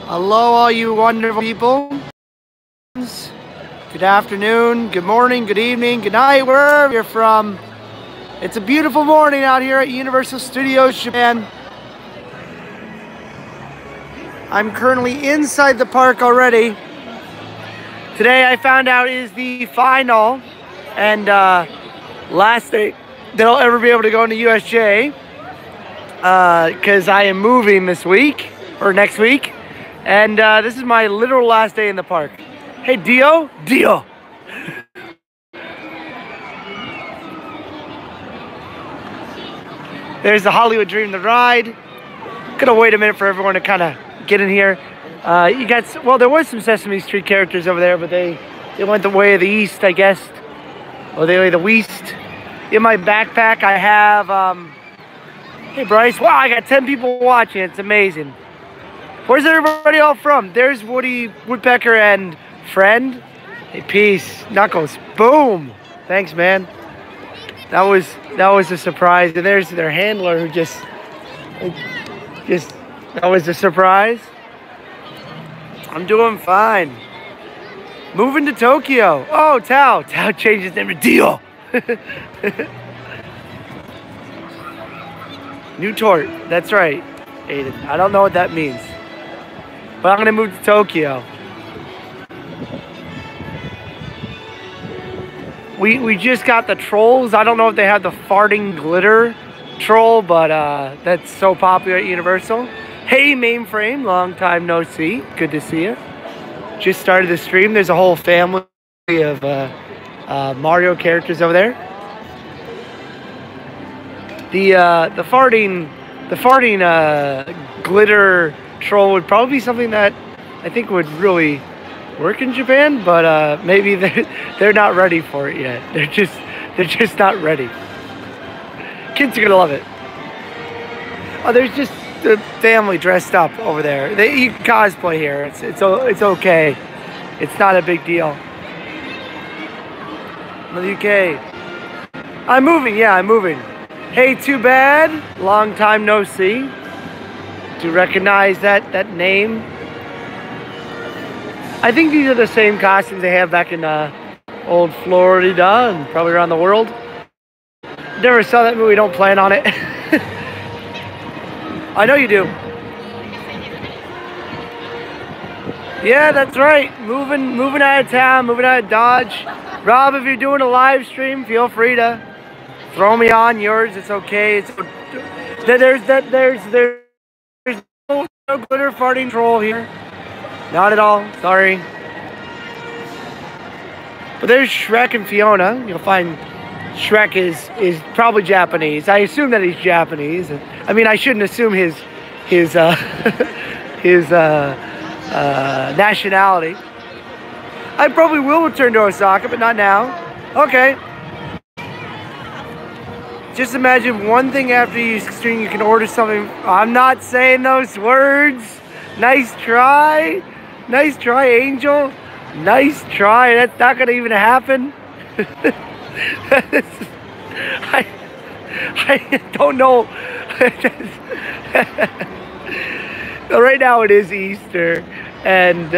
Hello, all you wonderful people. Good afternoon, good morning, good evening, good night, wherever you're from. It's a beautiful morning out here at Universal Studios Japan. I'm currently inside the park already. Today I found out is the final and last day that I'll ever be able to go into USJ because I am moving this week or next week, and this is my literal last day in the park. Hey, Dio. There's the Hollywood Dream, the ride. Gonna wait a minute for everyone to kind of get in here. You got, well, there was some Sesame Street characters over there, but they went the way of the East, I guess. Or the way of the West. In my backpack, I have, hey Bryce, wow, I got 10 people watching, it's amazing. Where's everybody all from? There's Woody Woodpecker and Friend. Hey, peace. Knuckles. Boom. Thanks, man. That was a surprise. And there's their handler who just that was a surprise. I'm doing fine. Moving to Tokyo. Oh, Tao. Tao changed his name to Dio. New tort. That's right, Aiden. I don't know what that means. But I'm going to move to Tokyo. We just got the trolls. I don't know if they have the farting glitter troll, but that's so popular at Universal. Hey, Mainframe, long time no see. Good to see you. Just started the stream. There's a whole family of Mario characters over there. The farting glitter troll would probably be something that I think would really work in Japan, but maybe they're not ready for it yet. They're just not ready. Kids are gonna love it. Oh, there's just the family dressed up over there. You can cosplay here. It's okay. It's not a big deal. In the UK. I'm moving. Yeah, I'm moving. Hey, too bad. Long time no see. Do you recognize that name? I think these are the same costumes they have back in old Florida and probably around the world. Never saw that movie, don't plan on it. I know you do. Yeah, that's right. Moving out of town, moving out of Dodge. Rob, if you're doing a live stream, feel free to throw me on yours. It's okay. There's no glitter farting troll here. Not at all. Sorry. But there's Shrek and Fiona. You'll find Shrek is probably Japanese. I assume that he's Japanese. I mean, I shouldn't assume his nationality. I probably will return to Osaka, but not now. Okay. Just imagine one thing after you stream, you can order something. I'm not saying those words. Nice try. Nice try, Angel. Nice try. That's not going to even happen. I don't know. Right now it is Easter, and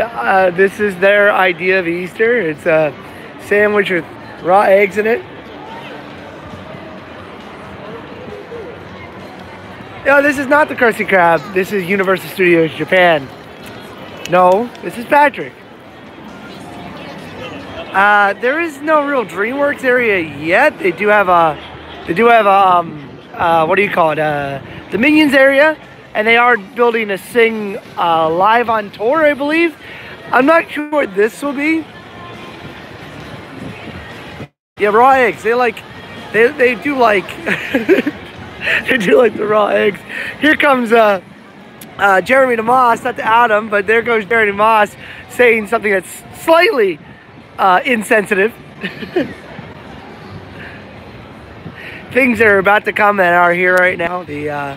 this is their idea of Easter. It's a sandwich with raw eggs in it. No, this is not the Krusty Krab. This is Universal Studios Japan. No, this is Patrick. There is no real DreamWorks area yet. They do have a what do you call it? The Minions area, and they are building a Sing live on tour, I believe. I'm not sure what this will be. Yeah, raw eggs. They do like they do like the raw eggs. Here comes Jeremy DeMoss, not to Adam, but there goes Jeremy DeMoss saying something that's slightly insensitive. Things that are about to come that are here right now. The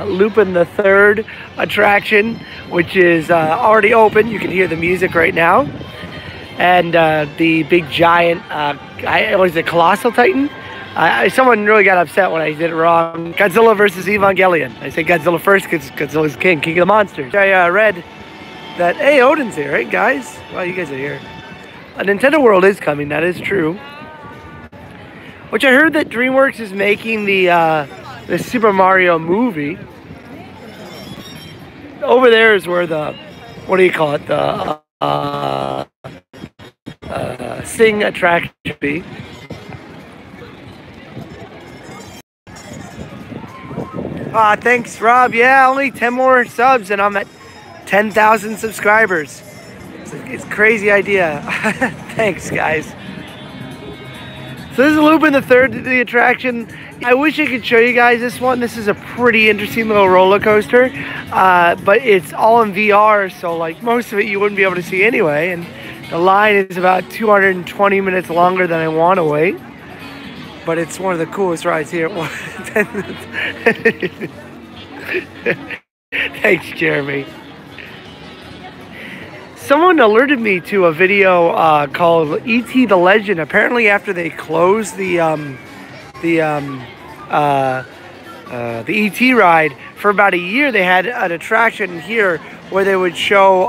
Lupin the Third attraction, which is already open. You can hear the music right now. And the big giant, what is it, Colossal Titan? Someone really got upset when I did it wrong. Godzilla versus Evangelion. I say Godzilla first because Godzilla's king of the monsters. I read that, hey, Odin's here. Hey, guys. Well, you guys are here. A Nintendo World is coming. That is true. Which I heard that DreamWorks is making the Super Mario movie. Over there is where the, what do you call it? The Sing attraction should be. Thanks, Rob. Yeah, only 10 more subs and I'm at 10,000 subscribers. It's a crazy idea. Thanks, guys. So this is Lupin the Third, the attraction. I wish I could show you guys this one. This is a pretty interesting little roller coaster, but it's all in VR, so like most of it you wouldn't be able to see anyway. And the line is about 220 minutes longer than I want to wait. But it's one of the coolest rides here. Thanks, Jeremy. Someone alerted me to a video called E.T. the Legend. Apparently, after they closed the E.T. ride for about a year, they had an attraction here where they would show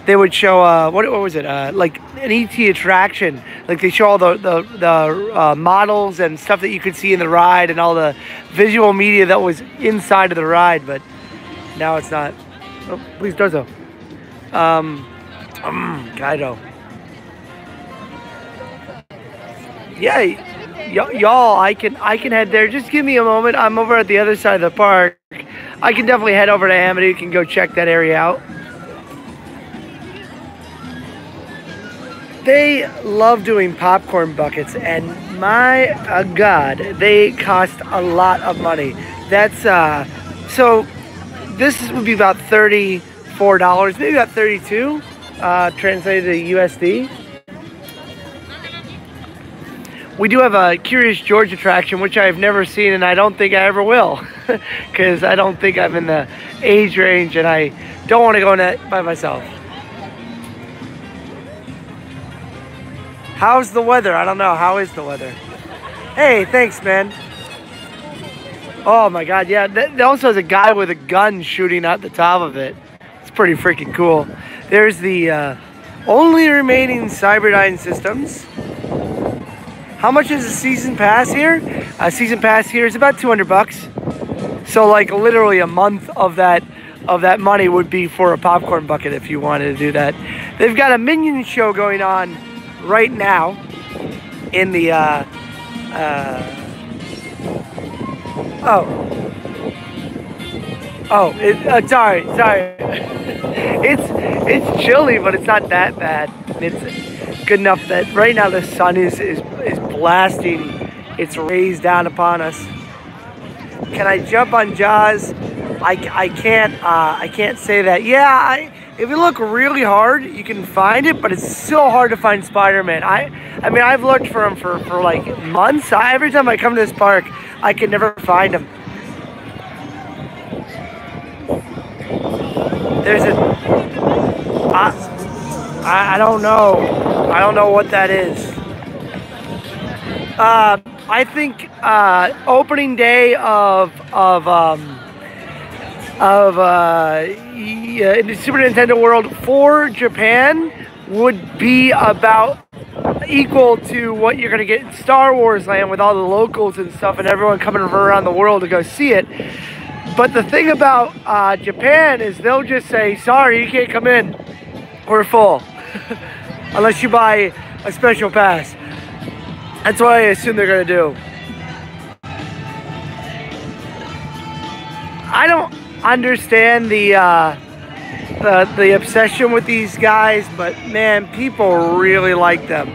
what was it? Like an ET attraction. Like they show all the models and stuff that you could see in the ride and all the visual media that was inside of the ride, but now it's not. Oh, please do so. Kaido. Yeah, y'all, I can head there. Just give me a moment. I'm over at the other side of the park. I can definitely head over to Amity. You can go check that area out. They love doing popcorn buckets, and my God, they cost a lot of money. That's so this would be about $34, maybe about 32, translated to USD. We do have a Curious George attraction, which I've never seen, and I don't think I ever will, because I don't think I'm in the age range, and I don't want to go in that by myself. How's the weather? I don't know. How is the weather? Hey, thanks, man. Oh my God, yeah. That also has a guy with a gun shooting out the top of it. It's pretty freaking cool. There's the only remaining Cyberdyne systems. How much is a season pass here? A season pass here is about 200 bucks. So like literally a month of that money would be for a popcorn bucket if you wanted to do that. They've got a Minion show going on right now in the sorry it's chilly, but it's not that bad. It's good enough that right now the sun is blasting its rays down upon us. Can I jump on Jaws? I can't say that. Yeah, if you look really hard, you can find it, but it's so hard to find Spider-Man. I mean, I've looked for him for like months. Every time I come to this park, I can never find him. There's a... I don't know. I don't know what that is. I think opening day of in the Super Nintendo World for Japan would be about equal to what you're going to get in Star Wars Land with all the locals and stuff and everyone coming from around the world to go see it. But the thing about Japan is they'll just say, sorry, you can't come in. We're full. Unless you buy a special pass. That's what I assume they're going to do. I don't understand the obsession with these guys, but man, people really like them.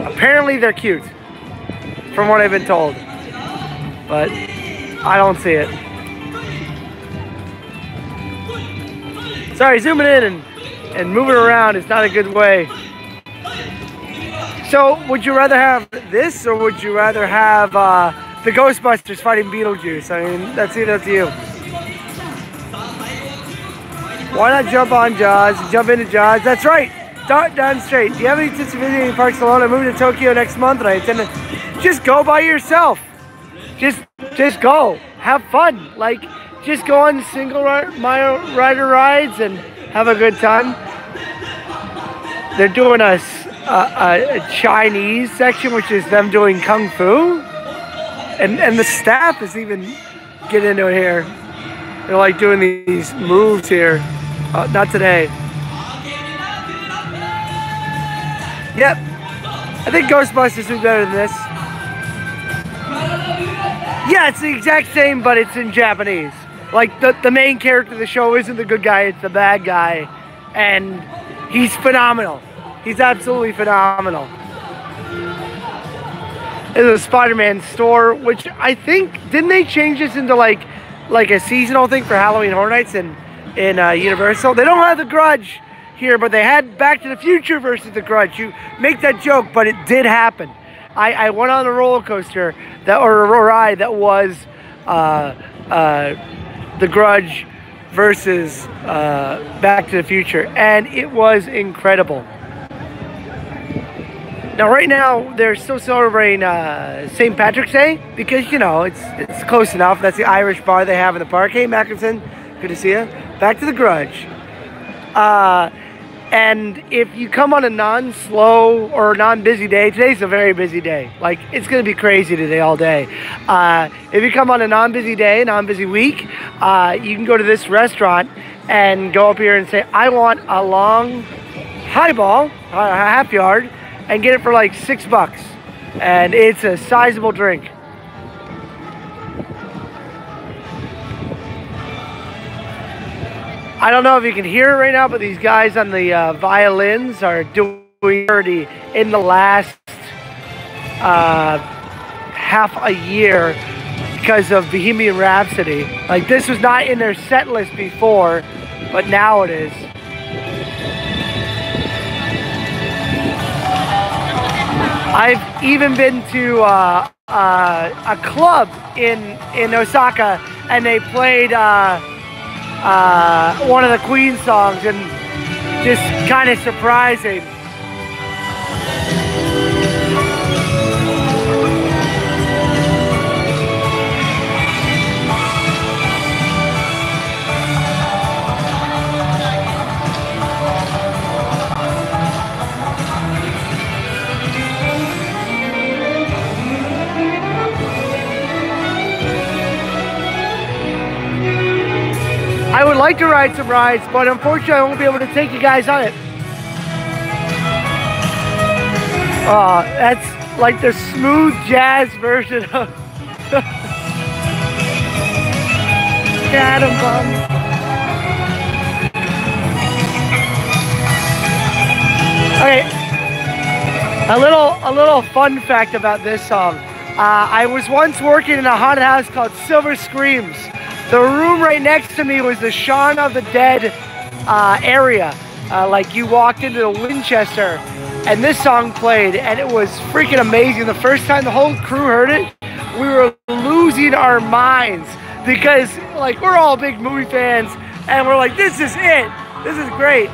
Apparently they're cute, from what I've been told, but I don't see it. Sorry, zooming in and moving around is not a good way. So, would you rather have this, or would you rather have the Ghostbusters fighting Beetlejuice? I mean, that's either up to you. Why not jump on Jaws, jump into Jaws? That's right. Down straight. Do you have any tips to visiting parks alone? I'm moving to Tokyo next month and I intend to just go by yourself. Just go. Have fun. Like, just go on single rider rides and have a good time. They're doing a Chinese section, which is them doing Kung Fu. And the staff is even getting into it here. They're like doing these moves here. Not today. Yep. I think Ghostbusters would be better than this. Yeah, it's the exact same, but it's in Japanese. Like, the main character of the show isn't the good guy, it's the bad guy. And he's phenomenal. He's absolutely phenomenal. There's a Spider-Man store, which I think, didn't they change this into like a seasonal thing for Halloween Horror Nights in Universal? They don't have The Grudge here, but they had Back to the Future versus The Grudge. You make that joke, but it did happen. I went on a roller coaster or a ride that was The Grudge versus Back to the Future, and it was incredible. Now, right now, they're still celebrating St. Patrick's Day because, you know, it's close enough. That's the Irish bar they have in the park. Hey, Mackinson, good to see you. Back to The Grudge. And if you come on a non-slow or non-busy day, today's a very busy day. Like, it's going to be crazy today all day. If you come on a non-busy day, non-busy week, you can go to this restaurant and go up here and say, I want a long highball, a half yard, and get it for like $6. And it's a sizable drink. I don't know if you can hear it right now, but these guys on the violins are doing dirty in the last half a year because of Bohemian Rhapsody. Like, this was not in their set list before, but now it is. I've even been to a club in Osaka, and they played one of the Queen songs, and just kind of surprising. I would like to ride some rides, but unfortunately I won't be able to take you guys on it. That's like the smooth jazz version of Atom Bomb. Okay, a little fun fact about this song. I was once working in a haunted house called Silver Screams. The room right next to me was the Shaun of the Dead area. Like, you walked into the Winchester and this song played, and it was freaking amazing. The first time the whole crew heard it, we were losing our minds because, like, we're all big movie fans and we're like, this is it. This is great.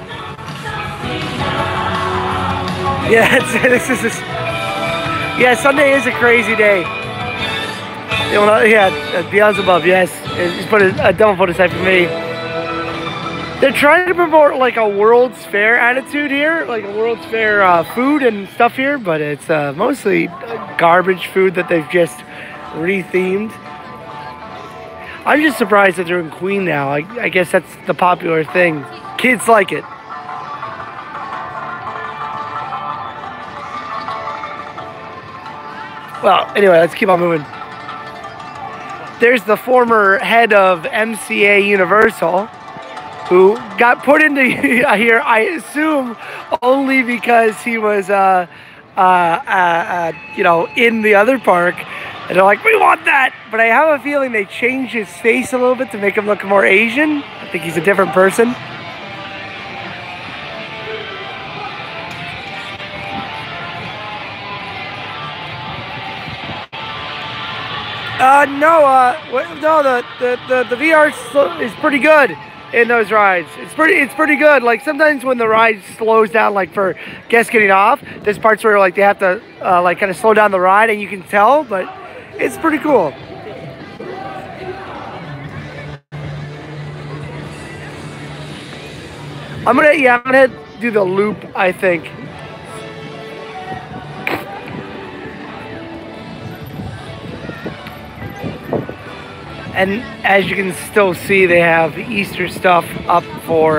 Yeah, yeah, Sunday is a crazy day. Yeah, Beelzebub, yes. Just put a double put aside for me. They're trying to promote like a World's Fair attitude here, like a World's Fair food and stuff here, but it's mostly garbage food that they've just rethemed. I'm just surprised that they're in Queen now. I guess that's the popular thing. Kids like it. Well, anyway, let's keep on moving. There's the former head of MCA Universal, who got put into here, I assume, only because he was, you know, in the other park. And they're like, we want that. But I have a feeling they changed his face a little bit to make him look more Asian. I think he's a different person. No, the VR is pretty good. in those rides. It's pretty good. Like sometimes when the ride slows down, like for guests getting off, there's parts where like they have to like kind of slow down the ride, and you can tell, but it's pretty cool. I'm gonna do the loop, I think. And as you can still see, they have Easter stuff up for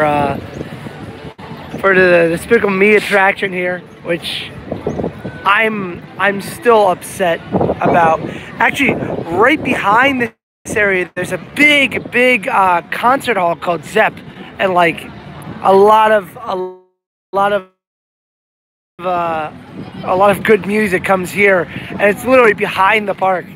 the Despicable Me attraction here, which I'm still upset about. Actually, right behind this area, there's a big concert hall called Zepp, and like a lot of good music comes here, and it's literally behind the park.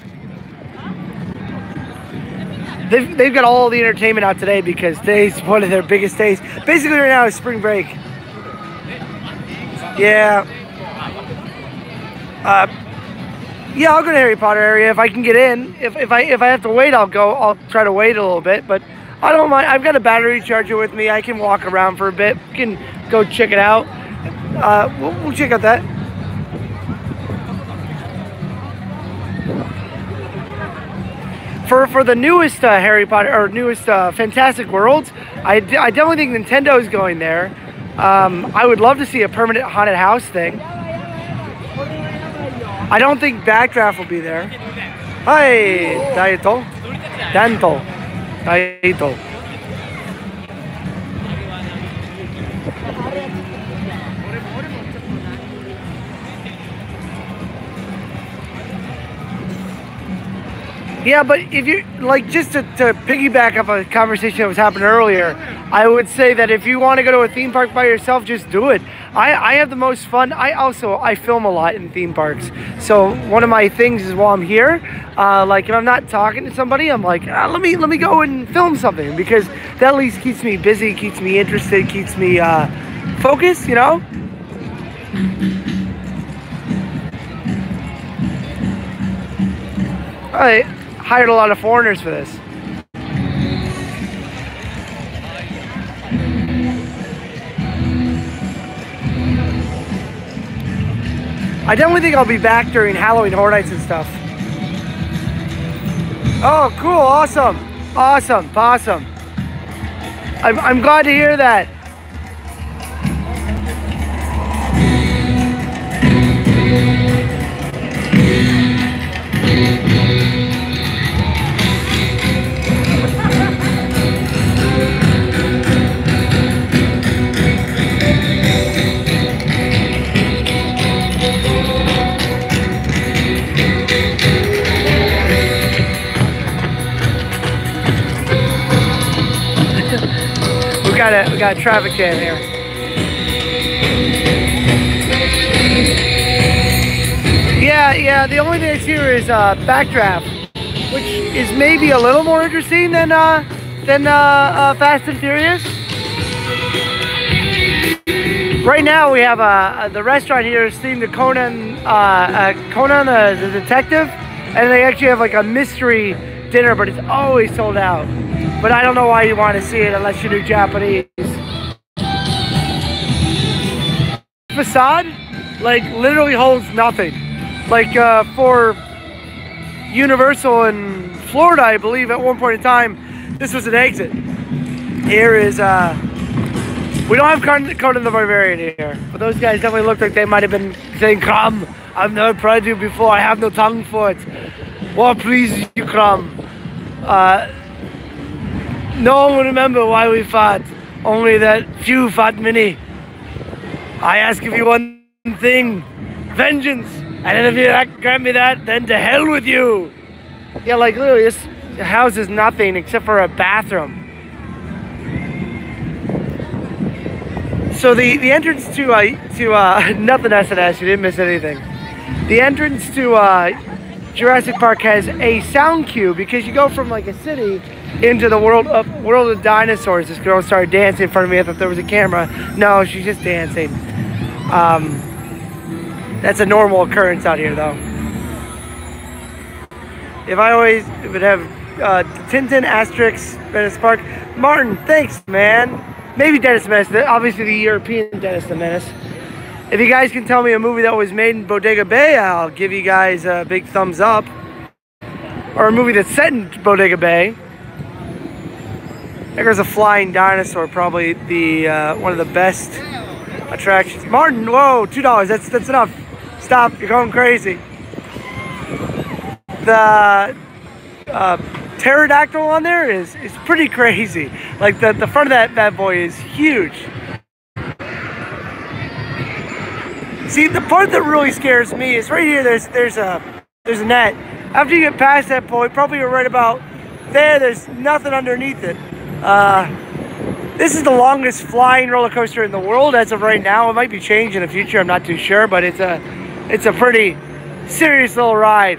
They've got all the entertainment out today because today's one of their biggest days. Basically right now is spring break. Yeah. Yeah, I'll go to Harry Potter area if I can get in. If I have to wait, I'll try to wait a little bit, but I don't mind. I've got a battery charger with me. I can walk around for a bit. We can go check it out. We'll check out that. For the newest Harry Potter, or newest Fantastic Worlds, I definitely think Nintendo's going there. I would love to see a permanent haunted house thing. I don't think Backdraft will be there. Hi, Daito. Danto. Daito. Yeah, but if you like, just to piggyback up a conversation that was happening earlier, I would say that if you want to go to a theme park by yourself, just do it. I have the most fun. I film a lot in theme parks, so one of my things is while I'm here, like if I'm not talking to somebody, I'm like, let me go and film something, because that at least keeps me busy, keeps me interested, keeps me focused, you know. I hired a lot of foreigners for this. I definitely think I'll be back during Halloween Horror Nights and stuff. Oh, cool, awesome, awesome, awesome. I'm glad to hear that. We got a traffic jam here. Yeah. The only thing that's here is Backdraft, which is maybe a little more interesting than Fast and Furious. Right now we have the restaurant here is themed to Conan, the detective, and they actually have like a mystery dinner, but it's always sold out. But I don't know why you want to see it unless you do Japanese. Facade, like, literally holds nothing. Like, for Universal in Florida, I believe, at one point in time, this was an exit. Here is, we don't have Conan the Barbarian here, but those guys definitely look like they might have been saying, "Come, I've never tried you before, I have no tongue for it. Well, please, you come." No one will remember why we fought, only that few fought many. I ask of you one thing, vengeance, and then if you grant me that, then to hell with you. Yeah, like literally this house is nothing except for a bathroom. So the entrance to nothing SNS, you didn't miss anything. The entrance to Jurassic Park has a sound cue, because you go from like a city into the world of dinosaurs. This girl started dancing in front of me. I thought there was a camera. No, she's just dancing. That's a normal occurrence out here, though. If I always would have Tintin Asterix Menace Park. Martin, thanks, man. Maybe Dennis the Menace, obviously the European Dennis the Menace. If you guys can tell me a movie that was made in Bodega Bay, I'll give you guys a big thumbs up. Or a movie that's set in Bodega Bay. There's a flying dinosaur, probably the one of the best attractions. Martin, whoa, $2. That's enough. Stop, you're going crazy. The pterodactyl on there is pretty crazy. Like the front of that bad boy is huge. See, the part that really scares me is right here. There's a net. After you get past that point, probably right about there. There's nothing underneath it. This is the longest flying roller coaster in the world as of right now. It might be changed in the future. I'm not too sure, but it's a pretty serious little ride.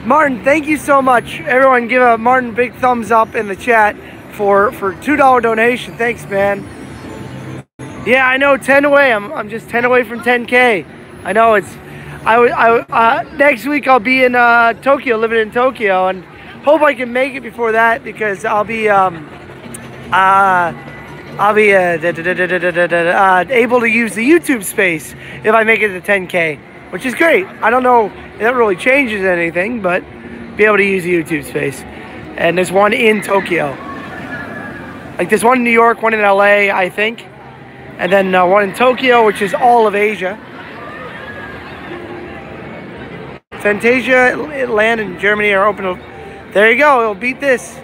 Martin, thank you so much. Everyone give Martin a big thumbs up in the chat for $2 donation. Thanks, man. Yeah, I know, 10 away. I'm just 10 away from 10K. I know it's next week I'll be in Tokyo, living in Tokyo, and hope I can make it before that because I'll be able to use the YouTube space if I make it to 10K, which is great. I don't know if that really changes anything, but be able to use the YouTube space. And there's one in Tokyo. Like there's one in New York, one in LA, I think. And then one in Tokyo, which is all of Asia. Fantasia, Land, and Germany are open. There you go, it'll beat this.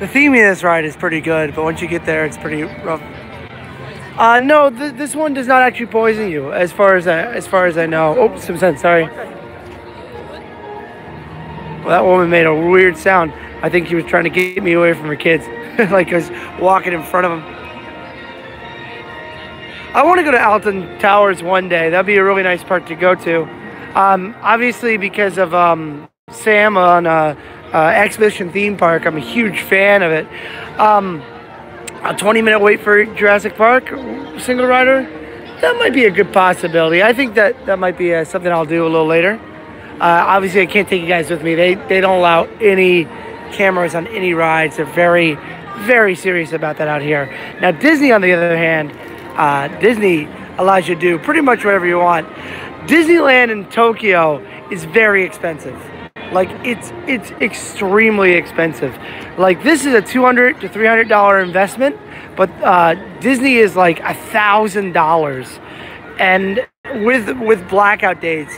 The theme of this ride is pretty good, but once you get there, it's pretty rough. No, this one does not actually poison you, as far as I know. Oh, some sense. Sorry. Well, that woman made a weird sound. I think she was trying to get me away from her kids, like I was walking in front of them. I want to go to Alton Towers one day. That'd be a really nice park to go to. Obviously, because of Sam on Expedition Theme Park, I'm a huge fan of it. A 20-minute wait for Jurassic Park, single rider, that might be a good possibility. I think that might be something I'll do a little later. Obviously, I can't take you guys with me. They don't allow any cameras on any rides. They're very, very serious about that out here. Now, Disney, on the other hand, Disney allows you to do pretty much whatever you want. Disneyland in Tokyo is very expensive. Like, it's extremely expensive. Like, this is a $200 to $300 investment, but Disney is like $1,000. And with blackout dates,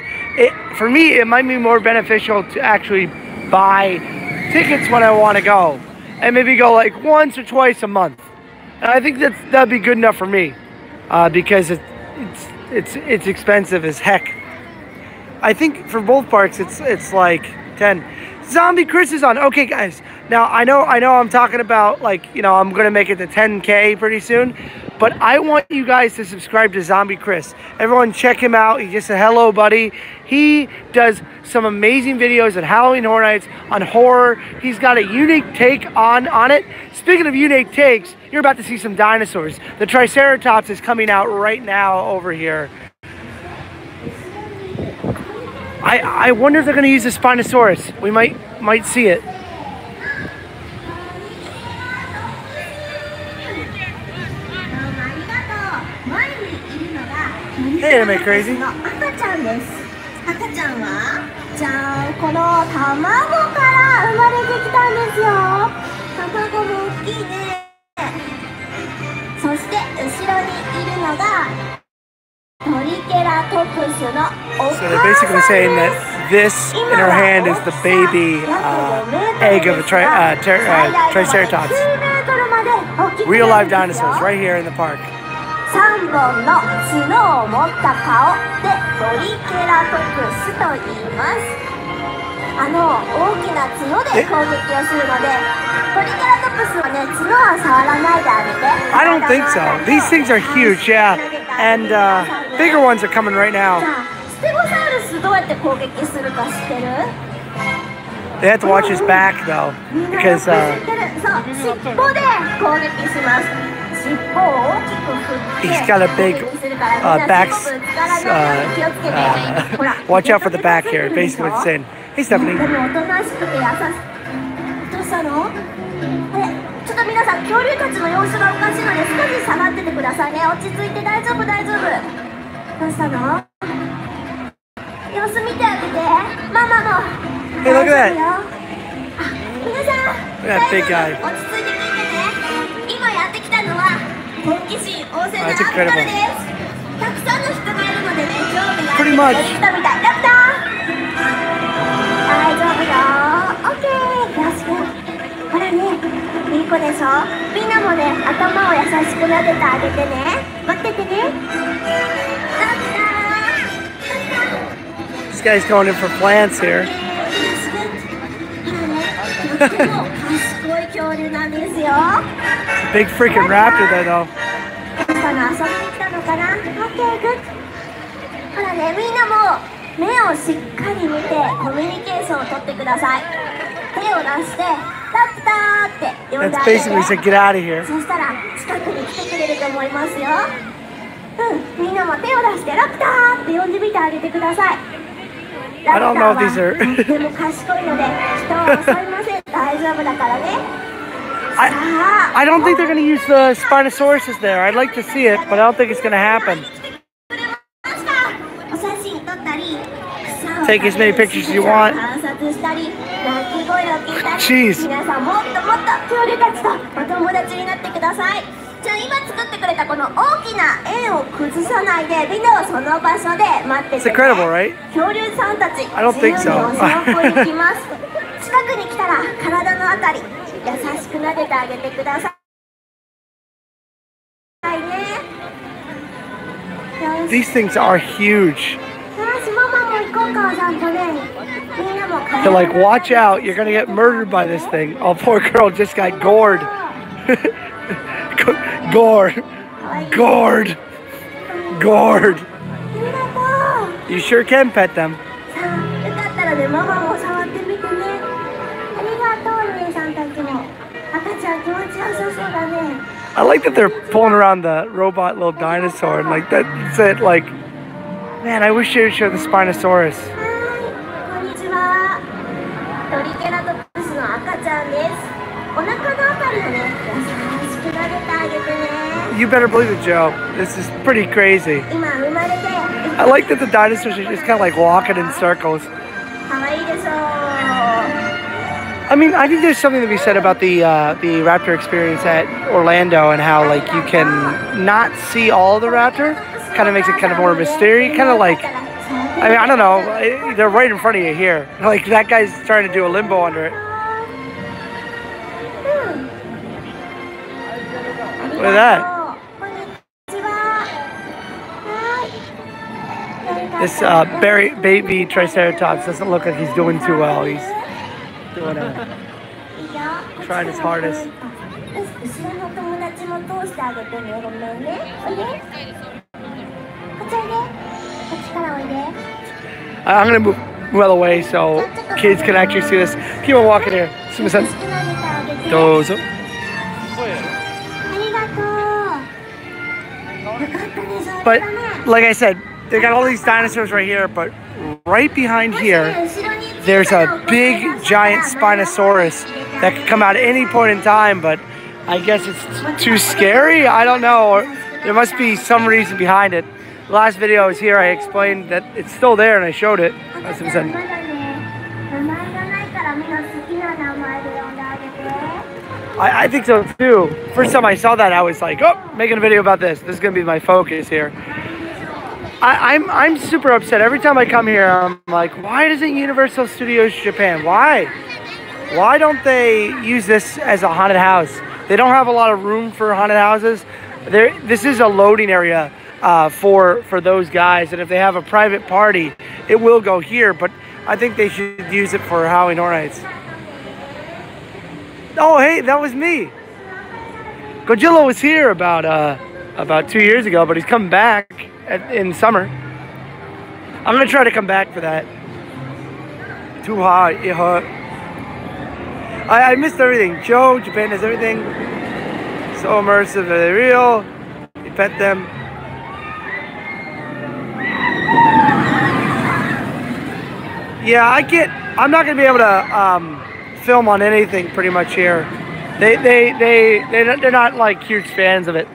for me, it might be more beneficial to actually buy tickets when I want to go, and maybe go like once or twice a month. And I think that'd be good enough for me, because it's expensive as heck. I think for both parks, it's like 10. Zombie Chris is on. Okay, guys. Now I know I'm talking about, like, you know, I'm gonna make it to 10K pretty soon, but I want you guys to subscribe to Zombie Chris. Everyone check him out. He's just a hello buddy. He does some amazing videos on Halloween Horror Nights, on horror. He's got a unique take on it. Speaking of unique takes, you're about to see some dinosaurs. The Triceratops is coming out right now over here. I wonder if they're going to use the Spinosaurus. We might see it. Hey, am I crazy? So they're basically saying that this in her hand is the baby egg of a Triceratops. Real live dinosaurs right here in the park. I don't think so. These things are huge, yeah. And bigger ones are coming right now. They have to watch his back though, because He's got a big back. Watch out for the back here. Basically what it's saying. Hey, Stephanie. ちょっと皆さん、恐竜たちの様子がおかしいので少し下がっててくださいね。落ち着いて大丈夫大丈夫。どうしたの？様子見てあげて。ママも。Hey, look at that. 皆さん、大丈夫。落ち着いて聞いてね。今やってきたのは好奇心旺盛なラプタルです。たくさんの人がいるのでね、興味があってやってきたみたい。ラプター。大丈夫よ。オッケー。よしくん。ほらね。いい子でしょ。みんなもね、頭を優しく撫でてあげてね。待っててね。This guy's going in for plants here. とっても賢い恐竜なんですよ。Big freaking raptor there though. 遊びに来たのかな。オッケー、グッ。ほらね、みんなも目をしっかり見てコミュニケーションを取ってください。手を出して。ラプターって呼んであげて。That's basically said get out of here. そしたら近くに来てくれると思いますよ。みんなも手を出してラプターって呼んでみてあげてください。I don't know if these are とっても賢いので人を襲いません。大丈夫だからね。I don't think they're going to use the Spinosaurus there. I'd like to see it, but I don't think it's going to happen. Take as many pictures as you want. Jeez. 皆さんもっともっと恐竜たちとお友達になってください。じゃあ今作ってくれたこの大きな円を崩さないでみんなはその場所で待ってて、ね。It's incredible, right? 恐竜さんたち、I don't think so. 自由にお散歩に来ます。近くに来たら体のあたり優しく撫でてあげてくださいね。These things are huge. よし、ママも行こうか、お散歩ね。They're like, watch out, you're gonna get murdered by this thing. Oh, poor girl just got gored. Gored. Gored. Gored. You sure can pet them. I like that they're pulling around the robot little dinosaur and like that's it. Like, man, I wish they would show the Spinosaurus. You better believe it, Joe. This is pretty crazy. I like that the dinosaurs are just kind of like walking in circles. I mean, I think there's something to be said about the raptor experience at Orlando and how like you can not see all the raptor. Kind of makes it kind of more of a mystery. Kind of like, I mean, I don't know. They're right in front of you here. Like that guy's trying to do a limbo under it. Look at that. This baby Triceratops doesn't look like he's doing too well. He's doing trying his hardest. I'm gonna move out of the way so kids can actually see this. Keep on walking here. But like I said, they got all these dinosaurs right here, but right behind here, there's a big giant Spinosaurus that could come out at any point in time, but I guess it's too scary. I don't know, or there must be some reason behind it. The last video I was here, I explained that it's still there and I showed it. That's what I'm saying. I think so too. First time I saw that, I was like, oh, making a video about this. This is gonna be my focus here. I'm super upset. Every time I come here, I'm like, why doesn't Universal Studios Japan? Why? Why don't they use this as a haunted house? They don't have a lot of room for haunted houses. This is a loading area for those guys, and if they have a private party, it will go here. But I think they should use it for Halloween Horror Nights. Oh, hey, that was me. Godzilla was here about 2 years ago, but he's coming back in summer. I'm gonna try to come back for that. Too hot, it hurt. I missed everything. Joe, Japan has everything. So immersive, very real. You pet them. Yeah, I'm not gonna be able to film on anything pretty much here. They're not like huge fans of it.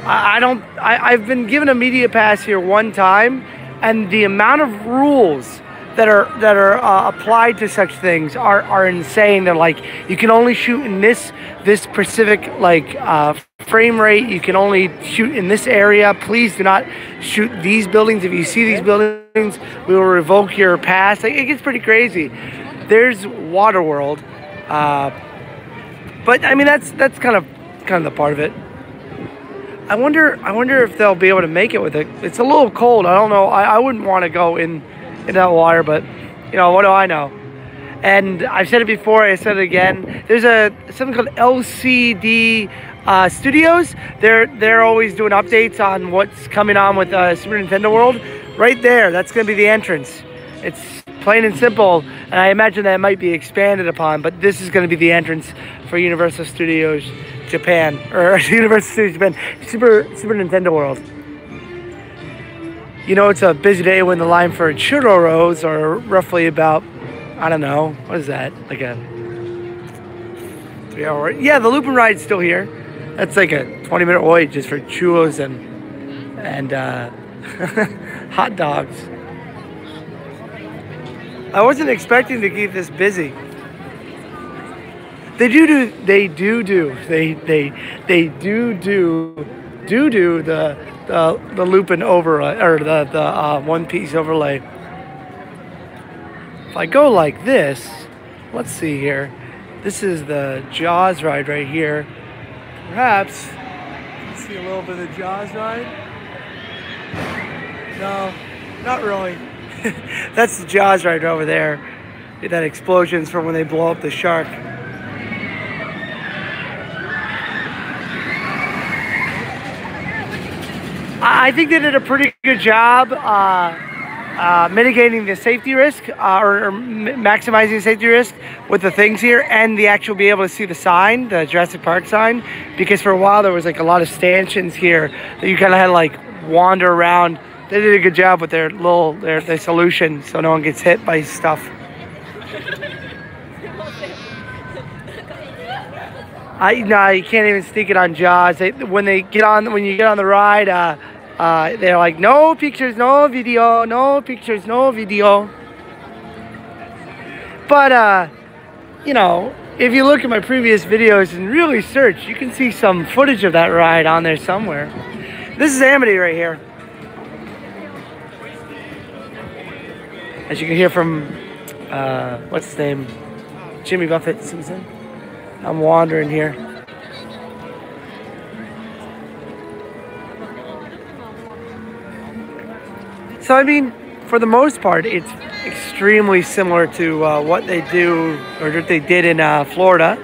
I've been given a media pass here one time, and the amount of rules that are applied to such things are insane. They're like, you can only shoot in this specific like frame rate. You can only shoot in this area. Please do not shoot these buildings. If you see these buildings, we will revoke your pass. Like, it gets pretty crazy. There's waterworld, but I mean that's kind of the part of it. I wonder if they'll be able to make it with it. It's a little cold. I don't know. I wouldn't want to go in that water, but you know, what do I know? And I've said it before, I said it again. There's something called LCD Studios. They're always doing updates on what's coming on with Super Nintendo World. Right there, that's going to be the entrance. It's plain and simple, and I imagine that it might be expanded upon, but this is going to be the entrance for Universal Studios Japan, or Universal Studios Japan, Super Nintendo World. You know, it's a busy day when the line for churros are roughly about, I don't know, what is that? Like a 3-hour? Yeah, the Looping Ride's still here. That's like a 20-minute wait just for churros and hot dogs. I wasn't expecting to keep this busy. They do the Lupin overlay, or the One Piece overlay. If I go like this, let's see here. This is the Jaws ride right here. Perhaps you can see a little bit of the Jaws ride. No, not really. That's the Jaws ride over there. That explosion's from when they blow up the shark. I think they did a pretty good job mitigating the safety risk or maximizing the safety risk with the things here, and the actual be able to see the sign, the Jurassic Park sign, because for a while there was like a lot of stanchions here that you kind of had to like wander around. They did a good job with their solution, so no one gets hit by stuff. No, you can't even sneak it on Jaws. When you get on the ride, they're like, no pictures, no video, no pictures, no video. But you know, if you look at my previous videos and really search, you can see some footage of that ride on there somewhere. This is Amity right here. As you can hear from what's his name, Jimmy Buffett Simpson. I'm wandering here. So I mean, for the most part, it's extremely similar to what they do, or what they did in Florida.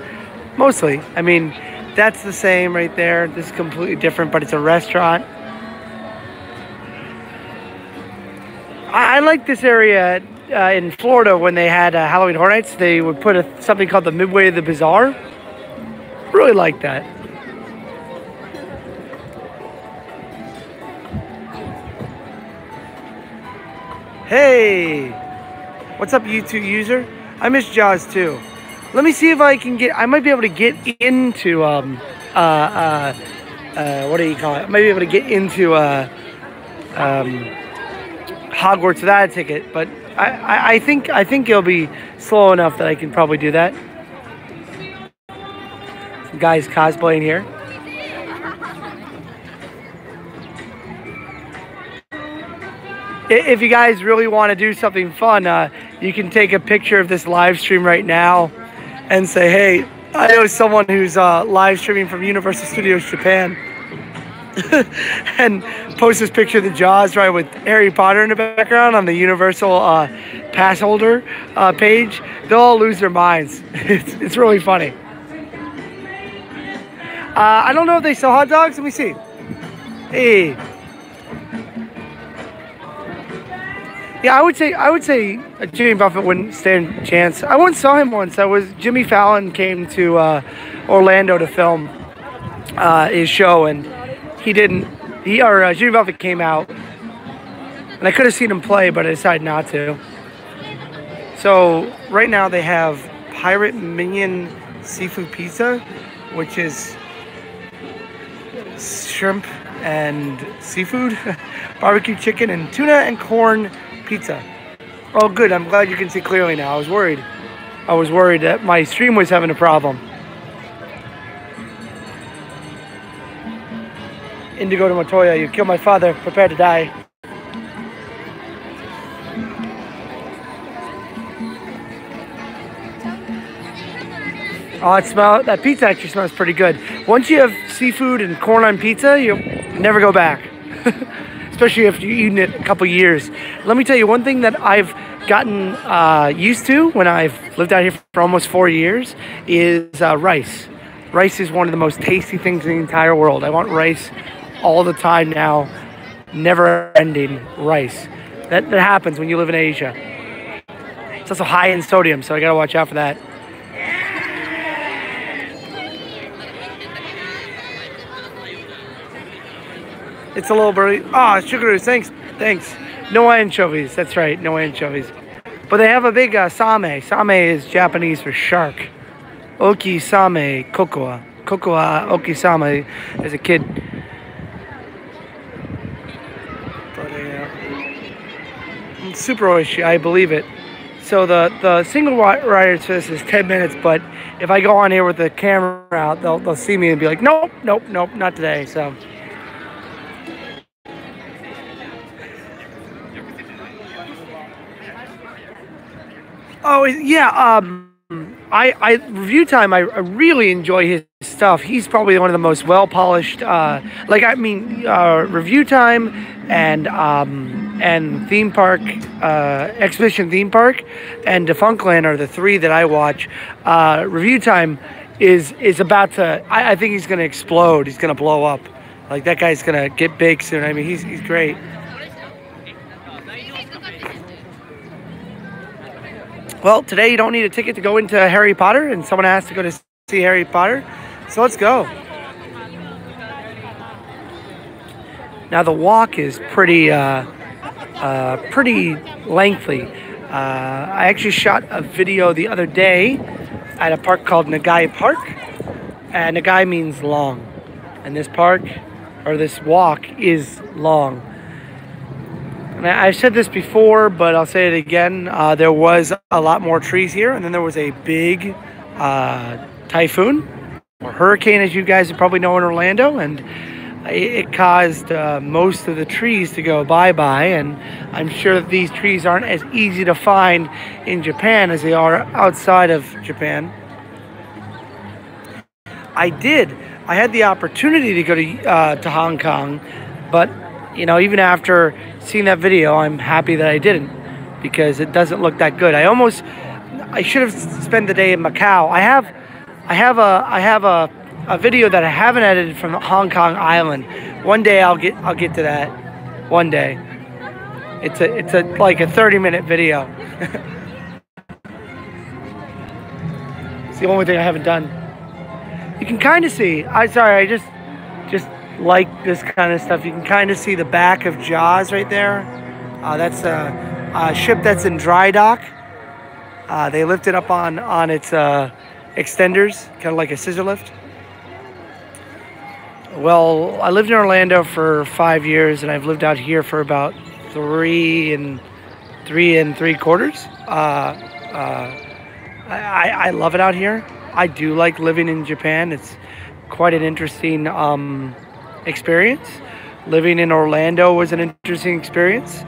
Mostly. I mean, that's the same right there. This is completely different, but it's a restaurant. I like this area in Florida when they had Halloween Horror Nights. They would put something called the Midway of the Bazaar. Really like that. Hey, what's up, YouTube user? I miss Jaws too. Let me see if I can get. I might be able to get into what do you call it? I might be able to get into Hogwarts without a ticket, but I think it'll be slow enough that I can probably do that. Some guys cosplaying here. If you guys really want to do something fun, you can take a picture of this live stream right now and say, hey, I know someone who's live streaming from Universal Studios Japan. And post this picture of the Jaws ride with Harry Potter in the background on the Universal pass holder page. They'll all lose their minds. It's really funny. I don't know if they sell hot dogs. Let me see. Hey. Yeah, I would say Jimmy Buffett wouldn't stand a chance. I once saw him once. Jimmy Fallon came to Orlando to film his show, and Jimmy Buffett came out, and I could have seen him play, but I decided not to. So right now they have Pirate Minion Seafood Pizza, which is shrimp and seafood, barbecue chicken, and tuna and corn pizza. Oh, good. I'm glad you can see clearly now. I was worried that my stream was having a problem. Indigo to Montoya, you killed my father. Prepare to die. Oh, that pizza actually smells pretty good. Once you have seafood and corn on pizza, you'll never go back. Especially if you've eaten it a couple years. Let me tell you, one thing that I've gotten used to when I've lived out here for almost 4 years is rice. Rice is one of the most tasty things in the entire world. I want rice all the time now. Never ending rice. That happens when you live in Asia. It's also high in sodium, so I gotta watch out for that. It's a little birdie. Ah, sugar, thanks. No anchovies, that's right, no anchovies. But they have a big same. Same is Japanese for shark. Oki same kokoa. Kokoa oki same as a kid. But super oishi, I believe it. So the single rider for this is 10 minutes, but if I go on here with the camera out, they'll see me and be like, nope, not today. So. Oh yeah, I Review Time. I really enjoy his stuff. He's probably one of the most well polished. Review Time and Theme Park, Exhibition Theme Park, and Defunctland are the three that I watch. Review Time is about to. I think he's going to explode. He's going to blow up. Like that guy's going to get big soon. I mean, he's great. Well, today you don't need a ticket to go into Harry Potter, and someone asked to go to see Harry Potter, so let's go. Now the walk is pretty lengthy. I actually shot a video the other day at a park called Nagai Park, and Nagai means long, and this park, or this walk, is long. I've said this before, but I'll say it again. There was a lot more trees here, and then there was a big typhoon, or hurricane, as you guys probably know in Orlando, and it caused most of the trees to go bye-bye, and I'm sure that these trees aren't as easy to find in Japan as they are outside of Japan. I had the opportunity to go to Hong Kong, but you know, even after seeing that video, I'm happy that I didn't, because it doesn't look that good. I should have spent the day in Macau. I have a video that I haven't edited from Hong Kong Island. One day I'll get to that. One day. It's like a 30-minute video. It's the only thing I haven't done. You can kind of see. I just like this kind of stuff. You can kind of see the back of Jaws right there. That's a ship that's in dry dock. They lift it up on its extenders, kind of like a scissor lift. Well, I lived in Orlando for 5 years, and I've lived out here for about 3 3/4. I love it out here. I do like living in Japan. It's quite an interesting experience. Living in Orlando was an interesting experience,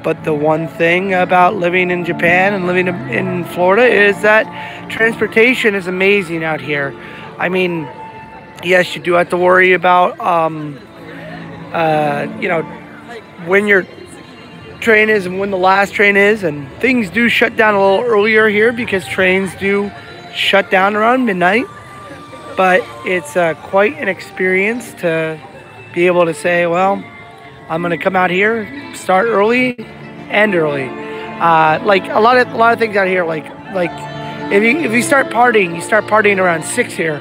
but the one thing about living in Japan and living in Florida is that transportation is amazing out here. I mean, yes, you do have to worry about when your train is and when the last train is, and things do shut down a little earlier here because trains do shut down around midnight. But it's quite an experience to be able to say, well, I'm going to come out here, start early, end early. Like a lot of things out here, like if you start partying, you start partying around 6 here.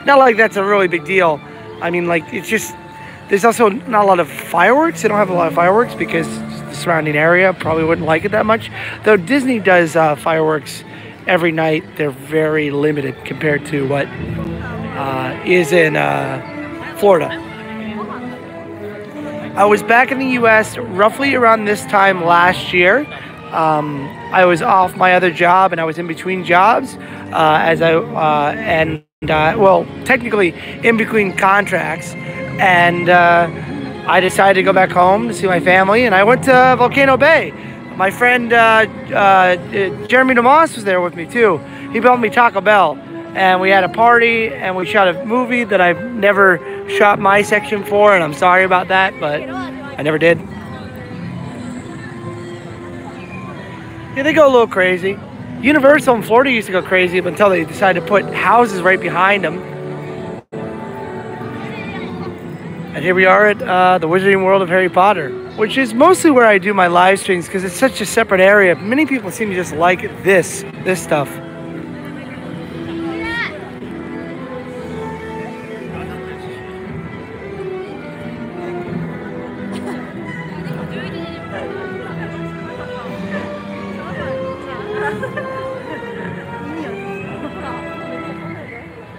not like that's a really big deal. I mean, like, it's just, there's also not a lot of fireworks. They don't have a lot of fireworks because the surrounding area probably wouldn't like it that much. Though Disney does fireworks every night. They're very limited compared to what is in Florida. I was back in the U.S. roughly around this time last year. I was off my other job and I was in between jobs well, technically in between contracts, and I decided to go back home to see my family, and I went to Volcano Bay. My friend Jeremy DeMoss was there with me too. He bought me Taco Bell, and we had a party, and we shot a movie that I've never shot my section for, and I'm sorry about that, but I never did. Yeah, they go a little crazy. Universal in Florida used to go crazy until they decided to put houses right behind them. And here we are at the Wizarding World of Harry Potter, which is mostly where I do my live streams because it's such a separate area. Many people seem to just like this stuff.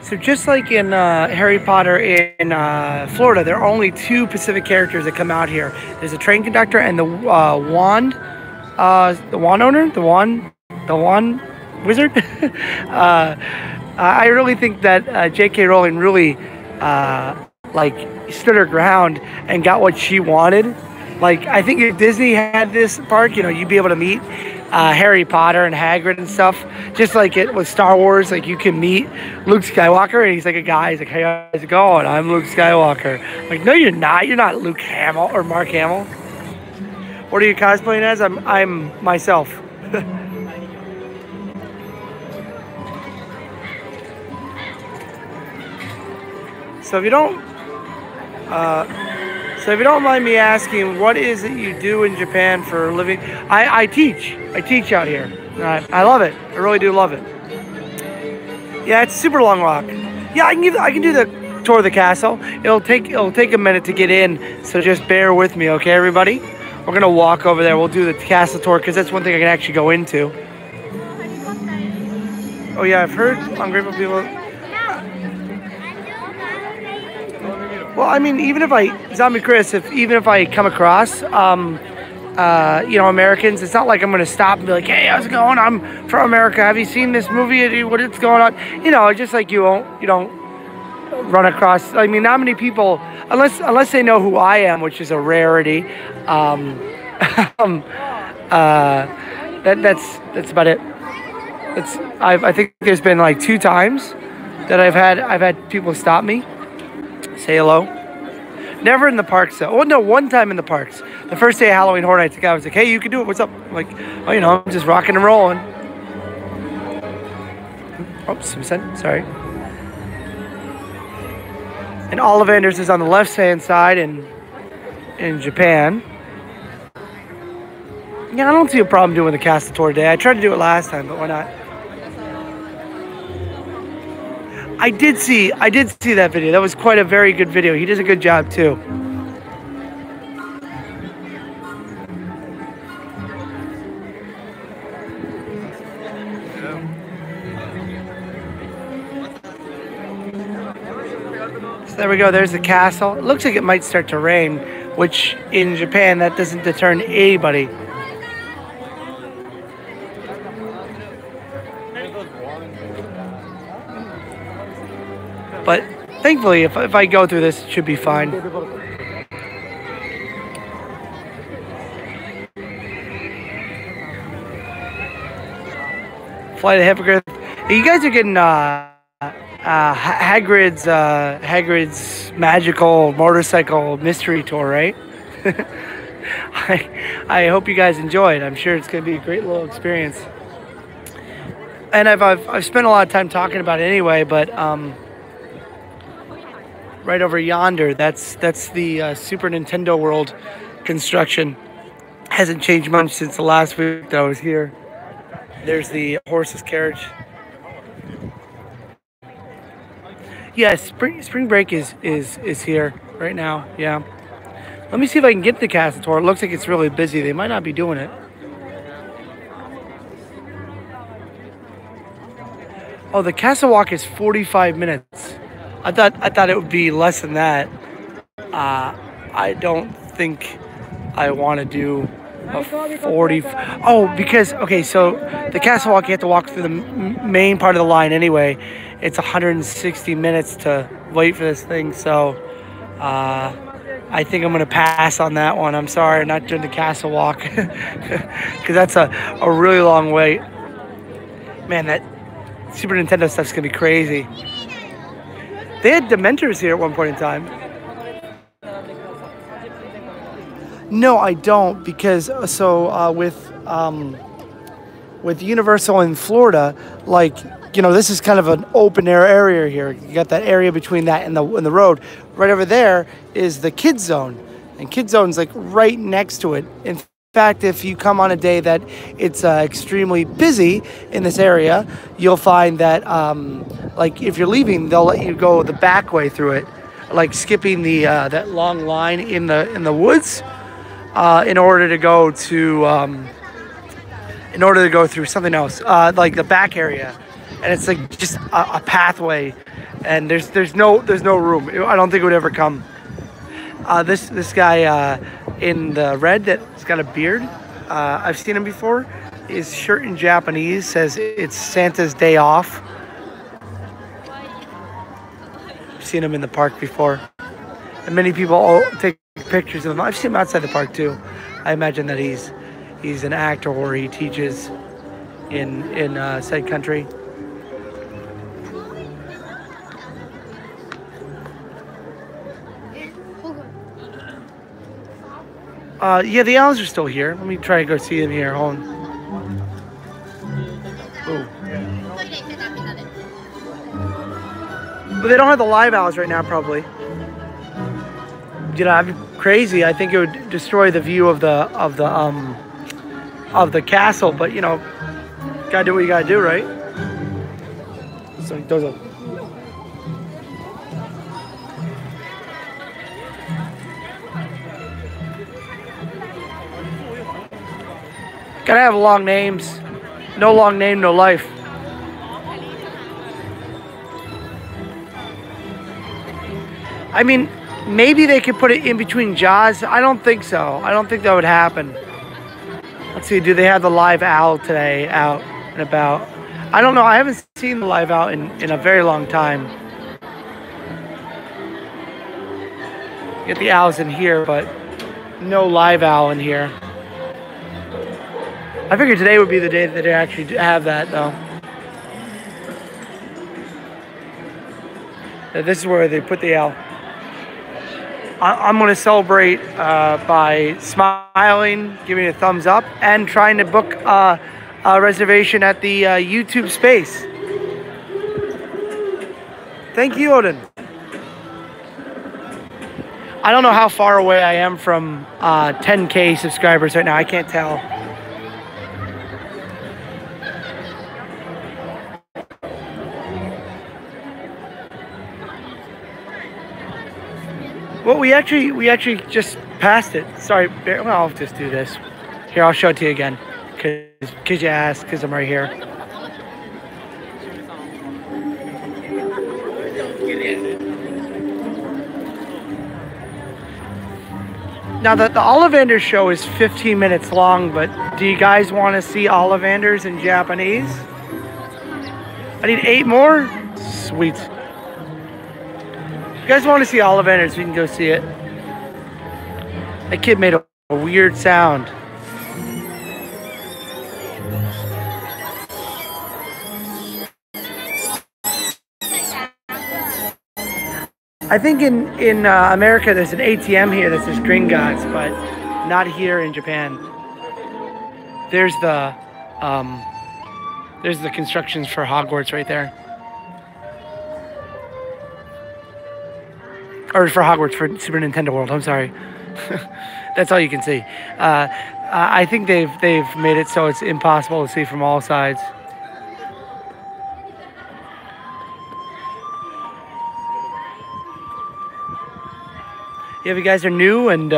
So just like in Harry Potter in Florida, there are only 2 Pacific characters that come out here. There's a train conductor and the wand owner, the wand wizard. I really think that J.K. Rowling really like stood her ground and got what she wanted. Like, I think if Disney had this park, you know, you'd be able to meet Harry Potter and Hagrid and stuff, just like it with Star Wars. Like, you can meet Luke Skywalker, and he's like a guy. He's like, "Hey, how's it going? I'm Luke Skywalker." Like, no, you're not. You're not Luke Hamill or Mark Hamill. What are you cosplaying as? I'm myself. So if you don't mind me asking, what is it you do in Japan for a living? I teach. I teach out here. I love it. I really do love it. Yeah, it's a super long walk. Yeah, I can do the tour of the castle. It'll take a minute to get in, so just bear with me, okay, everybody? We're gonna walk over there. We'll do the castle tour because that's one thing I can actually go into. Oh yeah, I've heard ungrateful people. Well, I mean, even if Zombie Chris, even if I come across, you know, Americans, it's not like I'm going to stop and be like, "Hey, how's it going? I'm from America. Have you seen this movie? What's going on?" You know, just like you don't run across. I mean, not many people, unless they know who I am, which is a rarity. That's about it. I think there's been like 2 times that I've had people stop me. Say hello. Never in the parks though. Well, no, one time in the parks. The first day of Halloween Horror Nights, the guy was like, "Hey, you can do it. What's up?" I'm like, "Oh, you know, I'm just rocking and rolling." Oops, sorry. And Ollivanders is on the left-hand side in Japan. Yeah, I don't see a problem doing the castle tour today. I tried to do it last time, but why not? I did see that video. That was quite a very good video. He does a good job too. So there we go. There's the castle. It looks like it might start to rain, which in Japan, that doesn't deter anybody. But thankfully, if I go through this, it should be fine. Flight of Hippogriff. You guys are getting Hagrid's magical motorcycle mystery tour, right? I hope you guys enjoy it. I'm sure it's going to be a great little experience. And I've spent a lot of time talking about it anyway, but right over yonder, that's the Super Nintendo World construction. Hasn't changed much since the last week that I was here. There's the horse's carriage. Yeah, spring break is here right now. Yeah. Let me see if I can get the castle tour. It looks like it's really busy. They might not be doing it. Oh, the Casa Walk is 45 minutes. I thought it would be less than that. I don't think I want to do a 40. Oh, because okay, so the Casa Walk, you have to walk through the main part of the line anyway. It's 160 minutes to wait for this thing, so I think I'm gonna pass on that one. I'm sorry, not doing the Casa Walk because that's a really long wait. Man, that Super Nintendo stuff's gonna be crazy. They had Dementors here at one point in time. No, I don't, because with Universal in Florida, like, you know, this is kind of an open air area here. You got that area between that and the road. Right over there is the kids zone, and kids zone's like right next to it. In fact, if you come on a day that it's extremely busy in this area, you'll find that like if you're leaving, they'll let you go the back way through it, like skipping the that long line in the woods in order to go through something else, like the back area, and it's like just a pathway, and there's no room. I don't think it would ever come. This guy in the red that's got a beard, I've seen him before. His shirt in Japanese says it's Santa's day off. I've seen him in the park before, and many people take pictures of him. I've seen him outside the park too. I imagine that he's an actor or he teaches in said country. Yeah, the owls are still here. Let me try to go see them here. Hold on. Ooh. But they don't have the live owls right now, probably. You know, that'd be crazy. I think it would destroy the view of the castle. But you know, gotta do what you gotta do, right? So those are. Gotta have long names. No long name, no life. I mean, maybe they could put it in between Jaws. I don't think so. I don't think that would happen. Let's see, do they have the live owl today out and about? I don't know. I haven't seen the live owl in a very long time. Get the owls in here, but no live owl in here. I figured today would be the day that they actually have that, though. This is where they put the owl. I'm going to celebrate by smiling, giving a thumbs up, and trying to book a reservation at the YouTube space. Thank you, Odin. I don't know how far away I am from 10K subscribers right now. I can't tell. Well, we actually just passed it. Sorry, well, I'll just do this. Here, I'll show it to you again, cause you asked, cause I'm right here. Now the Ollivanders show is 15 minutes long, but do you guys want to see Ollivanders in Japanese? I need 8 more? Sweet. If you guys want to see Ollivanders, we can go see it. That kid made a weird sound. I think in America there's an ATM here that says Gringotts, but not here in Japan. There's the constructions for Hogwarts right there. Or for Hogwarts, for Super Nintendo World, I'm sorry. That's all you can see. I think they've made it so it's impossible to see from all sides. Yeah, if you guys are new and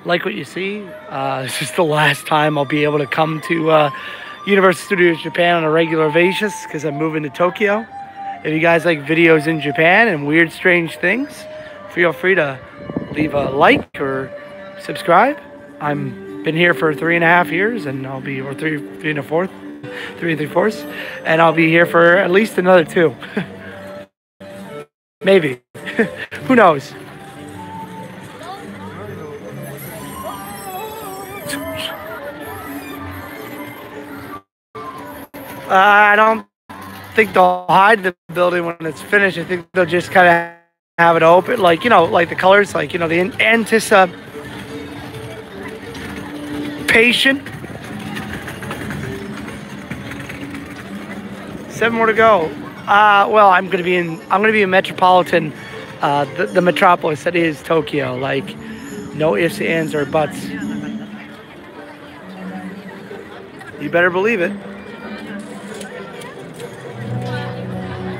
like what you see, this is the last time I'll be able to come to Universal Studios Japan on a regular basis because I'm moving to Tokyo. If you guys like videos in Japan and weird, strange things, feel free to leave a like or subscribe. I'm been here for 3.5 years, and I'll be, or 3.4, 3 3/4, and I'll be here for at least another 2. Maybe. Who knows? I don't think they'll hide the building when it's finished. I think they'll just kind of have it open, like, you know, like the colors, like, you know, the anticipation. 7 more to go. Well, I'm gonna be in metropolitan, the metropolis that is Tokyo. Like, no ifs, ands, or buts. You better believe it.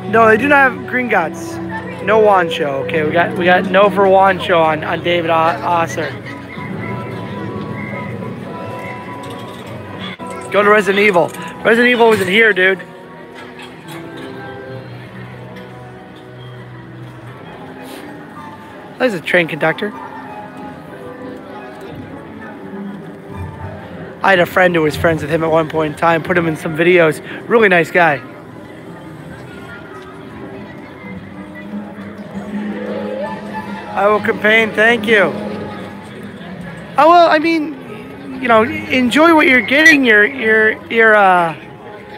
No, they do not have Green Gods. No wand show. Okay, we got no for wand show on David Osser. Go to Resident Evil. Resident Evil wasn't here, dude. There's a train conductor. I had a friend who was friends with him at one point in time, put him in some videos. Really nice guy. I will campaign, thank you. Oh, well, I mean, you know, enjoy what you're getting. You're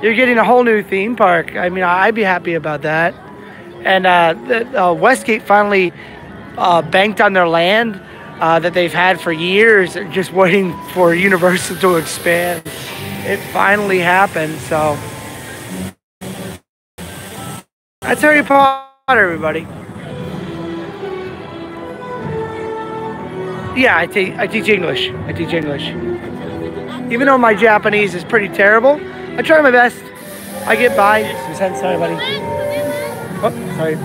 getting a whole new theme park. I mean, I'd be happy about that. And Westgate finally banked on their land that they've had for years, just waiting for Universal to expand. It finally happened, so that's Harry Potter, everybody. Yeah, I teach English. I teach English. Even though my Japanese is pretty terrible, I try my best. I get by. Sorry, buddy. Oh, sorry.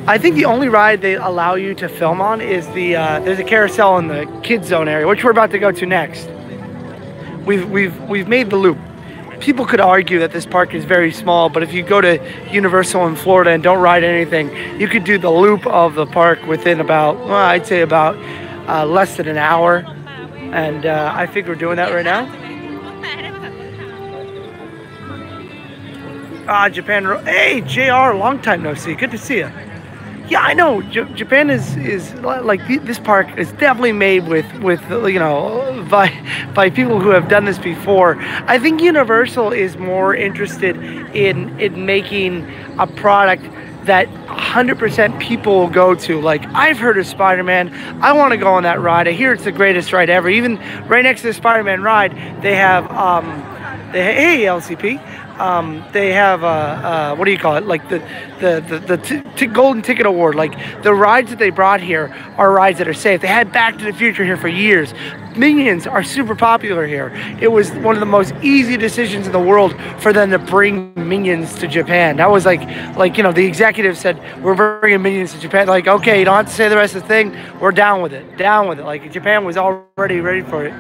I think the only ride they allow you to film on is there's a carousel in the kids zone area, which we're about to go to next. We've made the loop. People could argue that this park is very small, but if you go to Universal in Florida and don't ride anything, you could do the loop of the park within about, well, I'd say about less than an hour. And I think we're doing that right now. Japan. Hey, JR, long time no see. Good to see you. Yeah, I know. Japan is like, this park is definitely made with you know, by people who have done this before. I think Universal is more interested in making a product that 100% people will go to. Like, I've heard of Spider-Man. I want to go on that ride. I hear it's the greatest ride ever. Even right next to the Spider-Man ride, they have hey, LCP. They have what do you call it? Like the Golden Ticket Award. Like, the rides that they brought here are rides that are safe. They had Back to the Future here for years. Minions are super popular here. It was one of the most easy decisions in the world for them to bring Minions to Japan. That was like you know, the executive said, we're bringing Minions to Japan. Like, okay, you don't have to say the rest of the thing. We're down with it. Down with it. Like, Japan was already ready for it.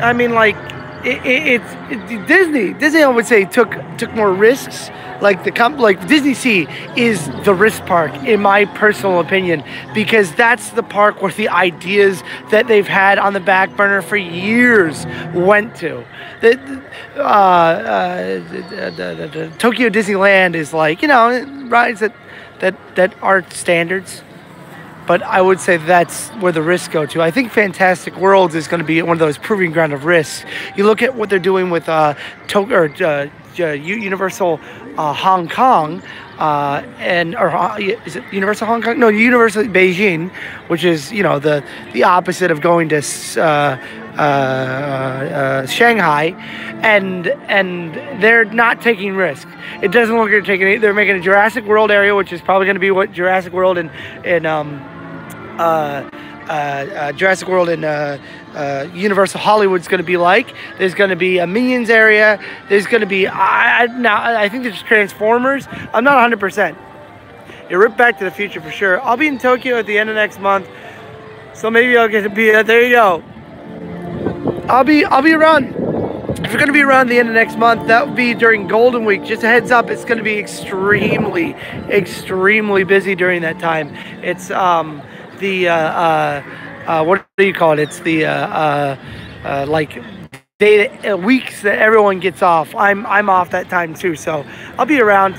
I mean, like, Disney, I would say, took more risks. Like Disney Sea is the risk park, in my personal opinion, because that's the park where the ideas that they've had on the back burner for years went to. The Tokyo Disneyland is like, you know, rides that are standards. But I would say that's where the risks go to. I think Fantastic Worlds is going to be one of those proving ground of risks. You look at what they're doing with Universal Hong Kong, is it Universal Hong Kong? No, Universal Beijing, which is, you know, the opposite of going to Shanghai, and they're not taking risks. It doesn't look like they're taking it. They're making a Jurassic World area, which is probably going to be what Jurassic World in Universal Hollywood's going to be like. There's going to be a Minions area. There's going to be I think there's Transformers. I'm not 100%. You rip Back to the Future for sure. I'll be in Tokyo at the end of next month, so maybe I'll get to be there. You go. I'll be around. If you're gonna be around the end of next month, that will be during Golden Week. Just a heads up, it's gonna be extremely busy during that time. It's what do you call it? It's the like weeks that everyone gets off. I'm off that time too, so I'll be around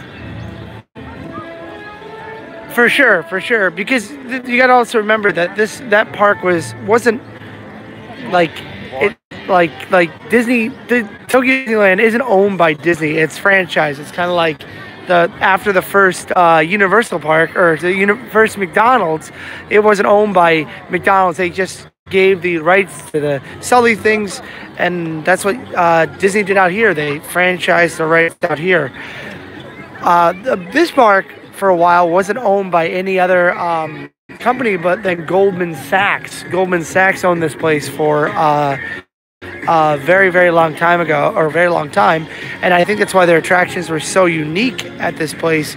for sure. Because you gotta also remember that that park wasn't like it like Disney. The Tokyo Disneyland isn't owned by Disney. It's franchise. It's kind of like after the first Universal Park or the first McDonald's, it wasn't owned by McDonald's. They just gave the rights to sell these things, and that's what Disney did out here. They franchised the rights out here. This park for a while wasn't owned by any other company, but then Goldman Sachs. Goldman Sachs owned this place for very long time ago, or a very long time, and I think that's why their attractions were so unique at this place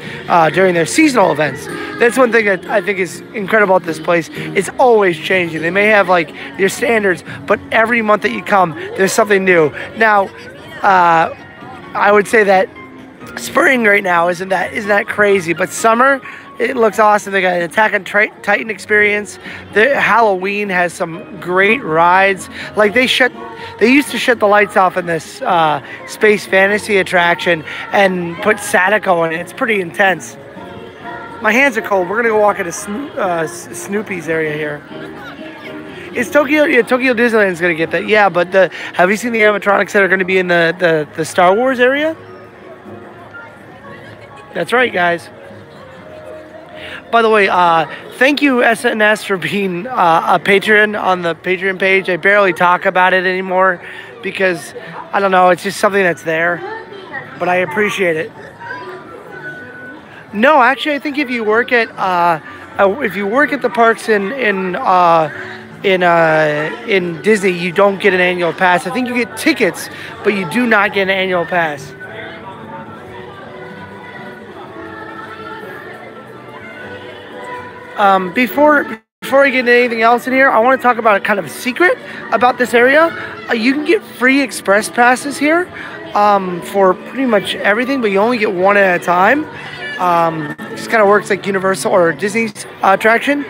during their seasonal events. That's one thing that I think is incredible about this place. It's always changing. They may have like your standards, but every month that you come, there's something new. Now, I would say that spring right now isn't that crazy, but summer, it looks awesome. They got an Attack on Titan experience. The Halloween has some great rides. Like they used to shut the lights off in this space fantasy attraction and put Sadako in it. It's pretty intense. My hands are cold. We're gonna go walk into Snoopy's area here. Is Tokyo? Yeah, Tokyo Disneyland's gonna get that. Yeah, but have you seen the animatronics that are gonna be in the Star Wars area? That's right, guys. By the way, thank you SNS for being a patron on the Patreon page. I barely talk about it anymore because I don't know, it's just something that's there, but I appreciate it. No, actually, I think if you work at the parks in Disney, you don't get an annual pass. I think you get tickets, but you do not get an annual pass. Before I get into anything else in here, I want to talk about a kind of secret about this area. You can get free express passes here for pretty much everything, but you only get one at a time. It just kind of works like Universal or Disney's attraction.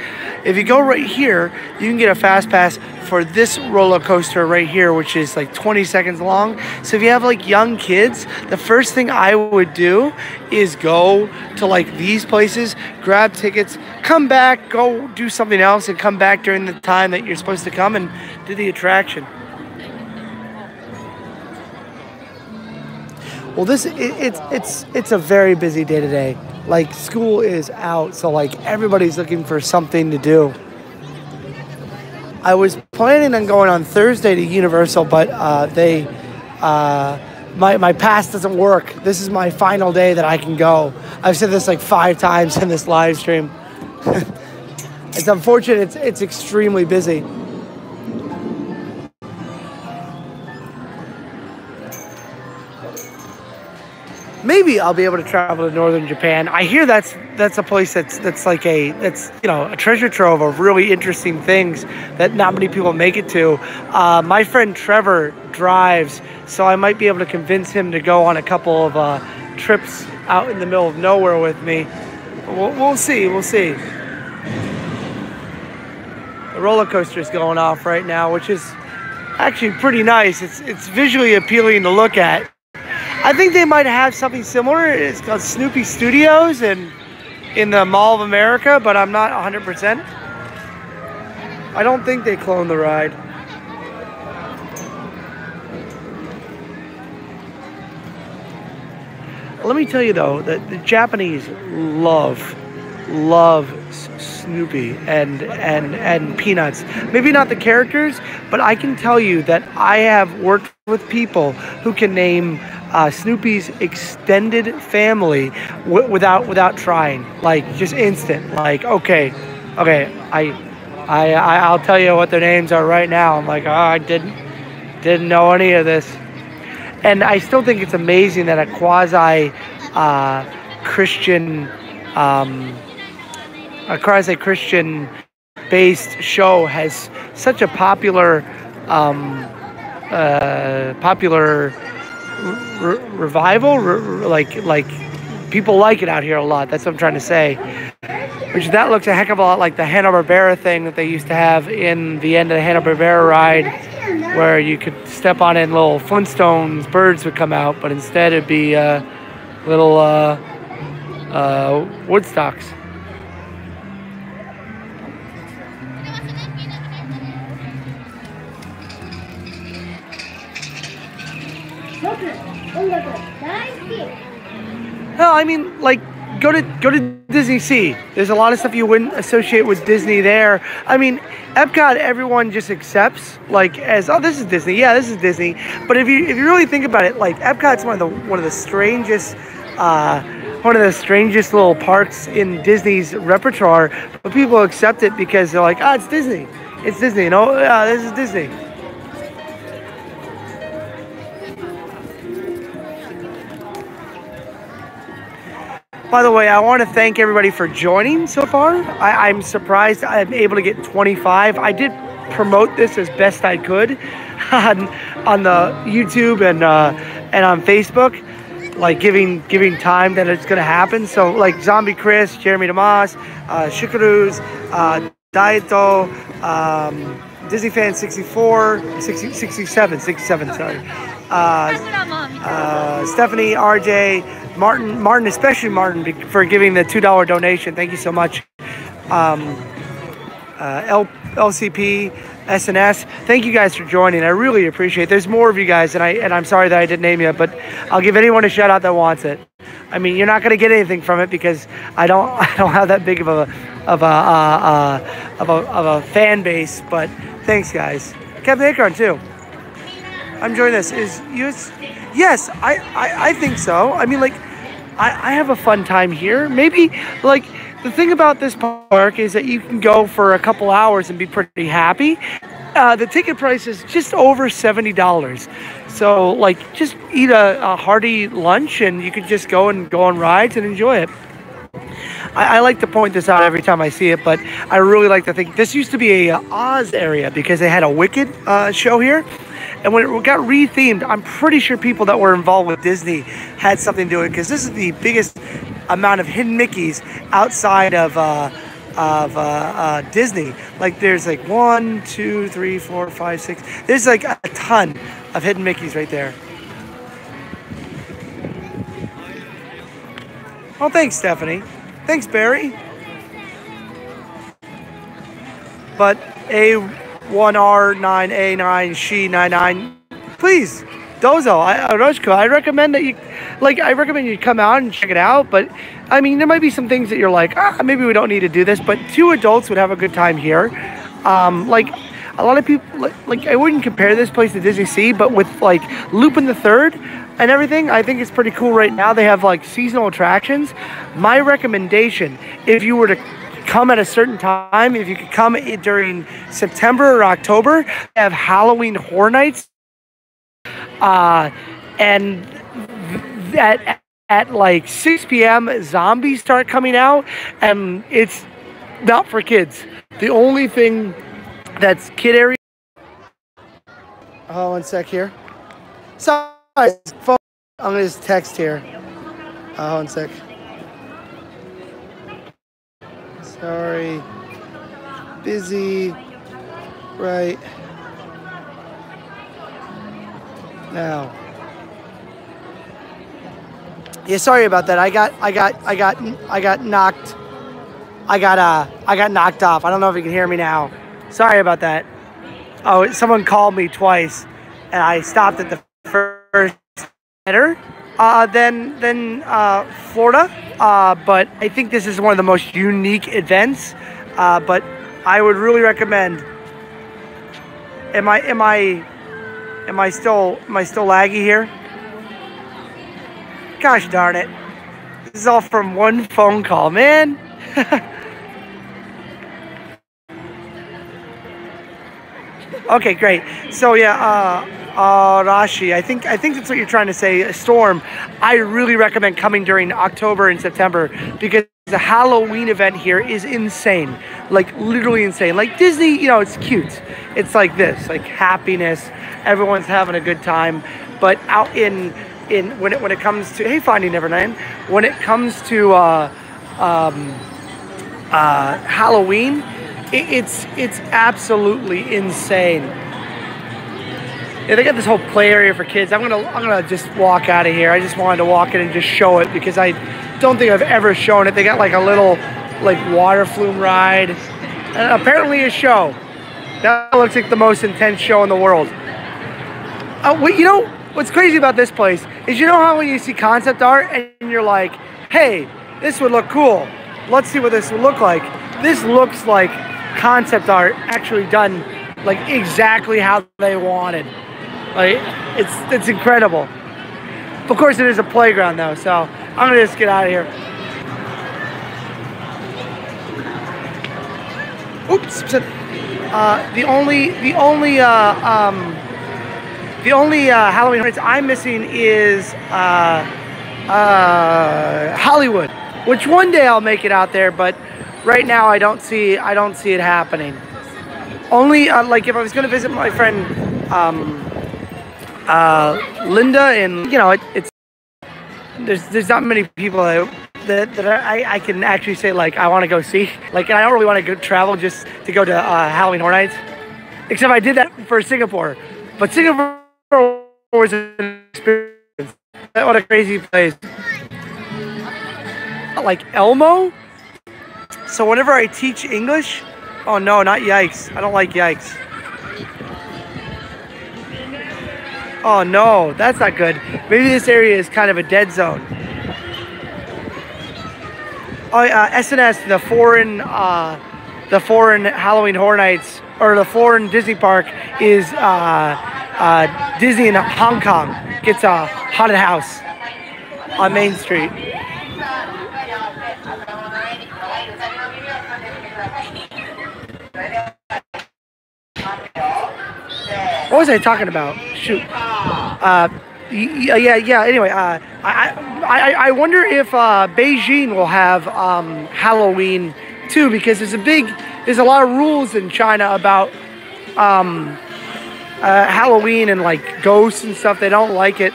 If you go right here, you can get a fast pass for this roller coaster right here, which is like 20 seconds long. So if you have like young kids, the first thing I would do is go to like these places, grab tickets, come back, go do something else, and come back during the time that you're supposed to come and do the attraction. Well, it's a very busy day today. Like school is out, so like everybody's looking for something to do. I was planning on going on Thursday to Universal, but my pass doesn't work. This is my final day that I can go. I've said this like 5 times in this live stream. It's unfortunate. It's extremely busy. Maybe I'll be able to travel to northern Japan. I hear that's a place that's like a treasure trove of really interesting things that not many people make it to. My friend Trevor drives, so I might be able to convince him to go on a couple of trips out in the middle of nowhere with me. We'll see. We'll see. The roller coaster is going off right now, which is actually pretty nice. It's visually appealing to look at. I think they might have something similar. It's called Snoopy Studios in the Mall of America, but I'm not 100%. I don't think they cloned the ride. Let me tell you though, that the Japanese love Snoopy and Peanuts. Maybe not the characters, but I can tell you that I have worked with people who can name Snoopy's extended family without trying, like just instant. Like okay, I'll tell you what their names are right now. I'm like, oh, I didn't know any of this, and I still think it's amazing that a quasi Christian Christian-based show has such a popular revival. Like people like it out here a lot. That's what I'm trying to say. Which that looks a heck of a lot like the Hanna-Barbera thing that they used to have in the end of the Hanna-Barbera ride, where you could step on it and little Flintstones birds would come out, but instead it'd be little Woodstocks. No, I mean, like, go to Disney Sea. There's a lot of stuff you wouldn't associate with Disney there. I mean, Epcot, everyone just accepts like as, oh, this is Disney. Yeah, this is Disney. But if you really think about it, like Epcot's one of the strangest little parks in Disney's repertoire. But people accept it because they're like, ah, it's Disney. It's Disney. You know, this is Disney. By the way, I want to thank everybody for joining so far. I'm surprised I'm able to get 25. I did promote this as best I could on the YouTube and on Facebook, like giving time that it's going to happen. So like Zombie Chris, Jeremy Damas, Shikaruz, Daito, Disney Fan 67, sorry. Stephanie, RJ, Martin, especially Martin, for giving the $2 donation. Thank you so much. LCP, SNS. Thank you guys for joining. I really appreciate it. There's more of you guys, and I'm sorry that I didn't name you, but I'll give anyone a shout out that wants it. I mean, you're not going to get anything from it because I don't have that big of a fan base. But thanks, guys. Captain Acorn too. I'm enjoying this. Yes, I think so. I mean, like, I have a fun time here. Maybe, like, the thing about this park is that you can go for a couple hours and be pretty happy. The ticket price is just over $70. So, like, just eat a hearty lunch and you could just go on rides and enjoy it. I like to point this out every time I see it, but I really like to think this used to be a Oz area because they had a Wicked show here. And when it got rethemed, I'm pretty sure people that were involved with Disney had something to do with it, because this is the biggest amount of hidden Mickeys outside of Disney. Like there's like 1, 2, 3, 4, 5, 6. There's like a ton of hidden Mickeys right there. Oh, thanks, Stephanie. Thanks, Barry. But A1R9A9 She 99, please, Dozo, Roshko, I recommend that you come out and check it out. But I mean, there might be some things that you're like, maybe we don't need to do this, but 2 adults would have a good time here. Like a lot of people, like I wouldn't compare this place to Disney Sea, but with like Lupin the Third and everything, I think it's pretty cool right now. They have like seasonal attractions. My recommendation, if you were to come at a certain time, if you could come during September or October, they have Halloween Horror Nights. And at like 6 p.m. zombies start coming out, and it's not for kids. The only thing that's kid area. Oh, 1 sec here. Sorry, phone. I'm gonna just text here. 1 sec. Sorry. Busy. Right now. Yeah, sorry about that. I got knocked off. I don't know if you can hear me now. Sorry about that. Oh, someone called me twice and I stopped at the first letter. Then Florida. But I think this is one of the most unique events. But I would really recommend. Am I still laggy here? Gosh darn it. This is all from one phone call, man. Okay, great. So yeah, Rashi, I think that's what you're trying to say, Storm. I really recommend coming during October and September because the Halloween event here is insane, like literally insane. Like Disney, you know, it's cute. It's like this, like happiness. Everyone's having a good time. But out in when it comes to Finding Neverland, when it comes to Halloween, it's absolutely insane. Yeah, they got this whole play area for kids. I'm gonna just walk out of here. I just wanted to walk in and just show it because I don't think I've ever shown it. They got like a little like water flume ride and apparently a show. That looks like the most intense show in the world. You know what's crazy about this place is, you know how when you see concept art and you're like, hey, this would look cool. Let's see what this would look like. This looks like concept art actually done like exactly how they wanted. Like it's incredible. Of course, it is a playground though, so I'm gonna just get out of here. Oops. The only Halloween Horror Nights I'm missing is Hollywood, which one day I'll make it out there, but right now I don't see it happening. Only like if I was gonna visit my friend Linda, and you know it's there's not many people that I can actually say like I want to go see. Like, and I don't really want to go travel just to go to Halloween Horror Nights, except I did that for Singapore. But Singapore was an experience. What a crazy place. Like Elmo. So whenever I teach English, oh no, not yikes. I don't like yikes. Oh no, that's not good. Maybe this area is kind of a dead zone. Oh, SNS, the foreign Halloween Horror Nights, or the foreign Disney park is Disney in Hong Kong. Gets a haunted house on Main Street. What was I talking about? Shoot. Yeah. Anyway, I wonder if Beijing will have Halloween too, because there's a lot of rules in China about Halloween and like ghosts and stuff. They don't like it.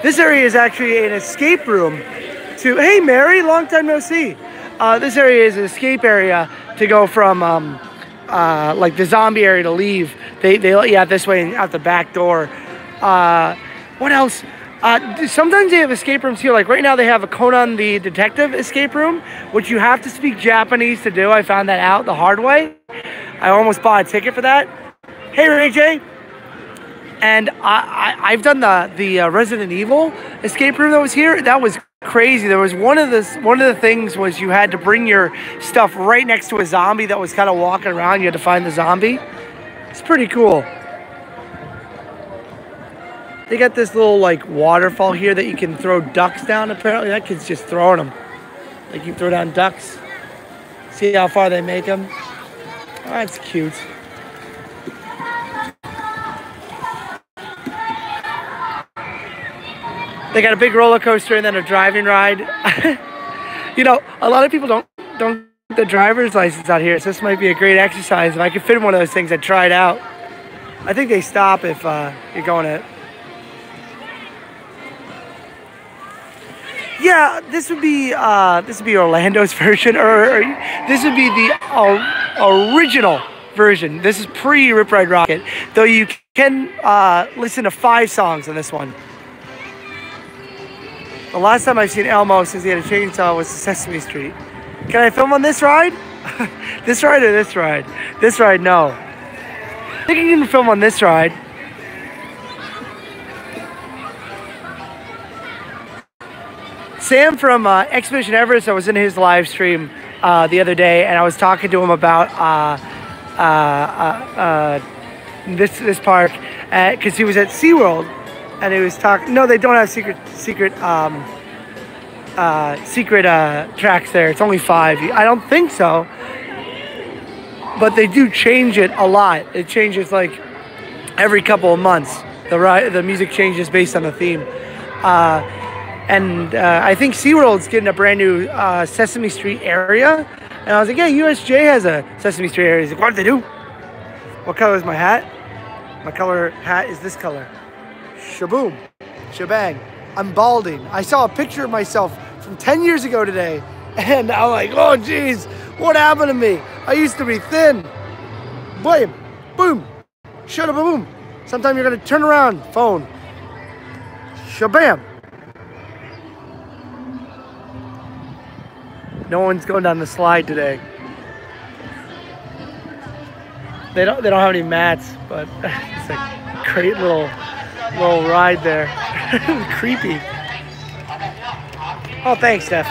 This area is actually an escape room. Hey Mary, long time no see. This area is an escape area to go from like the zombie area to leave. They let you out this way and out the back door. What else? Sometimes they have escape rooms here. Like right now they have a Conan the Detective escape room, which you have to speak Japanese to do. I found that out the hard way. I almost bought a ticket for that. Hey Ray J. And I've done the Resident Evil escape room that was here. That was crazy. There was one of the things was you had to bring your stuff right next to a zombie that was kind of walking around. You had to find the zombie. It's pretty cool. They got this little like waterfall here that you can throw ducks down. Apparently that kid's just throwing them. Like you throw down ducks. See how far they make them. Oh, that's cute. They got a big roller coaster and then a driving ride. You know, a lot of people don't get the driver's license out here, so this might be a great exercise. If I could fit in one of those things, I'd try it out. I think they stop if you're going to. Yeah, this would be Orlando's version, or this would be the original version. This is pre-Rip Ride Rockit, though you can listen to 5 songs on this one. The last time I've seen Elmo since he had a chainsaw was Sesame Street. Can I film on this ride? This ride or this ride? This ride, no. I think you can film on this ride. Sam from Expedition Everest, I was in his live stream the other day, and I was talking to him about this park because he was at SeaWorld. And he was talking. No, they don't have secret tracks there. It's only 5. I don't think so. But they do change it a lot. It changes like every couple of months. The music changes based on the theme. And I think SeaWorld's getting a brand new Sesame Street area. And I was like, yeah, USJ has a Sesame Street area. He's like, what did they do? What color is my hat? My color hat is this color. Shaboom. Shebang. I'm balding. I saw a picture of myself from 10 years ago today. And I'm like, oh, geez, what happened to me? I used to be thin. Boom. Boom. Shut up, boom. Sometime you're going to turn around. Phone. Shabam. No one's going down the slide today. They don't have any mats, but it's a great little ride there. Creepy. Oh, thanks, Steph.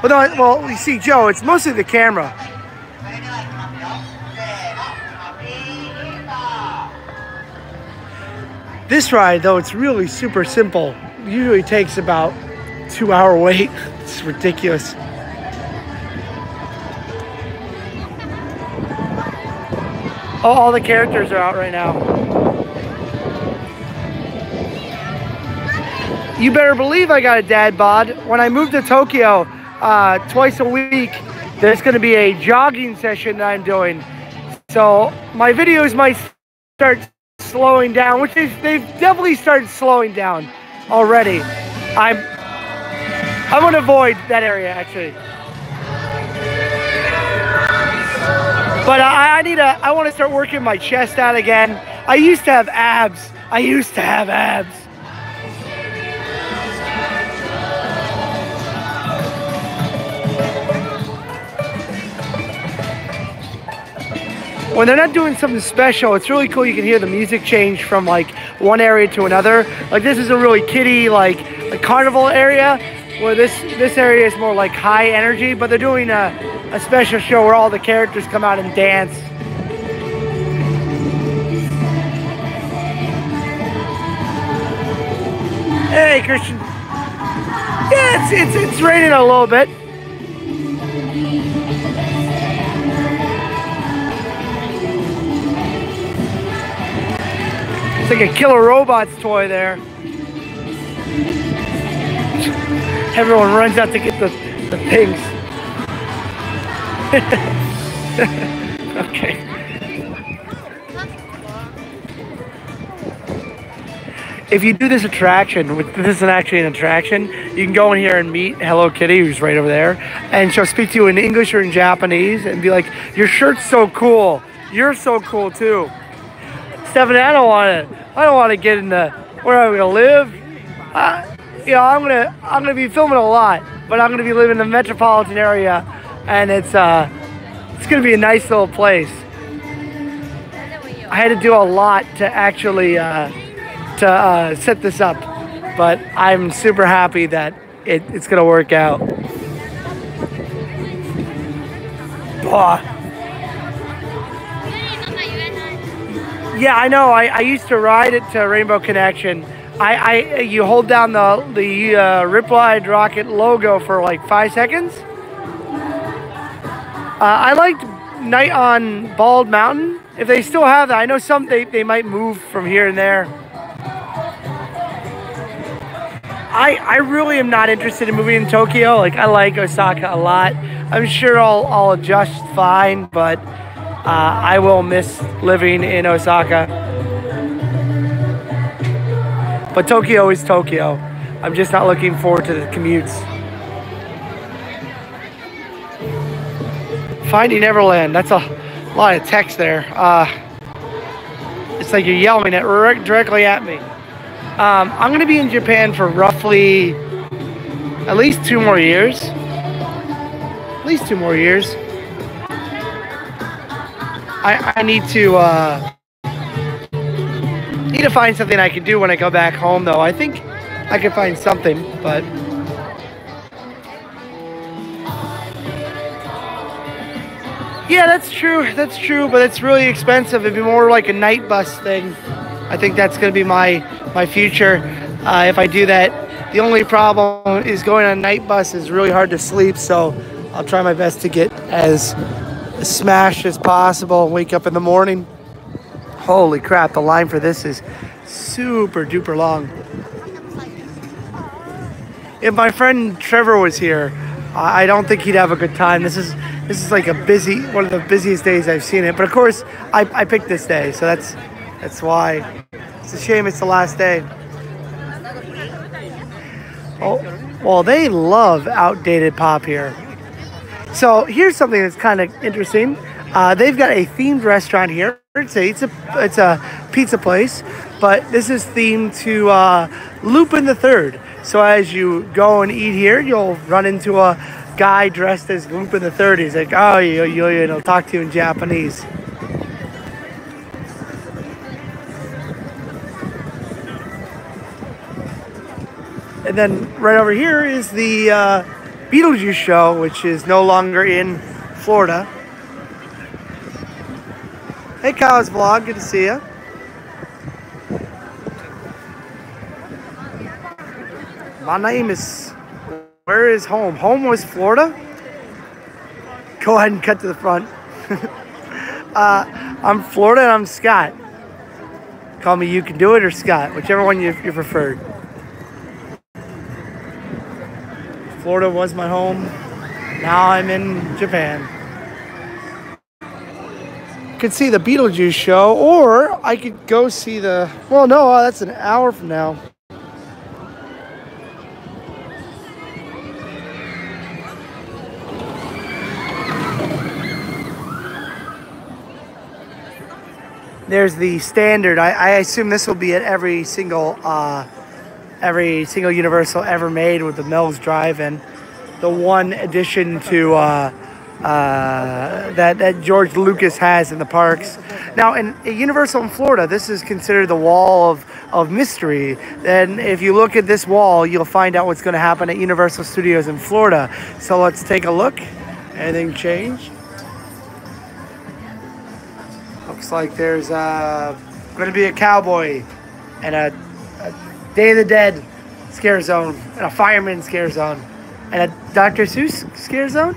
Well, you see, Joe, it's mostly the camera. This ride, though, it's really super simple. Usually takes about 2-hour wait. It's ridiculous. Oh, all the characters are out right now. You better believe I got a dad bod. When I moved to Tokyo, twice a week, there's going to be a jogging session that I'm doing. So my videos might start slowing down, which they've definitely started slowing down already. I'm going to avoid that area, actually. But I want to start working my chest out again. I used to have abs. When they're not doing something special, it's really cool. You can hear the music change from like one area to another. Like this is a really kiddie, like a carnival area, where this area is more like high energy, but they're doing a special show where all the characters come out and dance. Hey, Christian. Yeah, it's raining a little bit. It's like a Killer Robots toy there. Everyone runs out to get the things. Okay. If you do this attraction, this isn't actually an attraction, you can go in here and meet Hello Kitty, who's right over there, and she'll speak to you in English or in Japanese and be like, your shirt's so cool. You're so cool too. Stephanie, I don't want to get into where I'm gonna live. You know, I'm gonna be filming a lot, but I'm gonna be living in the metropolitan area, and it's gonna be a nice little place. I had to do a lot to actually set this up, but I'm super happy that it's gonna work out. Blah. Yeah, I know. I used to ride it to Rainbow Connection. You hold down the Ripplide Rocket logo for like 5 seconds. I liked Night on Bald Mountain. If they still have that, I know some they might move from here and there. I really am not interested in moving in Tokyo. Like, I like Osaka a lot. I'm sure I'll adjust fine, but I will miss living in Osaka. But Tokyo is Tokyo. I'm just not looking forward to the commutes. Finding Neverland. That's a lot of text there. It's like you're yelling it directly at me. I'm going to be in Japan for roughly at least 2 more years. At least 2 more years. I need to find something I can do when I go back home, though. I think I can find something, but yeah, that's true, but it's really expensive. It'd be more like a night bus thing. I think that's going to be my future if I do that. The only problem is going on a night bus is really hard to sleep, so I'll try my best to get as smashed as possible and wake up in the morning. Holy crap, the line for this is super duper long. if my friend Trevor was here, I don't think he'd have a good time. This is like one of the busiest days I've seen it. But of course, I picked this day, so that's why. It's a shame it's the last day. Oh, well, they love outdated pop here. So here's something that's kind of interesting. They've got a themed restaurant here. It's a pizza place, but this is themed to Lupin the Third. So as you go and eat here, you'll run into a guy dressed as Lupin the Third. He's like, oh, yo, and he'll talk to you in Japanese. And then right over here is the Beetlejuice show, which is no longer in Florida. Hey, Casa Vlog, good to see you. My name is... Where is home? Home was Florida? Go ahead and cut to the front. I'm Florida and I'm Scott. Call me You Can Do It or Scott, whichever one you preferred. Florida was my home. Now I'm in Japan. I could see the Beetlejuice show, or I could go see the... Well, no, that's an hour from now. There's the standard. I assume this will be at every single Universal ever made with the Mel's Drive-In. The one addition to that George Lucas has in the parks. Now, in Universal in Florida, this is considered the wall of mystery. And if you look at this wall, you'll find out what's going to happen at Universal Studios in Florida. So let's take a look. Anything change? Looks like there's going to be a cowboy and a Day of the Dead scare zone and a fireman scare zone and a Dr. Seuss scare zone.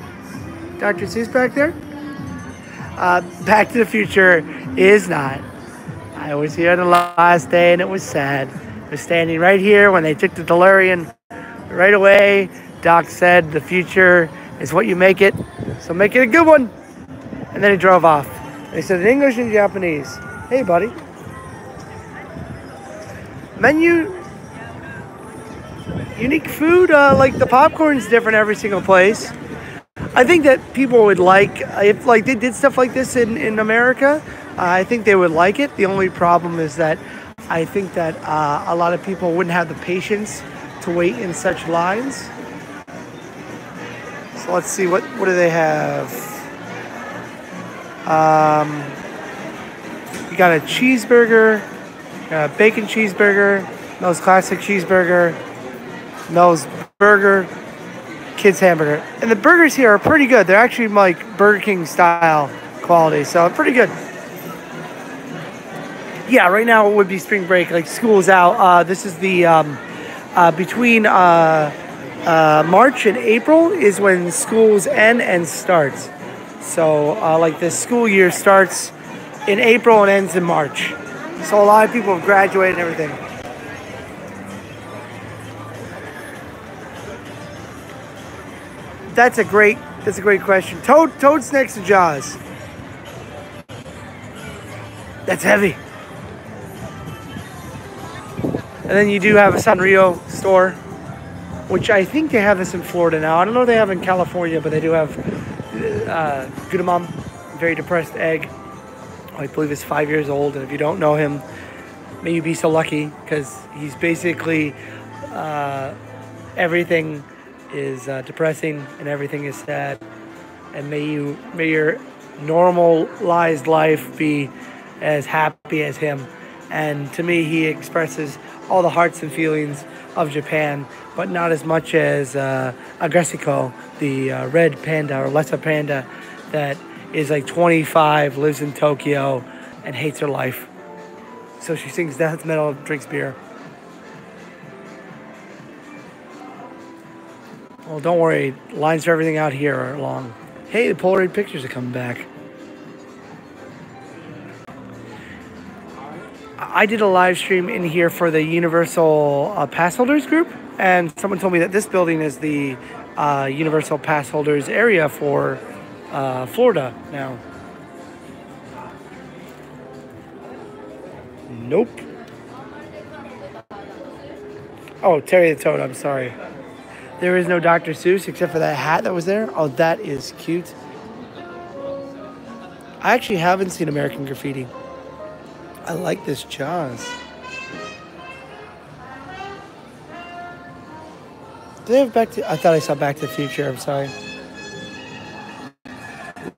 Dr. Seuss back there. Back to the Future is not. I was here on the last day and it was sad. I was standing right here when they took the DeLorean. Right away, Doc said the future is what you make it, so make it a good one. And then he drove off. They said in English and Japanese. Hey, buddy. Menu. Unique food, like the popcorn's different every single place. I think that people would like, if like they did stuff like this in America, I think they would like it. The only problem is that I think that a lot of people wouldn't have the patience to wait in such lines. So let's see, what do they have? You got a cheeseburger, a bacon cheeseburger, Mel's Classic cheeseburger, Mel's burger, kids hamburger. And the burgers here are pretty good. They're actually like Burger King style quality, so pretty good. Yeah, right now it would be spring break, like school's out. This is the between March and April is when schools end and starts. So like the school year starts in April and ends in March. So a lot of people have graduated and everything. That's a great question. Toad's next to Jaws. That's heavy. And then you do have a Sanrio store, which I think they have this in Florida now. I don't know if they have in California, but they do have Gudamam, very depressed egg. I believe is 5 years old, and if you don't know him, may you be so lucky, because he's basically everything is depressing and everything is sad, and may your normalized life be as happy as him. And to me, he expresses all the hearts and feelings of Japan, but not as much as Agresiko, the red panda or lesser panda that is like 25, lives in Tokyo, and hates her life. So she sings death metal, drinks beer. Well, don't worry. Lines for everything out here are long. Hey, the Polaroid pictures are coming back. I did a live stream in here for the Universal pass holders group. And someone told me that this building is the Universal Pass holders area for Florida now. Nope. Oh, Terry the Toad, I'm sorry. There is no Dr. Seuss except for that hat that was there. Oh, that is cute. I actually haven't seen American Graffiti. I like this Jaws. Do they have Back to... I thought I saw Back to the Future. I'm sorry.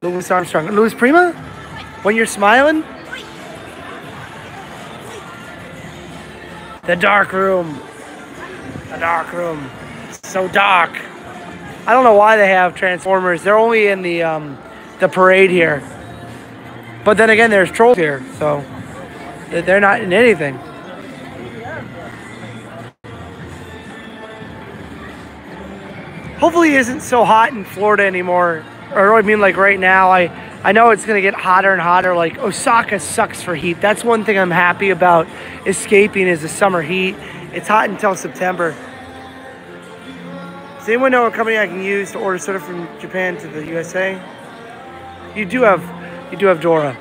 Louis Armstrong. Louis Prima? When you're smiling? The dark room. The dark room. It's so dark. I don't know why they have Transformers. They're only in the parade here. But then again, there's trolls here, so they're not in anything. Hopefully it isn't so hot in Florida anymore. Or I mean, like right now, I know it's gonna get hotter and hotter. Like Osaka sucks for heat. That's one thing I'm happy about escaping is the summer heat. It's hot until September. Does anyone know a company I can use to order soda from Japan to the USA? You do have Dora.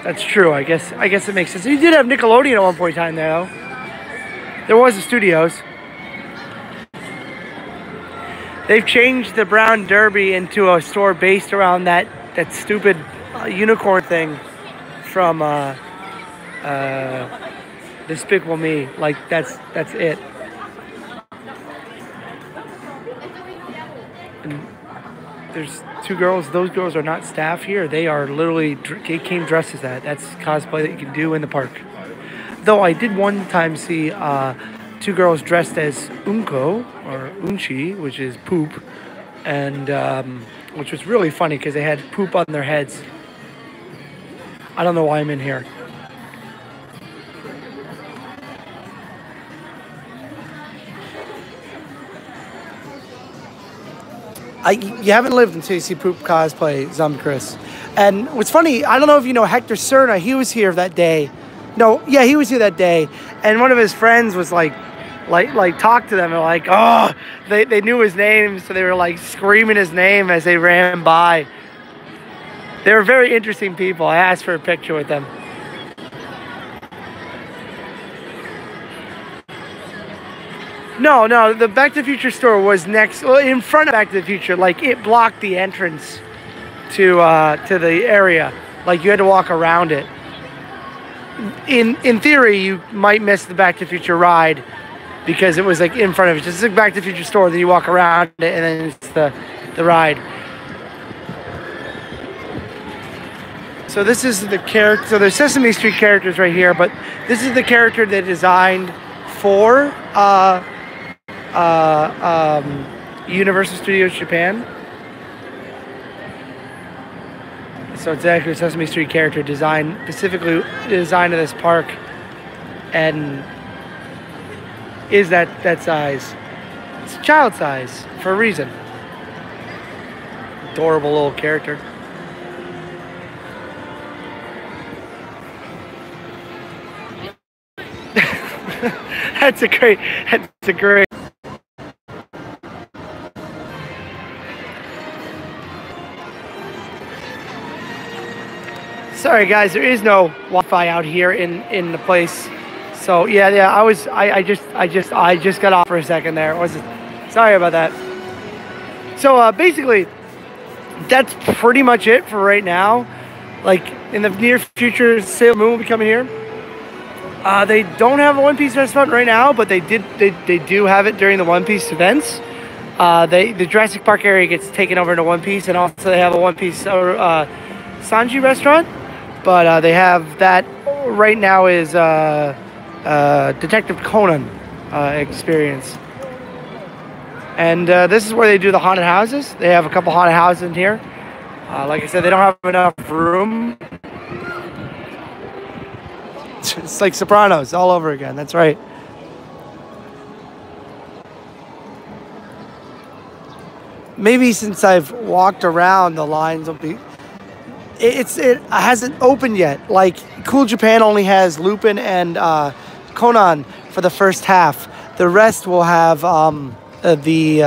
That's true. I guess it makes sense. You did have Nickelodeon at one point in time, though. There was the studios. They've changed the Brown Derby into a store based around that stupid unicorn thing from Despicable Me. Like that's it. And there's two girls. Those girls are not staff here. They are literally came dressed as that. That's cosplay that you can do in the park. Though I did one time see two girls dressed as Unko or Unchi, which is poop, and which was really funny because they had poop on their heads. I don't know why I'm in here. You haven't lived until you see poop cosplay, Zombie Chris. And what's funny, I don't know if you know Hector Cerna. He was here that day. No, yeah, he was here that day. And one of his friends was like talk to them and like, oh, they knew his name, so they were like screaming his name as they ran by. They were very interesting people. I asked for a picture with them. No, the Back to the Future store was in front of Back to the Future. Like it blocked the entrance to the area. Like you had to walk around it. In theory, you might miss the Back to the Future ride because it was like in front of it. Just like Back to the Future store, then you walk around it and then it's the ride. So this is the character. So there's Sesame Street characters right here, but this is the character they designed for Universal Studios Japan. So it's actually a Sesame Street character designed, specifically designed to this park, and is that size. It's child size for a reason. Adorable little character. That's a great. Sorry guys, there is no Wi-Fi out here in the place. So yeah, I just got off for a second there. Sorry about that. So basically, that's pretty much it for right now. Like in the near future, Sailor Moon will be coming here. They don't have a One Piece restaurant right now, but they do have it during the One Piece events. The Jurassic Park area gets taken over into One Piece, and also they have a One Piece Sanji restaurant. But they have that right now is Detective Conan experience. And this is where they do the haunted houses. They have a couple haunted houses in here. Like I said, they don't have enough room. It's like Sopranos all over again. That's right. Maybe since I've walked around, the lines will be... It hasn't opened yet. Like, Cool Japan only has Lupin and Conan for the first half. The rest will have the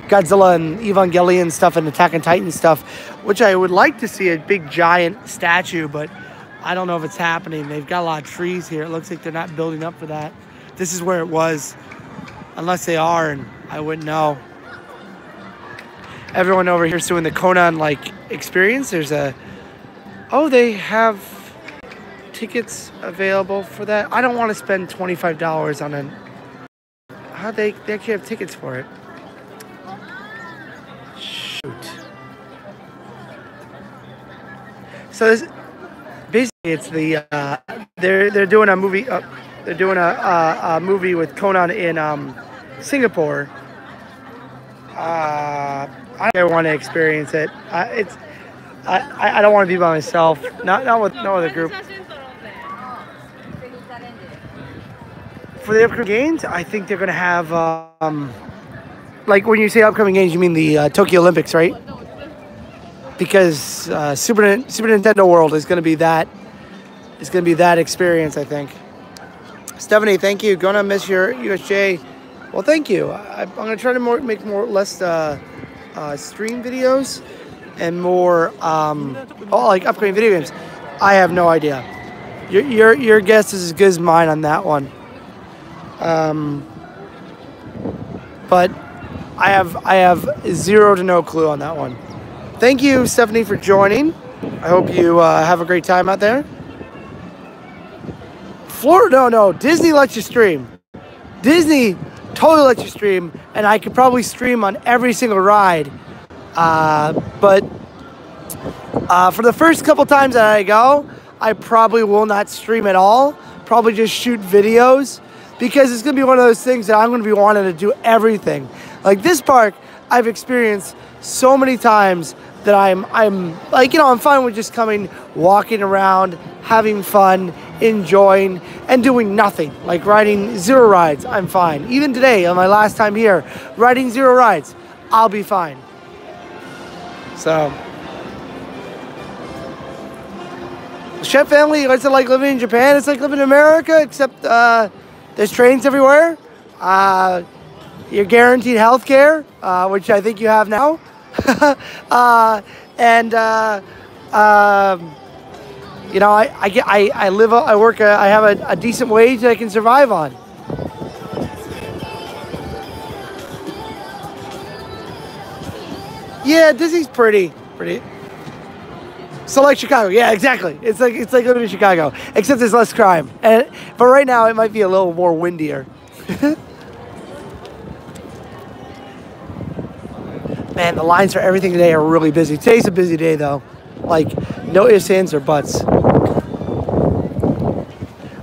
Godzilla and Evangelion stuff and Attack on Titan stuff, which I would like to see a big giant statue, but I don't know if it's happening. They've got a lot of trees here. It looks like they're not building up for that. This is where it was, unless they are, and I wouldn't know. Everyone over here is doing the Conan experience. There's they have tickets available for that. I don't want to spend $25 on they actually have tickets for it. Shoot. So this basically it's the they're doing a movie. They're doing a movie with Conan in Singapore. I want to experience it. I don't want to be by myself. Not with no other group. For the upcoming games, I think they're gonna have like when you say upcoming games, you mean the Tokyo Olympics, right? Because Super Nintendo World is gonna be that. It's gonna be that experience, I think. Stephanie, thank you. Gonna miss your USJ. Well, thank you. I'm gonna try to make less stream videos and more like upcoming video games. I have no idea. Your guess is as good as mine on that one. But I have zero to no clue on that one. Thank you, Stephanie, for joining. I hope you have a great time out there. Florida, no, Disney lets you stream. Disney totally lets you stream, and I could probably stream on every single ride. But for the first couple times that I go, I probably will not stream at all. Probably just shoot videos, because it's going to be one of those things that I'm going to be wanting to do everything. Like this park, I've experienced so many times that I'm like, I'm fine with just coming, walking around, having fun, enjoying, and doing nothing. Like riding 0 rides, I'm fine. Even today, on my last time here, riding 0 rides, I'll be fine. So, Chef family, it's like living in Japan. It's like living in America, except there's trains everywhere. You're guaranteed health care, which I think you have now. I work, I have a decent wage that I can survive on. Yeah, Disney's pretty. So like Chicago, yeah, exactly. It's like living in Chicago, except there's less crime. But right now, it might be a little more windier. Man, the lines for everything today are really busy. Today's a busy day, though. Like, no ifs, ands, or buts.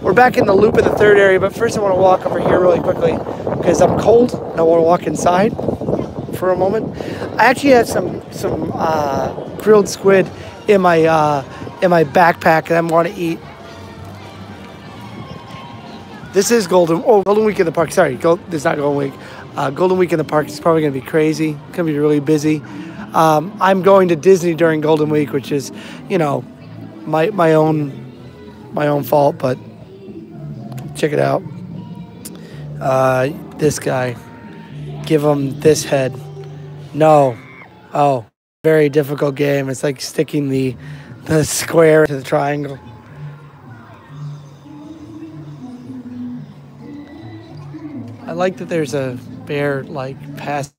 We're back in the loop in the third area, but first I want to walk over here really quickly because I'm cold and I want to walk inside for a moment. I actually had some grilled squid in my backpack that I want to eat. This is Golden Week in the park. Sorry, this is not Golden Week. Golden Week in the park is probably going to be crazy. It's going to be really busy. I'm going to Disney during Golden Week, which is, my own fault. But check it out. This guy, give him this head. No. Oh, very difficult game. It's like sticking the square to the triangle. I like that there's a bear past.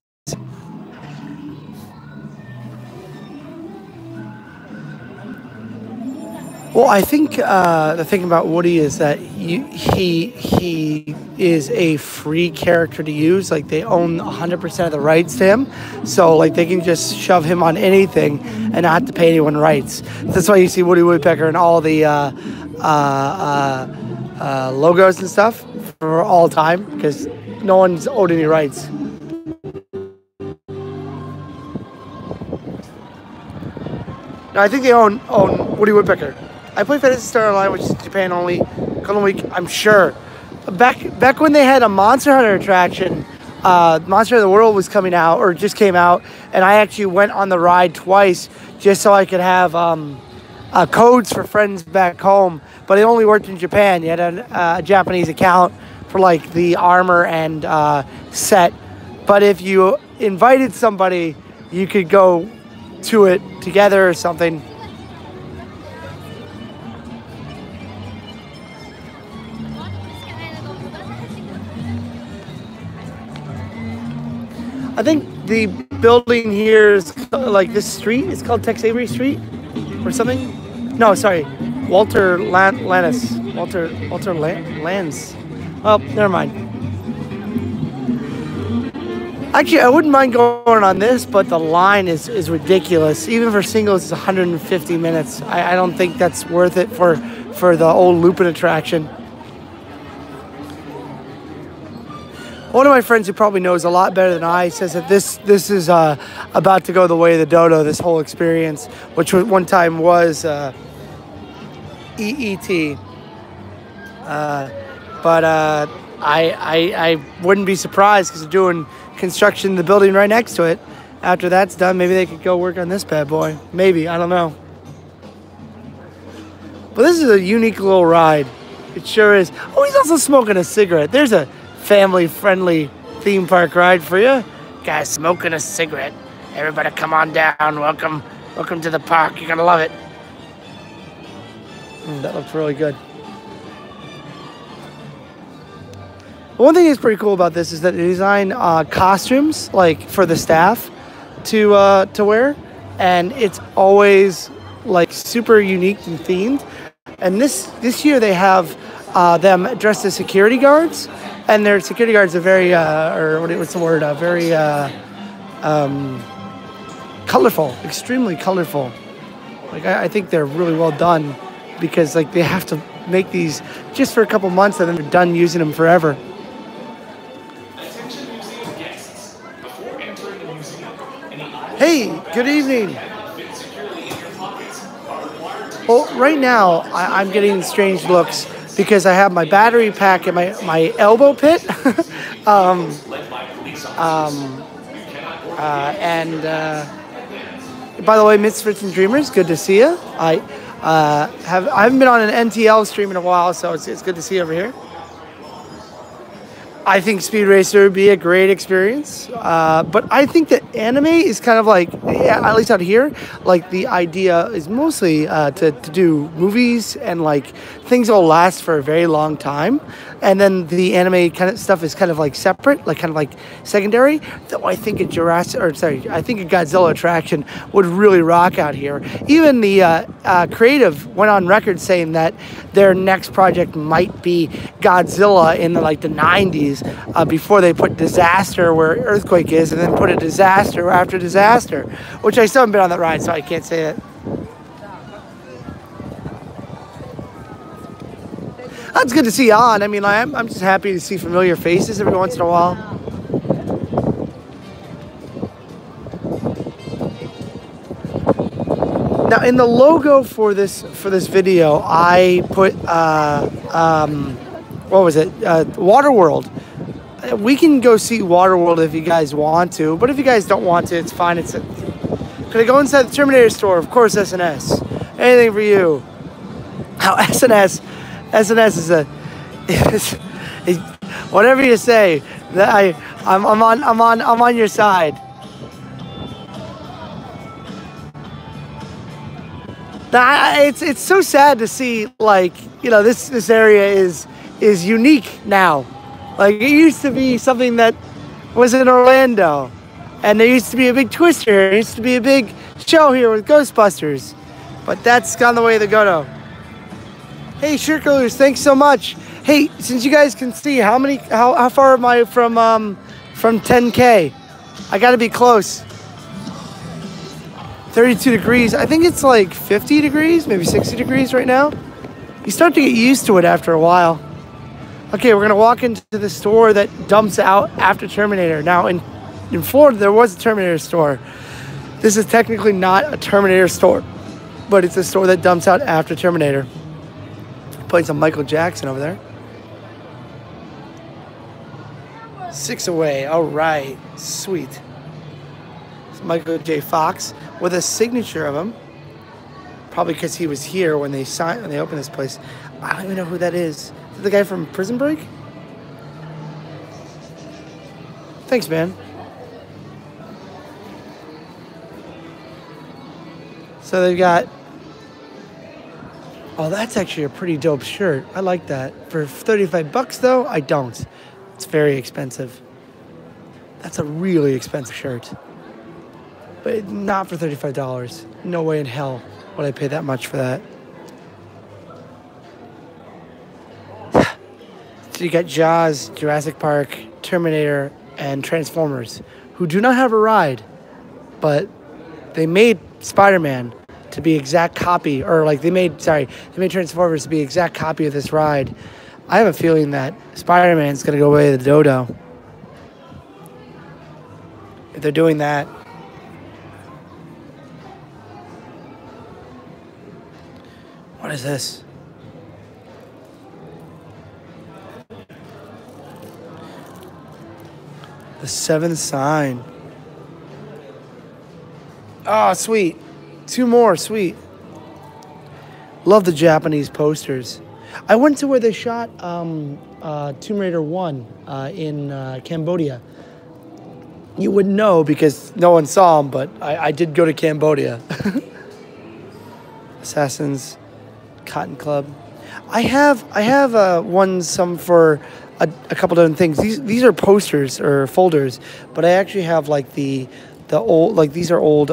Well, I think the thing about Woody is that he is a free character to use. Like, they own 100% of the rights to him, so they can just shove him on anything and not have to pay anyone rights. That's why you see Woody Woodpecker and all the logos and stuff for all time, because no one's owed any rights. No, I think they own Woody Woodpecker. I play Phantasy Star Online, which is Japan only. Golden Week, I'm sure. Back when they had a Monster Hunter attraction, Monster of the World was coming out, or just came out, and I actually went on the ride twice just so I could have codes for friends back home. But it only worked in Japan. You had a Japanese account for like the armor and set. But if you invited somebody, you could go to it together or something. I think the building here is like this street. It's called Tex Avery Street or something. No, sorry, Walter Lannis. Walter Lands. Oh, never mind. Actually, I wouldn't mind going on this, but the line is ridiculous. Even for singles, it's 150 minutes. I don't think that's worth it for the old Lupin attraction. One of my friends who probably knows a lot better than I says that this is about to go the way of the dodo, this whole experience, which one time was EET. But I wouldn't be surprised because they're doing construction in the building right next to it. After that's done, maybe they could go work on this bad boy. Maybe, I don't know. But this is a unique little ride. It sure is. Oh, he's also smoking a cigarette. There's a family-friendly theme park ride for you. Guys smoking a cigarette. Everybody come on down. Welcome to the park. You're gonna love it. That looks really good. One thing that's pretty cool about this is that they design costumes like for the staff to wear, and it's always like super unique and themed. And this year they have them dressed as security guards, and their security guards are very very colorful, extremely colorful. Like I think they're really well done because like they have to make these just for a couple months and then they're done using them forever. Hey, good evening. Well, right now I'm getting strange looks because I have my battery pack in my elbow pit. By the way, Misfits and Dreamers, good to see you. I haven't been on an NTL stream in a while, so it's good to see you over here. I think Speed Racer would be a great experience, but I think that anime is kind of like, at least out here, like the idea is mostly to do movies and like things will last for a very long time, and then the anime kind of stuff is kind of like separate, like kind of like secondary. Though I think a Godzilla attraction would really rock out here. Even the creative went on record saying that their next project might be Godzilla in the 90s. Before they put disaster where earthquake is and then put a disaster after disaster, which I still haven't been on that ride, so I can't say it. That's good to see you on. I mean, I'm just happy to see familiar faces every once in a while. Now, in the logo for this video, I put what was it? Waterworld. We can go see Waterworld if you guys want to, but if you guys don't want to, it's fine. Could I go inside the Terminator store? Of course, S&S. Anything for you. Now, S&S is whatever you say. That I'm on your side. Now, it's so sad to see this area is unique now. Like, it used to be something that was in Orlando. And there used to be a big Twister here. There used to be a big show here with Ghostbusters. But that's gone the way of the Godo. Hey, Shirkalers, thanks so much. Hey, since you guys can see, how far am I from 10K? I gotta be close. 32 degrees. I think it's like 50 degrees, maybe 60 degrees right now. You start to get used to it after a while. Okay, we're gonna walk into the store that dumps out after Terminator. Now, in Florida, there was a Terminator store. This is technically not a Terminator store, but it's a store that dumps out after Terminator. Playing some Michael Jackson over there. 6 away, all right, sweet. It's Michael J. Fox with a signature of him. Probably because he was here when they opened this place. I don't even know who that is. Is that the guy from Prison Break? Thanks, man. So they've got... Oh, that's actually a pretty dope shirt. I like that. For 35 bucks, though, I don't. It's very expensive. That's a really expensive shirt. But not for $35. No way in hell would I pay that much for that. So you got Jaws, Jurassic Park, Terminator, and Transformers, who do not have a ride, but they made Spider-Man to be exact copy, or like they made Transformers to be exact copy of this ride. I have a feeling that Spider-Man's gonna go away to the dodo. If they're doing that. What is this? The Seventh Sign. Oh, sweet. 2 more, sweet. Love the Japanese posters. I went to where they shot Tomb Raider 1 in Cambodia. You wouldn't know because no one saw them, but I did go to Cambodia. Assassins, Cotton Club. I have some for a couple different things. These are posters or folders, but I actually have like the old, like these are old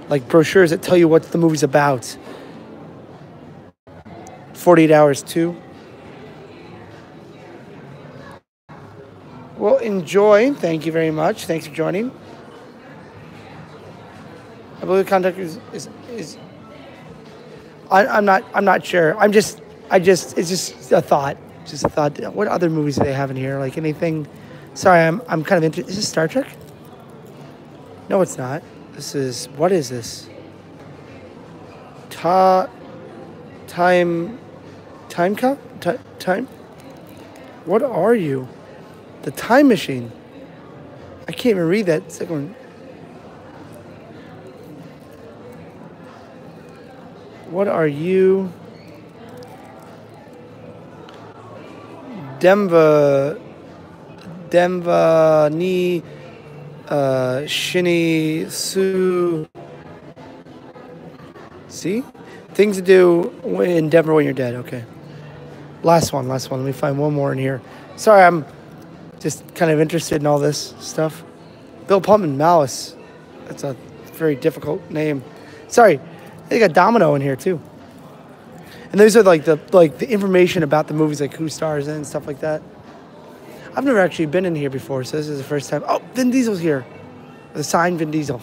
like brochures that tell you what the movie's about. 48 Hours 2. Well, enjoy. Thank you very much. Thanks for joining. I believe the contact is I'm not sure. It's just a thought. Just a thought. What other movies do they have in here? Like anything? Sorry, I'm kind of interested. Is this Star Trek? No, it's not. What is this? Time? What are you? The Time Machine. I can't even read that second one. What are you? Denva ni Shini Su. See? Things to do in Denver when you're dead. Okay. Last one. Let me find one more in here. Sorry, I'm just kind of interested in all this stuff. Bill Pullman, Malice. That's a very difficult name. Sorry, they got Domino in here too. And those are like the information about the movies, like who stars in and stuff like that. I've never actually been in here before, so this is the first time. Oh, Vin Diesel's here. The signed Vin Diesel.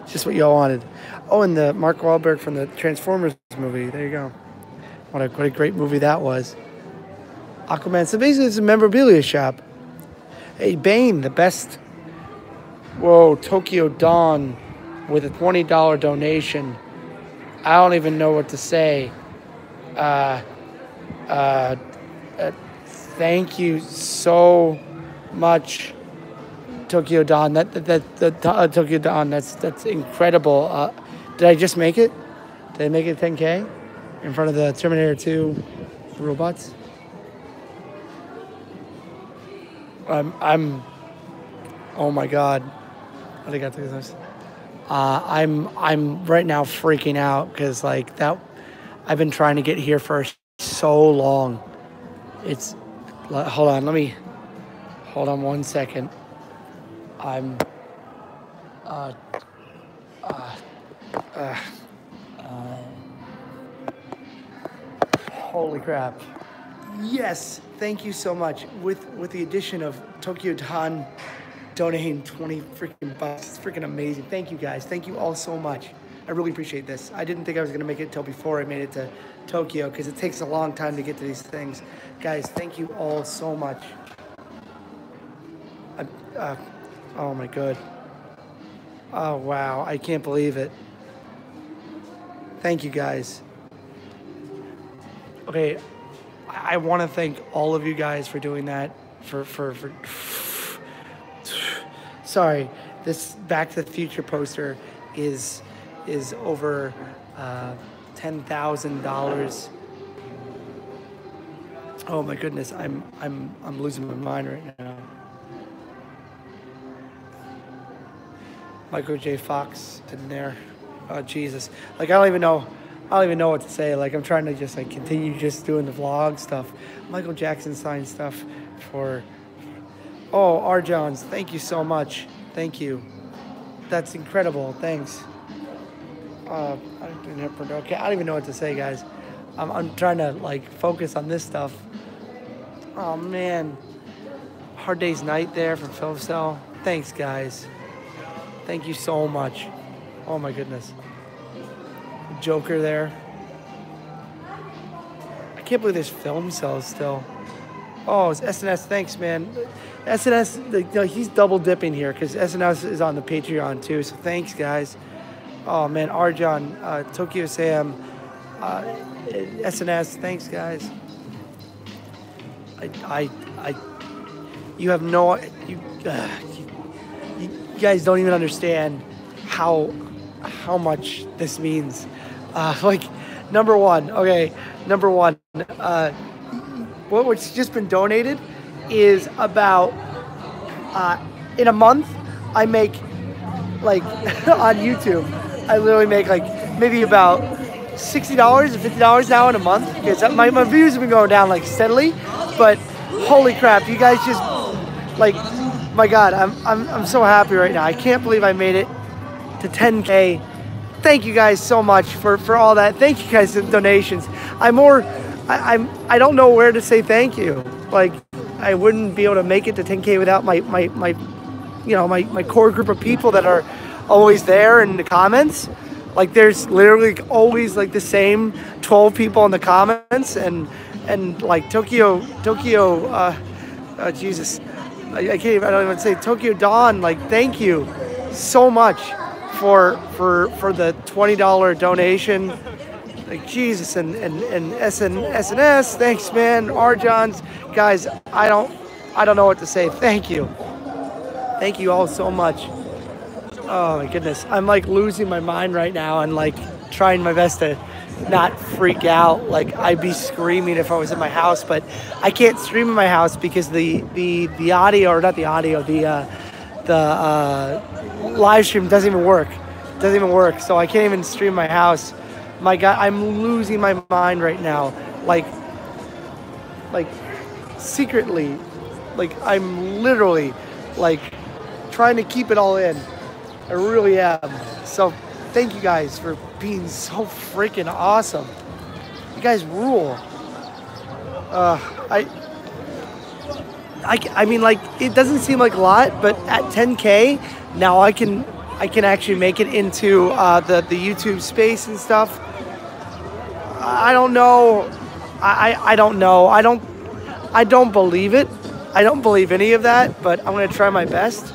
Just what y'all wanted. Oh, and the Mark Wahlberg from the Transformers movie. There you go. What a great movie that was. Aquaman. So basically, it's a memorabilia shop. Hey, Bane, the best. Whoa, Tokyo Dawn with a $20 donation. I don't even know what to say. Thank you so much, Tokyo Dawn. Tokyo Dawn. That's incredible. Did I just make it? Did I make it 10K in front of the Terminator 2 robots? I'm. Oh my God. What I got to this? I'm right now freaking out because like that. I've been trying to get here for so long. Hold on 1 second. Holy crap. Yes, thank you so much. With the addition of Tokyo Dawn donating 20 freaking bucks. It's freaking amazing. Thank you guys. Thank you all so much. I really appreciate this. I didn't think I was going to make it till before I made it to Tokyo because it takes a long time to get to these things. Guys, thank you all so much. Oh my God. Oh wow, I can't believe it. Thank you guys. Okay, I want to thank all of you guys for doing that. Sorry, this Back to the Future poster is over $10,000. Oh my goodness, I'm losing my mind right now. Michael J. Fox in there. Oh Jesus! Like I don't even know what to say. Like I'm trying to just like continue just doing the vlog stuff. Michael Jackson signed stuff for. Oh, R. Johns, thank you so much. Thank you. That's incredible. Thanks. Okay, I don't even know what to say, guys. I'm trying to like focus on this stuff. Oh man, Hard Day's Night there from Film Cell. Thanks, guys. Thank you so much. Oh my goodness. Joker there. I can't believe there's Film Cells still. Oh, it's SNS. Thanks, man. SNS, he's double dipping here because SNS is on the Patreon too. So thanks, guys. Oh man, Arjan, Tokyo Sam, SNS. Thanks, guys. You have no, you guys don't even understand how much this means. Like, number one, what's just been donated is about, in a month, I make, like, on YouTube, I literally make, like, maybe about $60 or $50 now in a month, because my views have been going down, like, steadily, but holy crap, you guys just, like, my God, I'm so happy right now. I can't believe I made it to 10K. Thank you guys so much for all that. Thank you guys for the donations. I don't know where to say thank you. Like, I wouldn't be able to make it to 10K without my core group of people that are always there in the comments. Like, there's literally always like the same 12 people in the comments, and like Tokyo, Jesus, I don't even say Tokyo Dawn. Like, thank you so much for the $20 donation. Like, Jesus, and SNS, thanks, man. R-Johns, guys, I don't know what to say. Thank you all so much. Oh my goodness, I'm like losing my mind right now and like trying my best to not freak out. Like, I'd be screaming if I was in my house, but I can't stream in my house because the audio, or not the audio, the live stream doesn't even work. So I can't even stream my house. My God, I'm losing my mind right now. Like secretly, like I'm literally like trying to keep it all in. I really am. So thank you guys for being so freaking awesome. You guys rule. I mean, like, it doesn't seem like a lot, but at 10K now I can actually make it into the YouTube space and stuff. I don't know. I don't know. I don't believe it. I don't believe any of that, but I'm gonna try my best.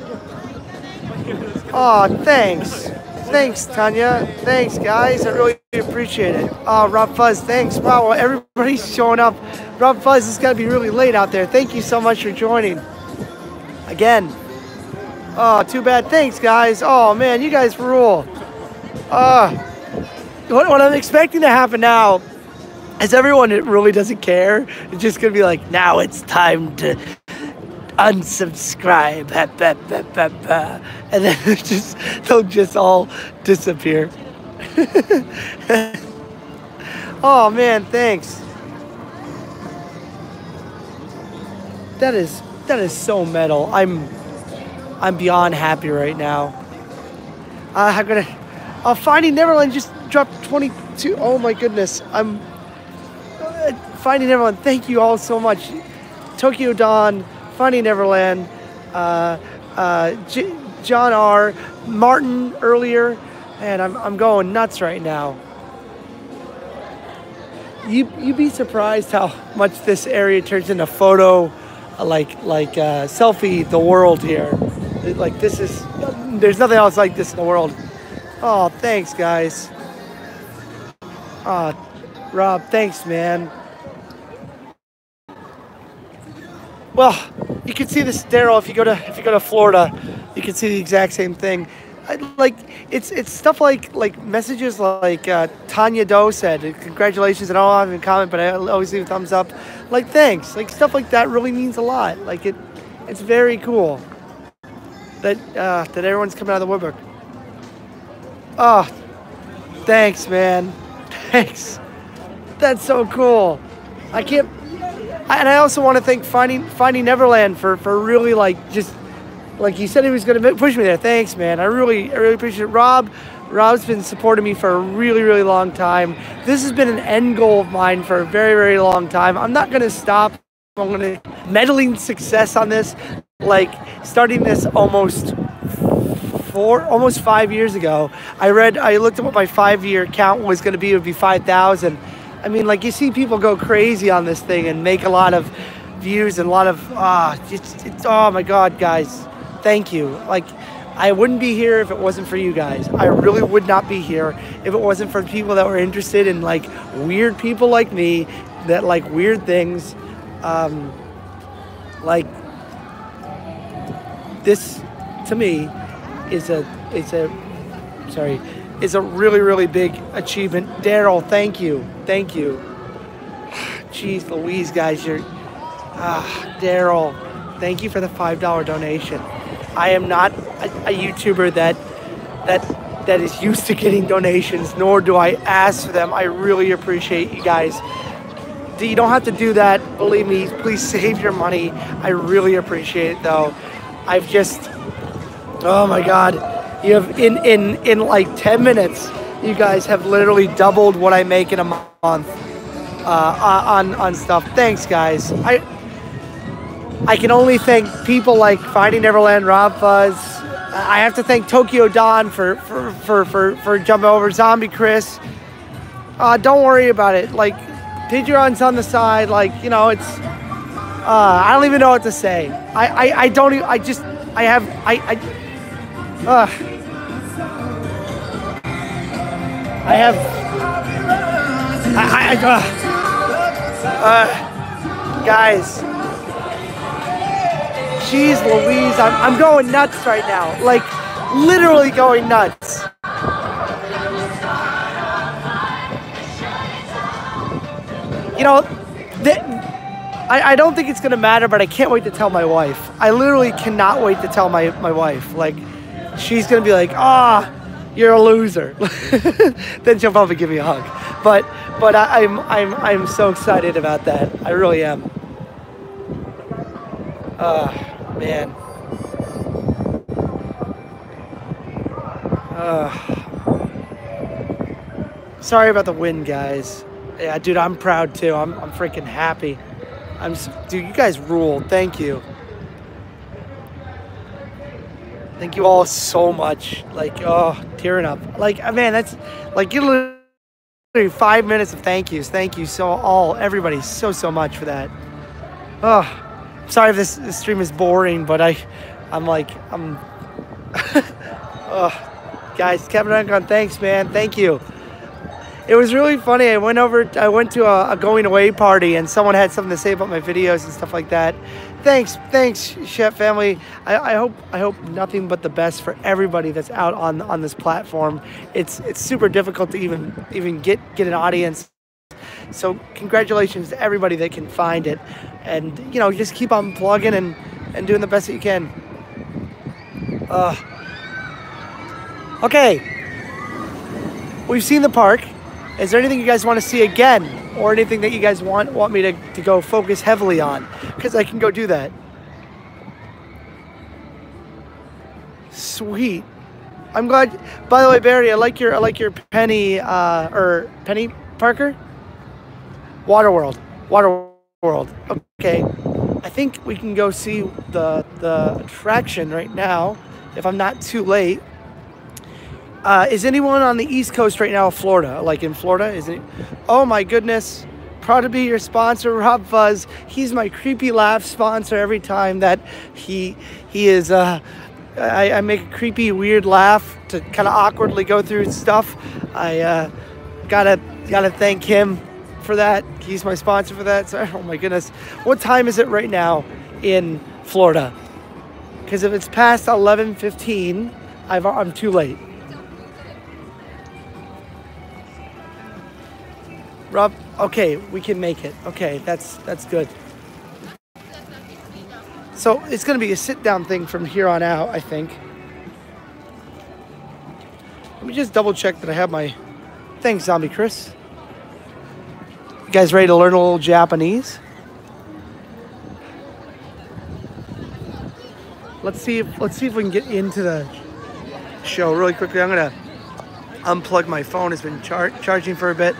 Oh, thanks. Thanks, Tanya. Thanks, guys. I really appreciate it. Oh, Rob Fuzz, thanks. Wow, everybody's showing up. Rob Fuzz, it's got to be really late out there. Thank you so much for joining. Again. Oh, too bad. Thanks, guys. Oh, man, you guys rule. What I'm expecting to happen now is everyone that really doesn't care, it's just going to be like, now it's time to unsubscribe, and then they'll just all disappear. Oh man, thanks. That is so metal. I'm beyond happy right now. I'm gonna. Finding Neverland just dropped 22. Oh my goodness. I'm Finding Neverland. Thank you all so much. Tokyo Dawn. Finding Neverland, John R, Martin earlier, and I'm going nuts right now. You'd be surprised how much this area turns into photo, like selfie the world here. Like, this is, there's nothing else like this in the world. Oh, thanks, guys. Rob, thanks, man. Well, you can see this, Daryl. If you go to Florida, you can see the exact same thing. like it's stuff like messages like Tanya Doe said, congratulations, and I don't have a comment, but I always leave a thumbs up. Like, thanks. Like, stuff like that really means a lot. Like, it's very cool that everyone's coming out of the woodwork. Oh, thanks, man. Thanks. That's so cool. And I also want to thank Finding Neverland for really just like he said he was going to push me there. Thanks, man. I really appreciate it. Rob's been supporting me for a really, really long time. This has been an end goal of mine for a very, very long time. I'm not going to stop. I'm going to meddling success on this. Like, starting this almost 5 years ago. I looked at what my 5-year count was going to be. It would be 5,000. I mean, like, you see people go crazy on this thing and make a lot of views and a lot of oh my God, guys. Thank you. Like, I wouldn't be here if it wasn't for you guys. I really would not be here if it wasn't for people that were interested in, like, weird people like me that like weird things. Like, this to me is a really, really big achievement. Daryl, thank you. Thank you. Jeez Louise, guys, Daryl, thank you for the $5 donation. I am not a YouTuber that is used to getting donations, nor do I ask for them. I really appreciate you guys. You don't have to do that. Believe me, please save your money. I really appreciate it, though. Oh my God. You have, in like 10 minutes, you guys have literally doubled what I make in a month on stuff. Thanks, guys. I can only thank people like Finding Neverland, Rob Fuzz. I have to thank Tokyo Dawn for jumping over. Zombie Chris. Don't worry about it. Like, Patreon's on the side. Like, you know, it's. I don't even know what to say. I don't even. Guys, jeez Louise, I'm going nuts right now. Like, literally going nuts. You know, I don't think it's gonna matter, but I can't wait to tell my wife. I literally cannot wait to tell my wife. Like, she's gonna be like, you're a loser. Then she'll probably give me a hug. But I'm so excited about that. I really am. Man. Sorry about the wind, guys. Yeah, dude, I'm proud too. I'm freaking happy. Dude, you guys rule. Thank you. Thank you all so much. Like, tearing up. Like, man, that's like, you literally 5 minutes of thank yous. Thank you everybody so much for that. Sorry if this stream is boring, but I'm guys, Kevin Ungon, thanks, man. Thank you. It was really funny. I went to a going away party and someone had something to say about my videos and stuff like that. Thanks, Chef family. I hope nothing but the best for everybody that's out on this platform. It's super difficult to even get an audience. So congratulations to everybody that can find it, and you know, just keep on plugging and doing the best that you can. Okay, we've seen the park. Is there anything you guys want to see again, or anything that you guys want me to go focus heavily on? Because I can go do that. Sweet. I'm glad. By the way, Barry, I like your Penny Penny Parker. Waterworld. Okay. I think we can go see the attraction right now, if I'm not too late. Is anyone on the East Coast right now of Florida? Like in Florida? Oh my goodness. Proud to be your sponsor, Rob Fuzz. He's my creepy laugh sponsor every time that he is I make a creepy weird laugh to kind of awkwardly go through stuff. I gotta thank him for that. He's my sponsor for that. So, oh my goodness. What time is it right now in Florida? Because if it's past 11:15, I'm too late. Rob, okay, we can make it. Okay, that's good. So it's gonna be a sit-down thing from here on out, I think. Let me just double check that I have my... Thanks, Zombie Chris. You guys ready to learn a little Japanese? Let's see if we can get into the show really quickly. I'm gonna unplug my phone. It's been charging for a bit.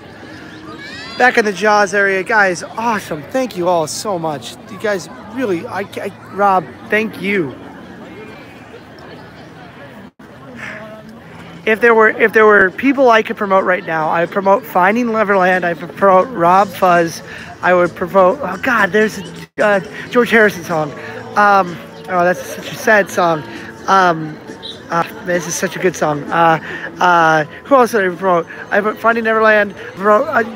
Back in the Jaws area, guys. Awesome. Thank you all so much. You guys really, Rob, thank you. If there were people I could promote right now, I would promote Finding Neverland. I would promote Rob Fuzz. I would promote. Oh God, there's a George Harrison song. Oh, that's such a sad song. This is such a good song. Who else did I promote? I put Finding Neverland.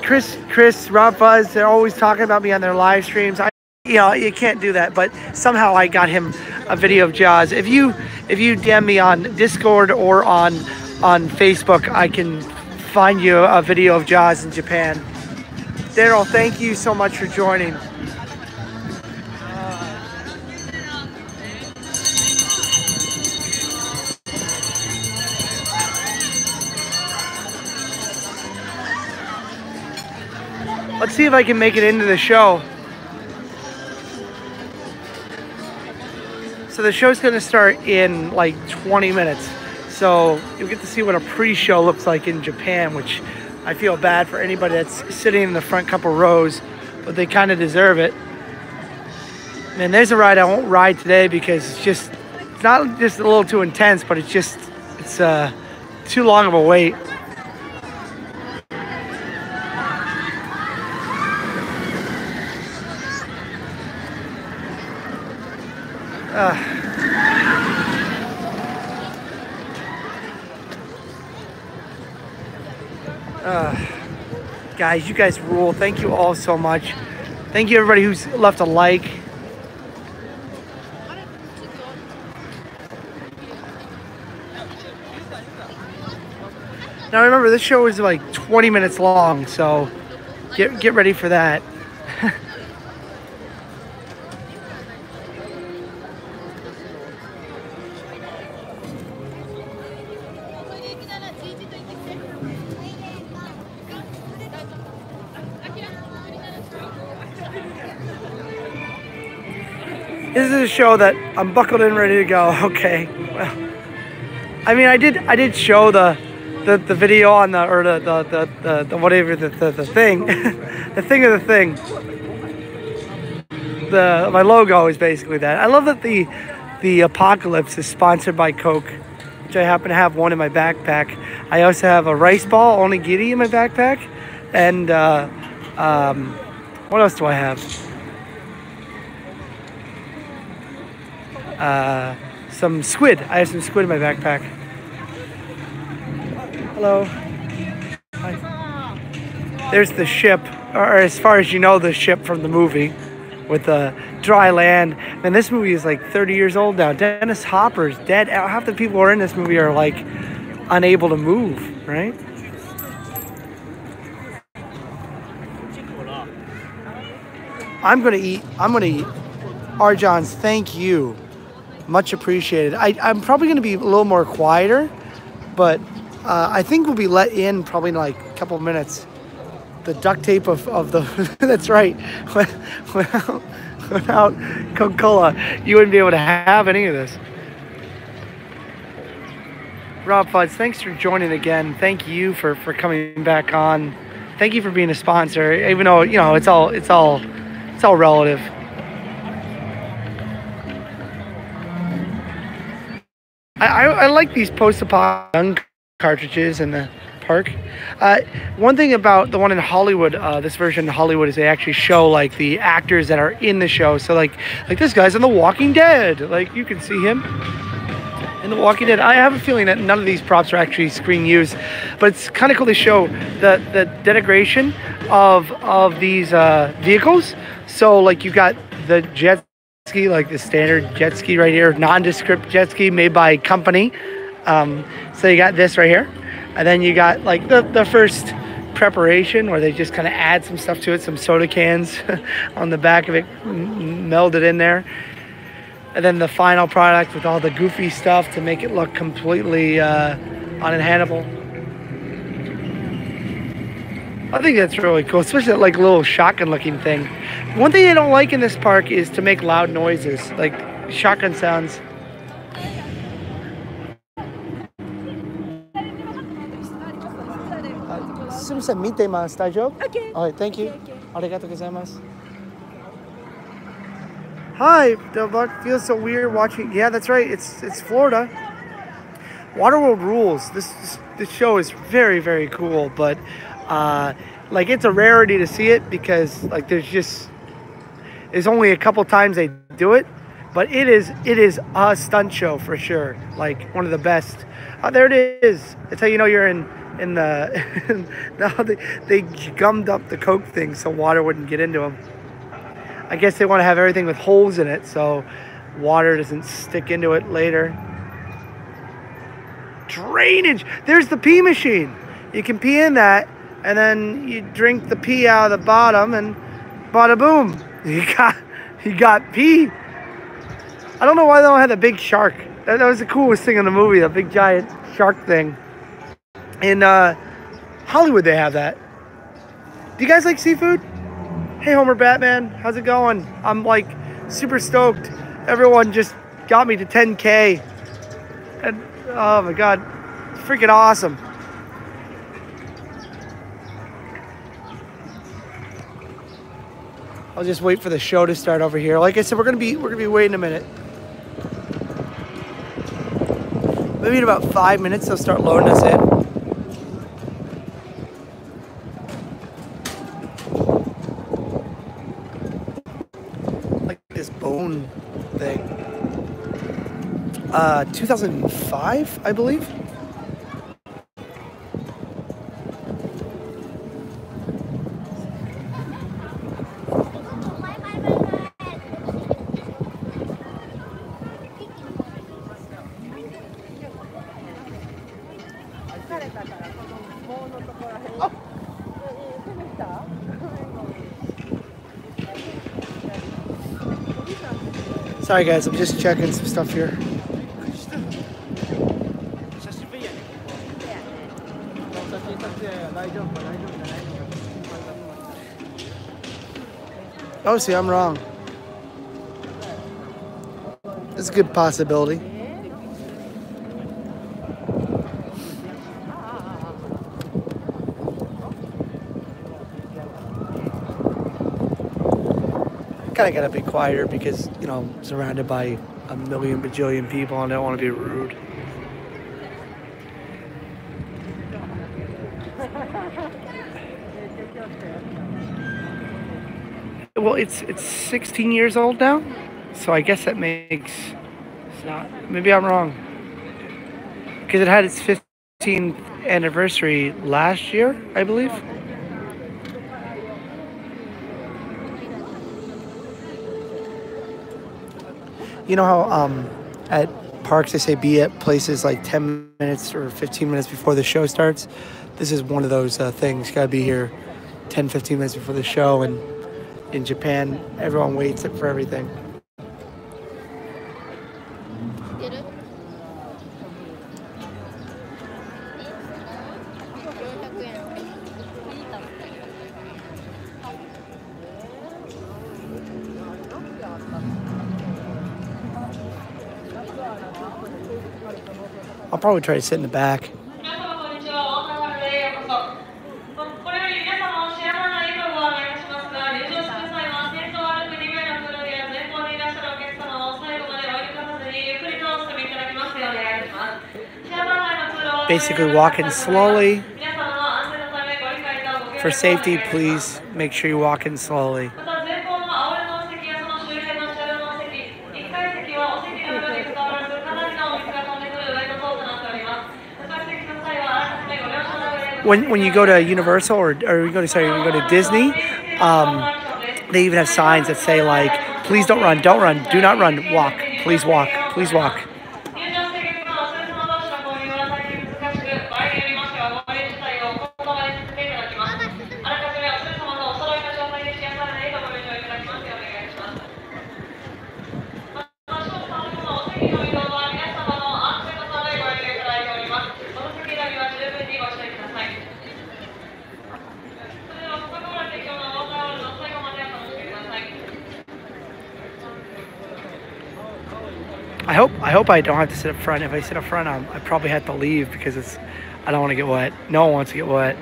Chris, Rob Fuzz. They're always talking about me on their live streams. You can't do that, but somehow I got him a video of Jaws. If you DM me on Discord or on Facebook, I can find you a video of Jaws in Japan. Daryl, thank you so much for joining. Let's see if I can make it into the show. So the show's gonna start in like 20 minutes. So you'll get to see what a pre-show looks like in Japan, which I feel bad for anybody that's sitting in the front couple rows, but they kind of deserve it. And there's a ride I won't ride today because it's not just a little too intense, but it's too long of a wait. Guys, you guys rule. Thank you all so much. Thank you everybody who's left a like. Now remember, this show is like 20 minutes long, so get ready for that. This is a show that I'm buckled in, ready to go. Okay. Well, I mean, I did show the video on the whatever the thing, the thing of the thing. My logo is basically that. I love that the Apocalypse is sponsored by Coke, which I happen to have one in my backpack. I also have a rice ball onigiri in my backpack, and what else do I have? Some squid. I have some squid in my backpack. Hello. Hi. There's the ship, or as far as you know, the ship from the movie with the dry land. And this movie is like 30 years old now. Dennis Hopper's dead. Half the people who are in this movie are like unable to move, right? I'm gonna eat. Arjons, thank you. Much appreciated. I'm probably going to be a little more quieter, but I think we'll be let in probably in like a couple of minutes. The duct tape of the... That's right. Without Coca-Cola, you wouldn't be able to have any of this. Rob Fudds, thanks for joining again. Thank you for coming back on. Thank you for being a sponsor, even though, you know, it's all relative. I like these post-apocalyptic cartridges in the park. One thing about the one in Hollywood, this version in Hollywood, is they actually show like the actors that are in the show. So like this guy's in The Walking Dead. Like you can see him in The Walking Dead. I have a feeling that none of these props are actually screen used, but it's kind of cool to show the denigration of these vehicles. So like you got the jet ski, like the standard jet ski right here, nondescript jet ski made by company. So you got this right here, and then you got like the first preparation where they just kind of add some stuff to it, some soda cans on the back of it, melded in there. And then the final product with all the goofy stuff to make it look completely uninhabitable. I think that's really cool, especially that like little shotgun looking thing. One thing I don't like in this park is to make loud noises, like shotgun sounds. Okay. Alright, thank you. Arigatou gozaimasu. Hi, Delbuck. Feels so weird watching. Yeah, that's right. It's Florida. Waterworld rules. This show is very, very cool, but like it's a rarity to see it because like there's only a couple times they do it, but it is a stunt show for sure. Like one of the best. There it is. That's how you know you're in the. No, they gummed up the Coke thing so water wouldn't get into them. I guess they want to have everything with holes in it so water doesn't stick into it later. Drainage. There's the pee machine. You can pee in that, and then you drink the pee out of the bottom, and bada boom, you got pee. I don't know why they don't have the big shark. That was the coolest thing in the movie, the big giant shark thing. In Hollywood, they have that. Do you guys like seafood? Hey, Homer Batman, how's it going? I'm like super stoked. Everyone just got me to 10K. And oh my God, it's freaking awesome. I'll just wait for the show to start over here. Like I said, we're gonna be waiting a minute. Maybe in about 5 minutes they'll start loading us in. Like this bone thing. 2005, I believe. Sorry guys, I'm just checking some stuff here. Oh, see, I'm wrong. It's a good possibility. Kind of gotta be quieter because, you know, I'm surrounded by a million bajillion people and I don't want to be rude. Well, it's 16 years old now, so I guess that makes it's not. Maybe I'm wrong because it had its 15th anniversary last year, I believe. You know how at parks they say be at places like 10 minutes or 15 minutes before the show starts? This is one of those things. You gotta be here 10, 15 minutes before the show, and in Japan, everyone waits for everything. I'll probably try to sit in the back. Basically walking slowly. For safety, please make sure you're walking slowly. When you go to Universal or you go to Disney, they even have signs that say like, please don't run, do not run, walk, please walk, please walk. hope I don't have to sit up front. If I sit up front, I probably have to leave because I don't want to get wet. No one wants to get wet.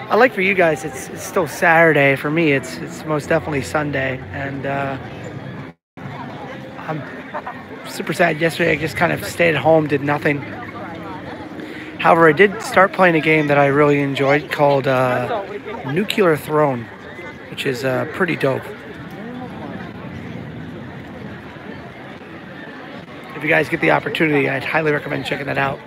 I like for you guys, it's still Saturday. For me, it's most definitely Sunday, and I'm super sad. Yesterday, I just kind of stayed at home, did nothing. However, I did start playing a game that I really enjoyed called Nuclear Throne, which is pretty dope. If you guys get the opportunity, I'd highly recommend checking that out.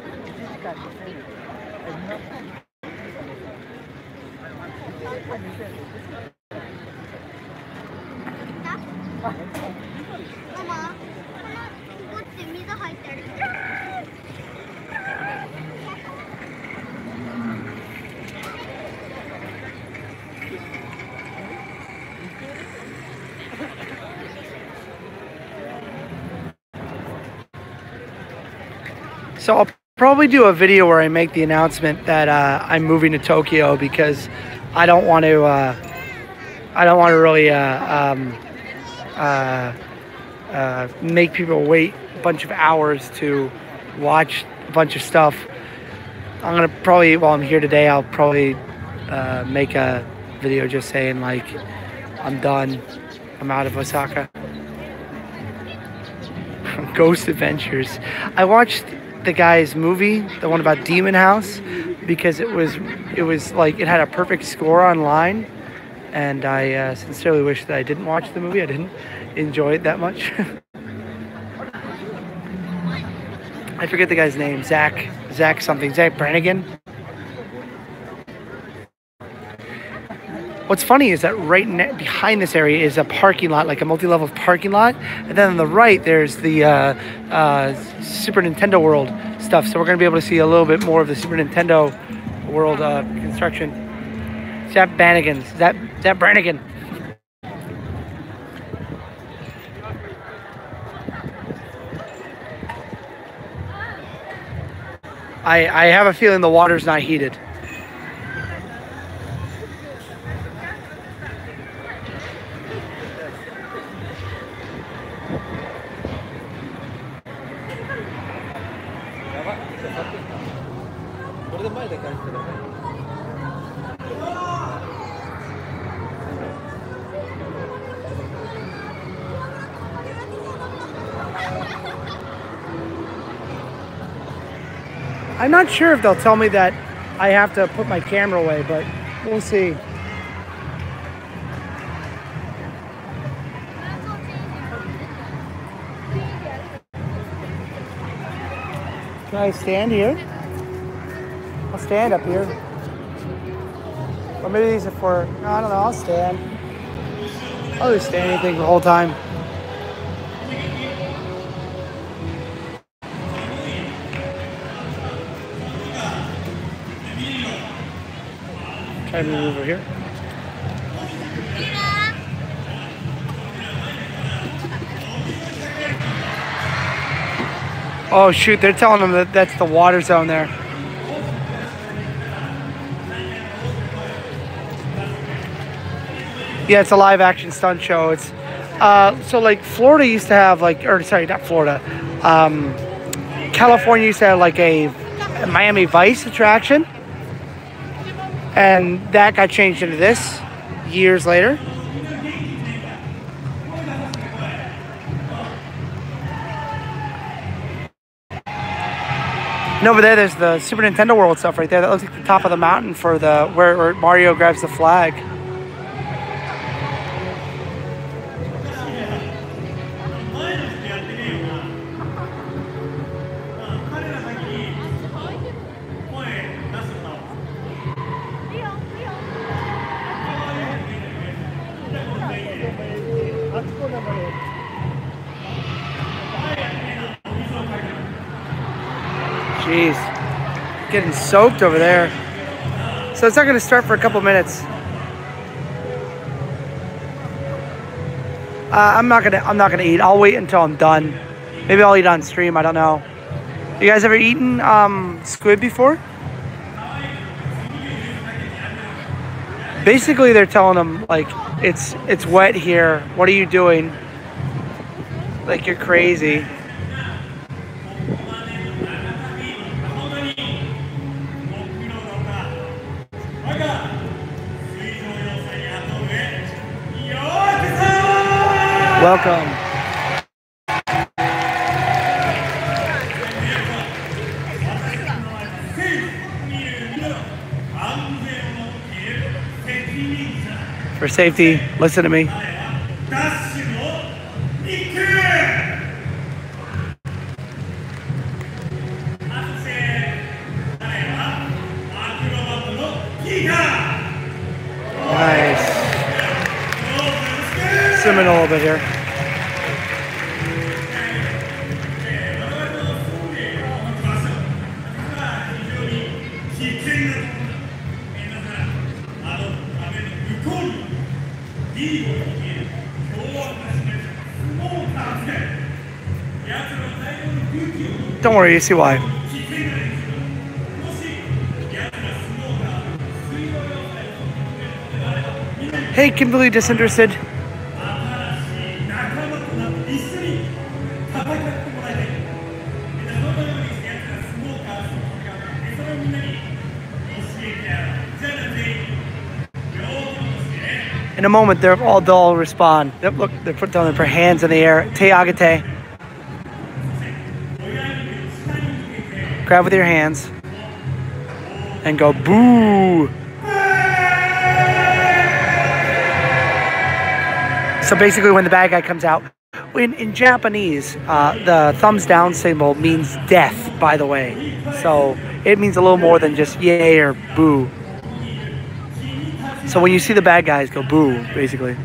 So I'll probably do a video where I make the announcement that I'm moving to Tokyo because I don't want to really make people wait a bunch of hours to watch a bunch of stuff. I'm gonna probably, while I'm here today, I'll probably make a video just saying like I'm done, I'm out of Osaka. Ghost Adventures. I watched the guy's movie, the one about Demon House, because it was like it had a perfect score online, and I sincerely wish that I didn't watch the movie. I didn't enjoy it that much. I forget the guy's name. Zach something. Zach Brannigan. What's funny is that right behind this area is a parking lot, like a multi-level parking lot, and then on the right there's the Super Nintendo World stuff. So we're going to be able to see a little bit more of the Super Nintendo World construction. Zach Brannigan. Zach Brannigan. I have a feeling the water's not heated. I'm not sure if they'll tell me that I have to put my camera away, but we'll see. Can I stand here? I'll stand up here. Or maybe these are for, no, I don't know, I'll stand. I'll just stand anything the whole time. Try to move over here. Oh shoot, they're telling them that that's the water zone there. Yeah, it's a live action stunt show. It's so like Florida used to have like, or sorry, not Florida. California used to have like a Miami Vice attraction. And that got changed into this years later. And over there's the Super Nintendo World stuff right there. That looks like the top of the mountain for the where Mario grabs the flag. Jeez, getting soaked over there. So it's not going to start for a couple minutes. I'm not gonna eat. I'll wait until I'm done. Maybe I'll eat on stream. I don't know. You guys ever eaten squid before? Basically, they're telling them like it's wet here. What are you doing? Like you're crazy. Welcome. For safety, listen to me. Nice. Zoom in a little bit here. Don't worry, you see why. Hey, completely disinterested. In a moment, they're all respond. Yep, look, they're put down their hands in the air. Te agate. Grab with your hands and go boo. So basically when the bad guy comes out, in Japanese, the thumbs down symbol means death, by the way. So it means a little more than just yay or boo. So when you see the bad guys, go boo, basically.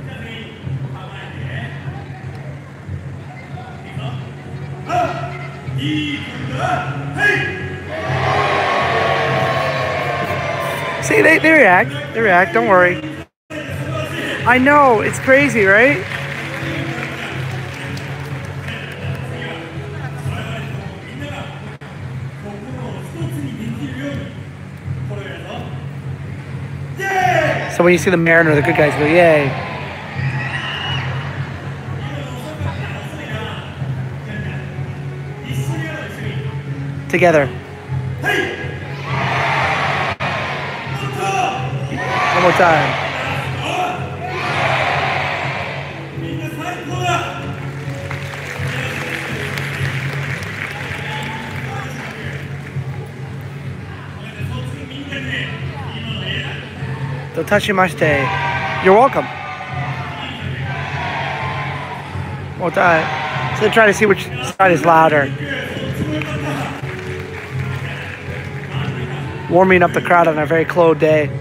See, they react. They react, don't worry. I know, it's crazy, right? So when you see the Mariner, the good guys go, yay. Together. One more time. Tashimashite. You're welcome. Well, so they're trying to see which side is louder. Warming up the crowd on a very cold day.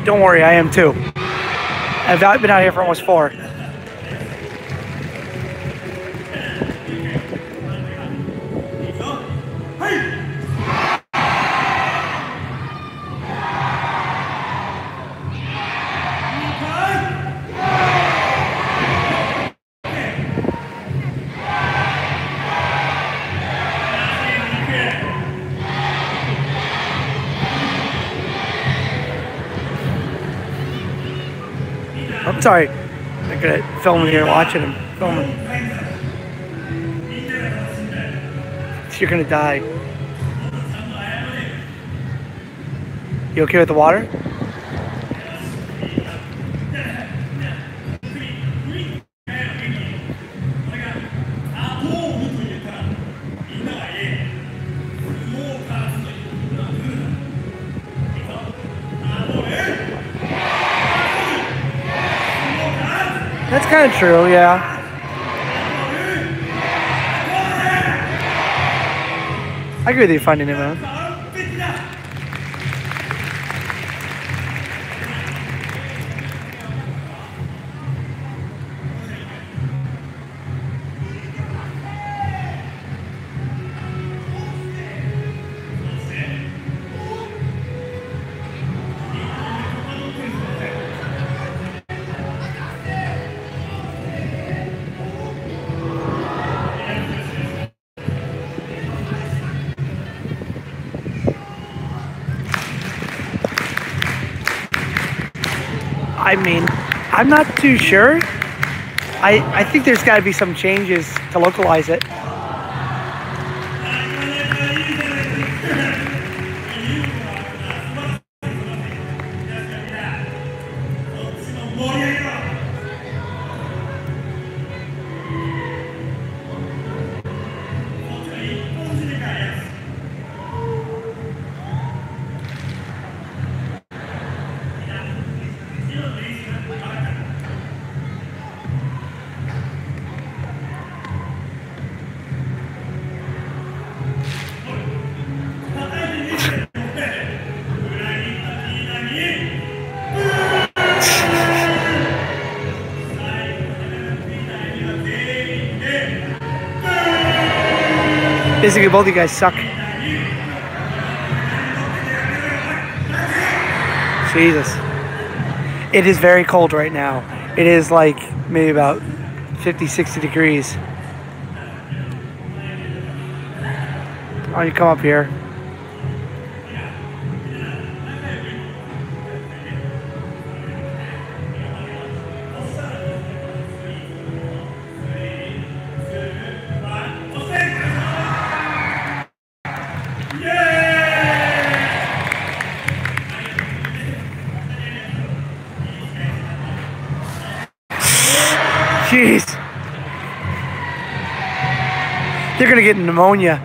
Don't worry, I am too. I've been out here for almost 4. I'm sorry. I'm good at filming here, watching him. Filming. You're gonna die. You okay with the water? That's kind of true, yeah. I agree with you finding him out. I mean, I'm not too sure. I think there's got to be some changes to localize it. Basically, both of you guys suck. Jesus. It is very cold right now. It is like maybe about 50, 60 degrees. Why don't you come up here? Jeez. They're gonna get pneumonia.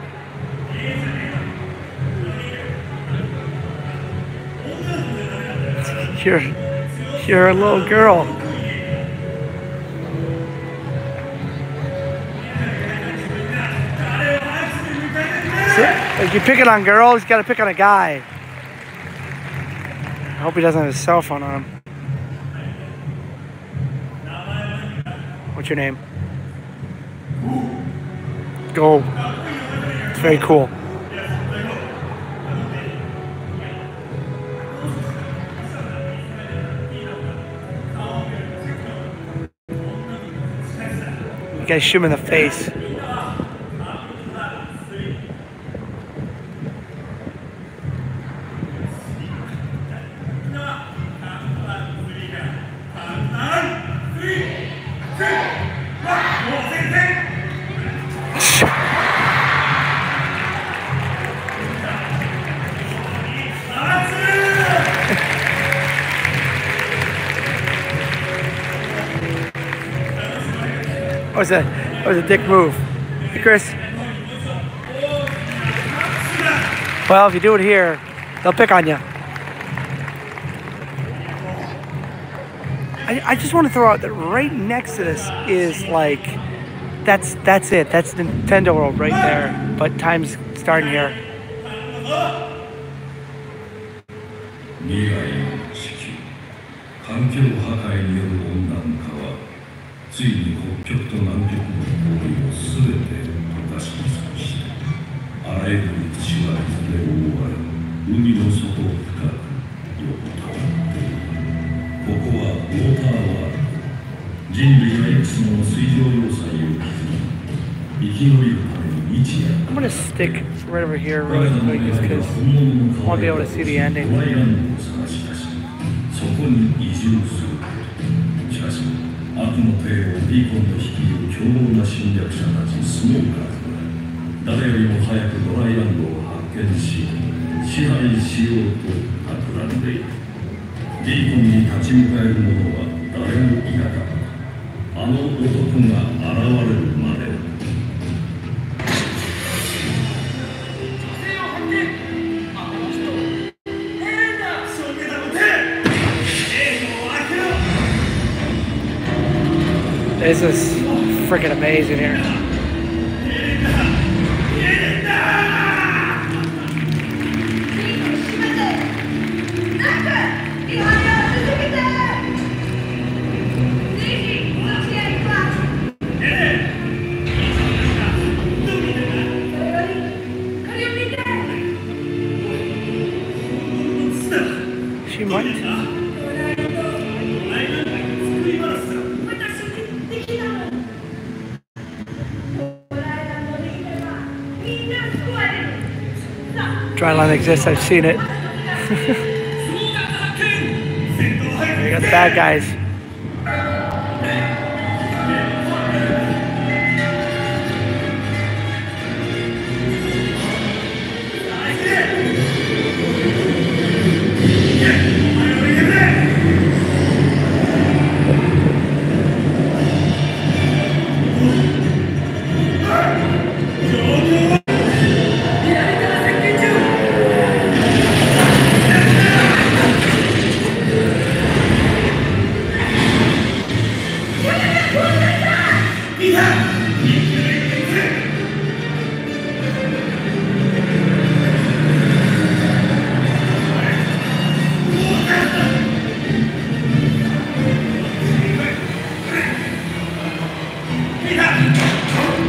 You're a little girl. So, if you're picking on girls, you gotta pick on a guy. I hope he doesn't have his cell phone on him. What's your name? Go. It's very cool. You guys shoot him in the face. That was a dick move. Hey, Chris. Well, if you do it here, they'll pick on you. I just want to throw out that right next to this is like, that's it. That's Nintendo World right there. But time's starting here. I'm gonna stick right over here really quick just because I want to be able to see the ending. This is freaking amazing here. She might. Dry line exists, I've seen it. You got the bad guys.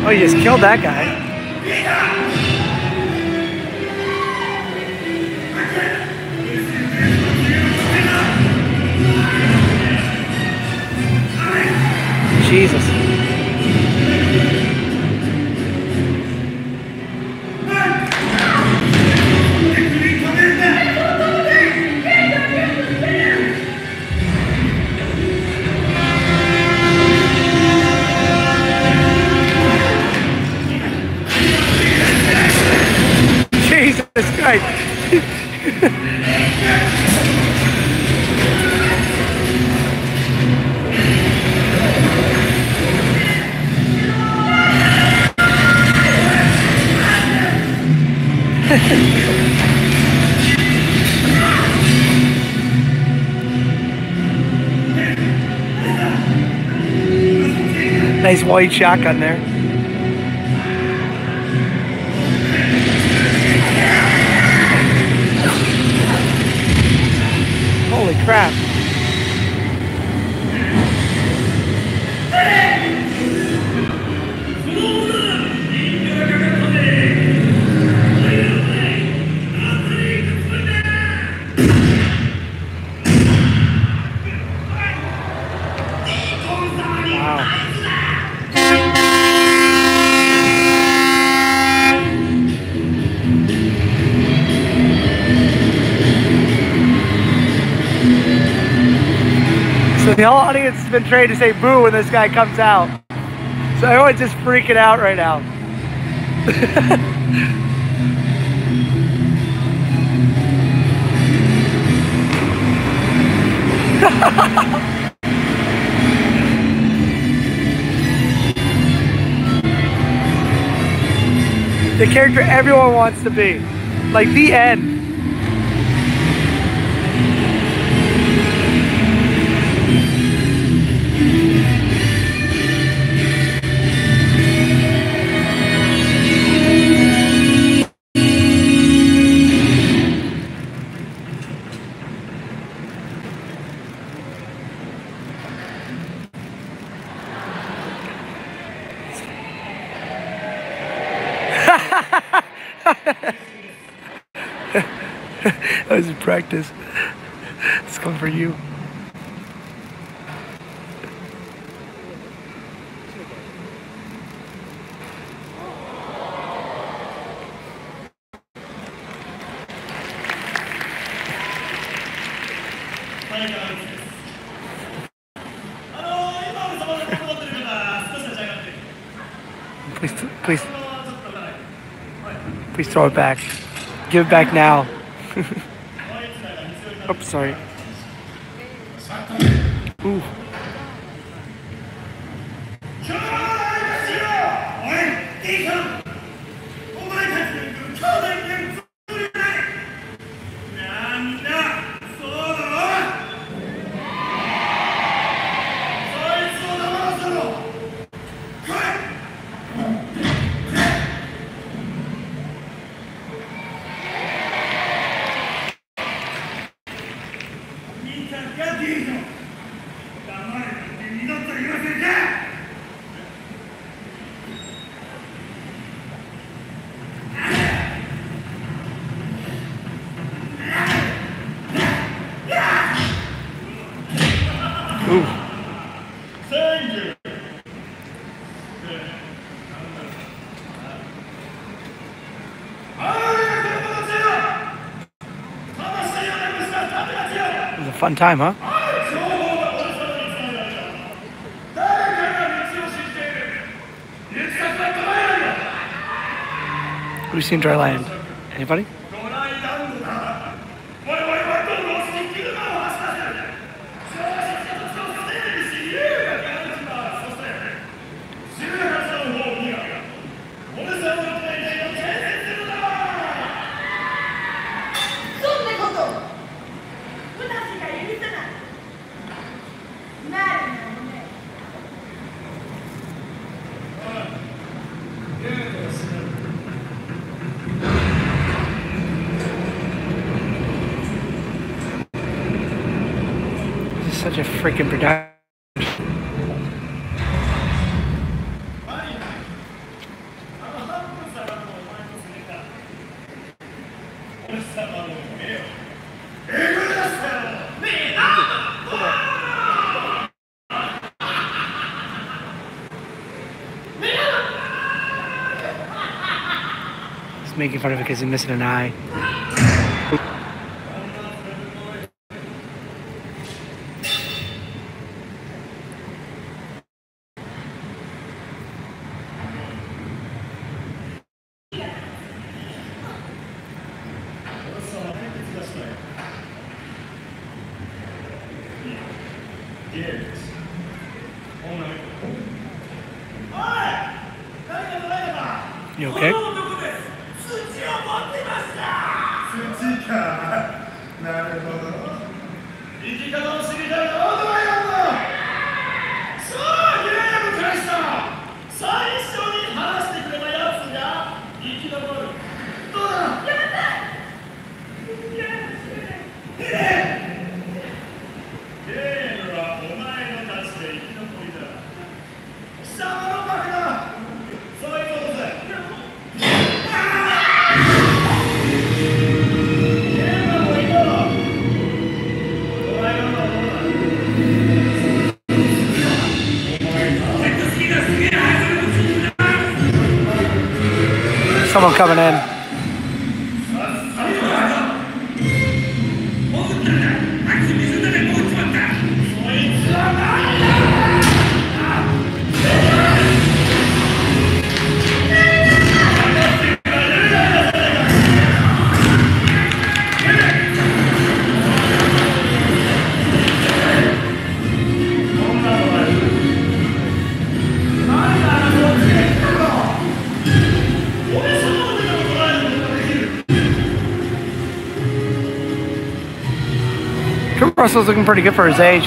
Oh, you just killed that guy. Jesus. Jesus Christ. Nice white shotgun there. Holy crap. So the whole audience has been trained to say boo when this guy comes out. So everyone's just freaking out right now. The character everyone wants to be. Like the end. That was in practice. It's coming for you. Please throw it back. Give it back now. Oops, sorry. Ooh. Fun time, huh? Who's seen dry land? Anybody? Such a freaking production. He's making fun of it because he's missing an eye. You okay? Someone coming in. Russell's looking pretty good for his age.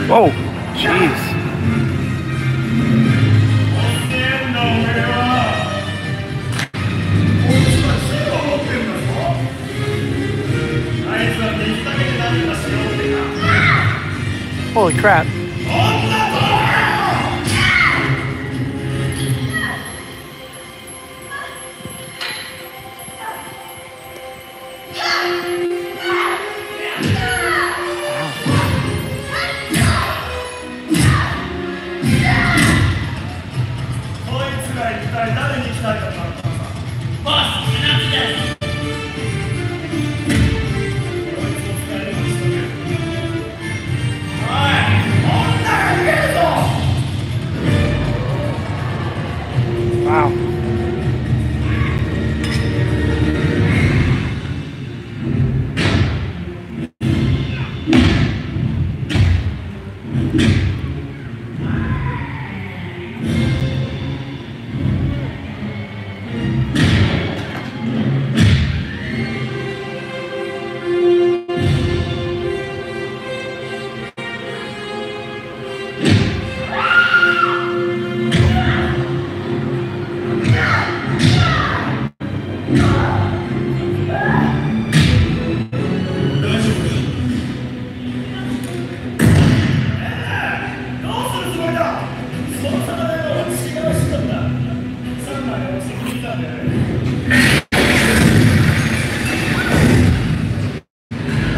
Whoa, jeez. Holy crap.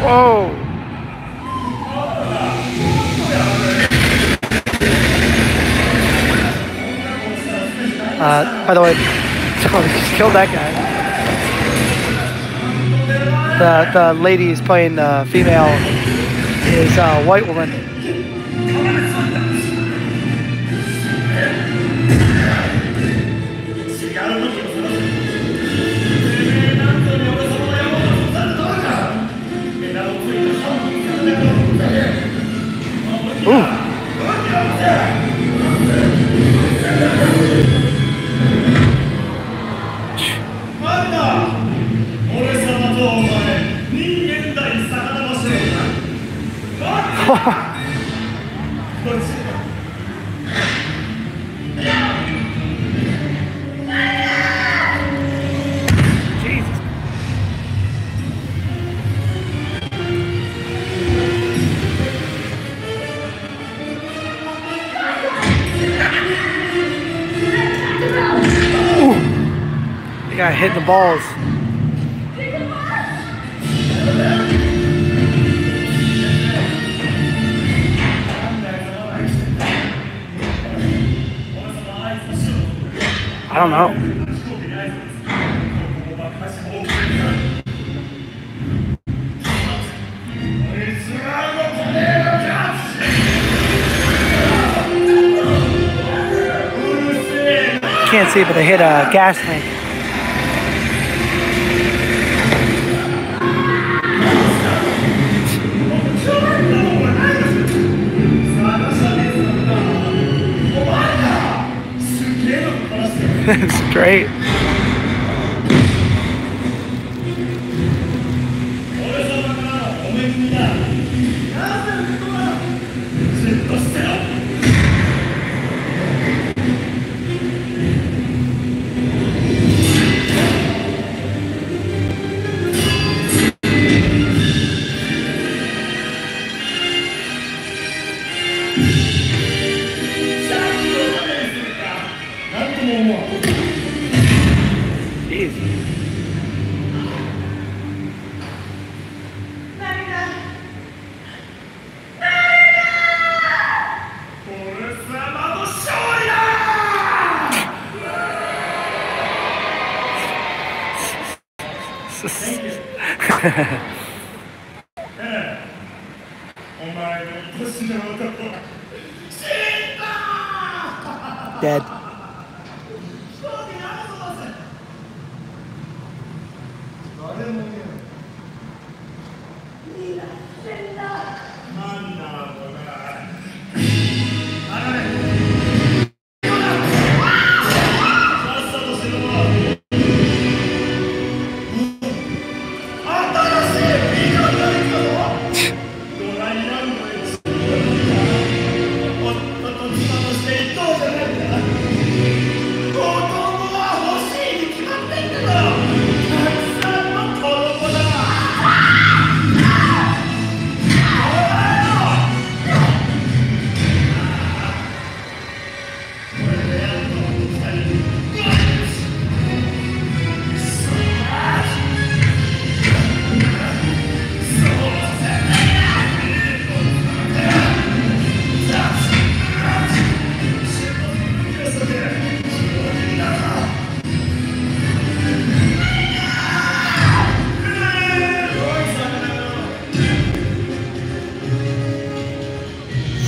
Whoa! By the way, someone just killed that guy. The lady who's playing the female is a white woman. Ooh. You got hit the balls. I don't know. Can't see, but they hit a gas tank. It's great. Dead.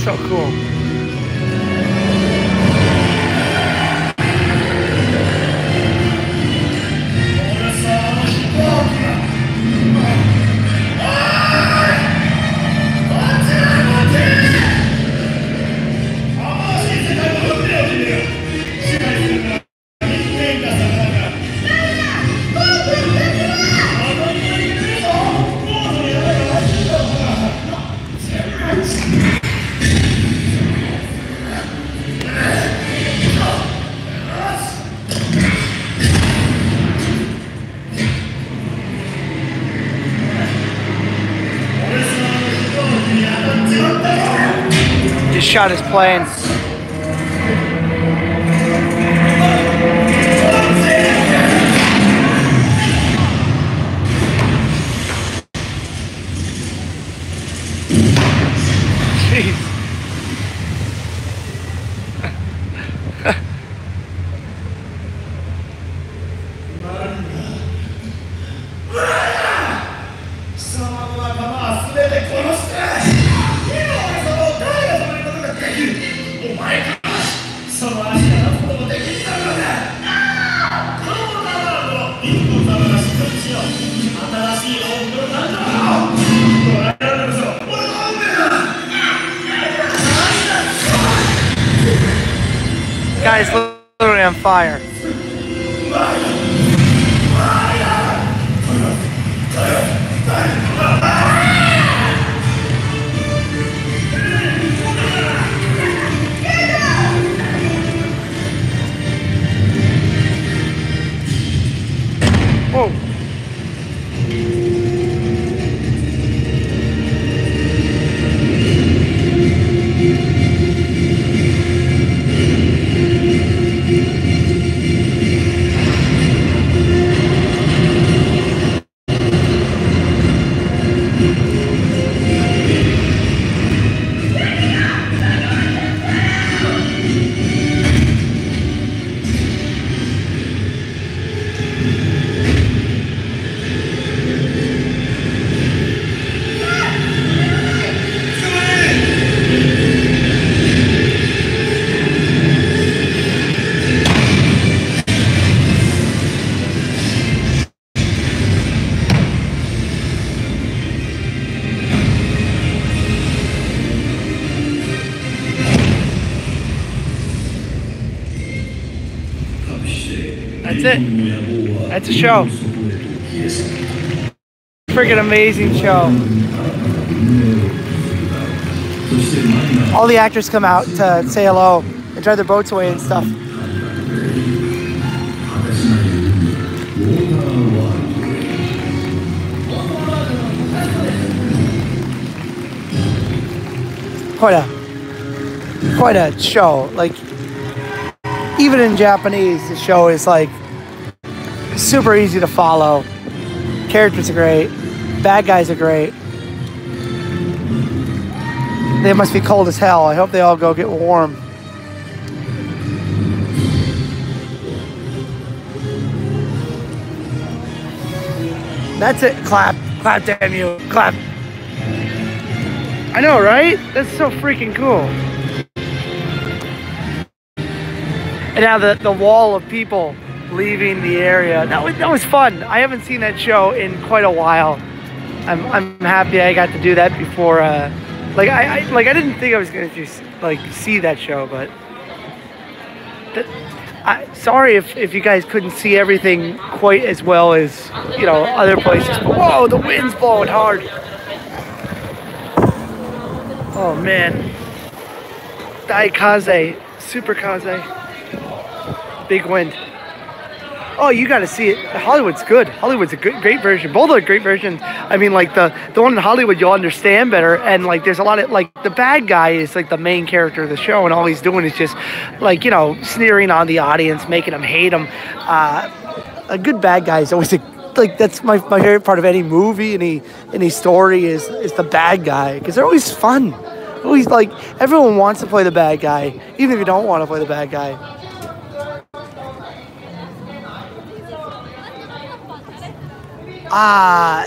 So cool. Just shot his plane. Jeez. guy's literally on fire. Whoa. That's it. That's a show. Freaking amazing show. All the actors come out to say hello and drive their boats away and stuff. Quite a show. Like, even in Japanese, the show is like super easy to follow. Characters are great. Bad guys are great. They must be cold as hell. I hope they all go get warm. That's it. Clap. Clap, damn you. Clap. I know, right? That's so freaking cool. And now the wall of people leaving the area. That was fun. I haven't seen that show in quite a while. I'm happy I got to do that before. Like I didn't think I was gonna just like see that show, but sorry if you guys couldn't see everything quite as well as other places. But whoa, the wind's blowing hard. Oh man, Daikaze, super kaze, big wind. Oh, you got to see it. Hollywood's good. Hollywood's a great version. Both are great versions. I mean, like the one in Hollywood, you'll understand better. And like, there's a lot of like the bad guy is like the main character of the show, and all he's doing is just like sneering on the audience, making them hate him. A good bad guy is always that's my favorite part of any movie, any story is the bad guy, because they're always fun. Always like everyone wants to play the bad guy, even if you don't want to play the bad guy.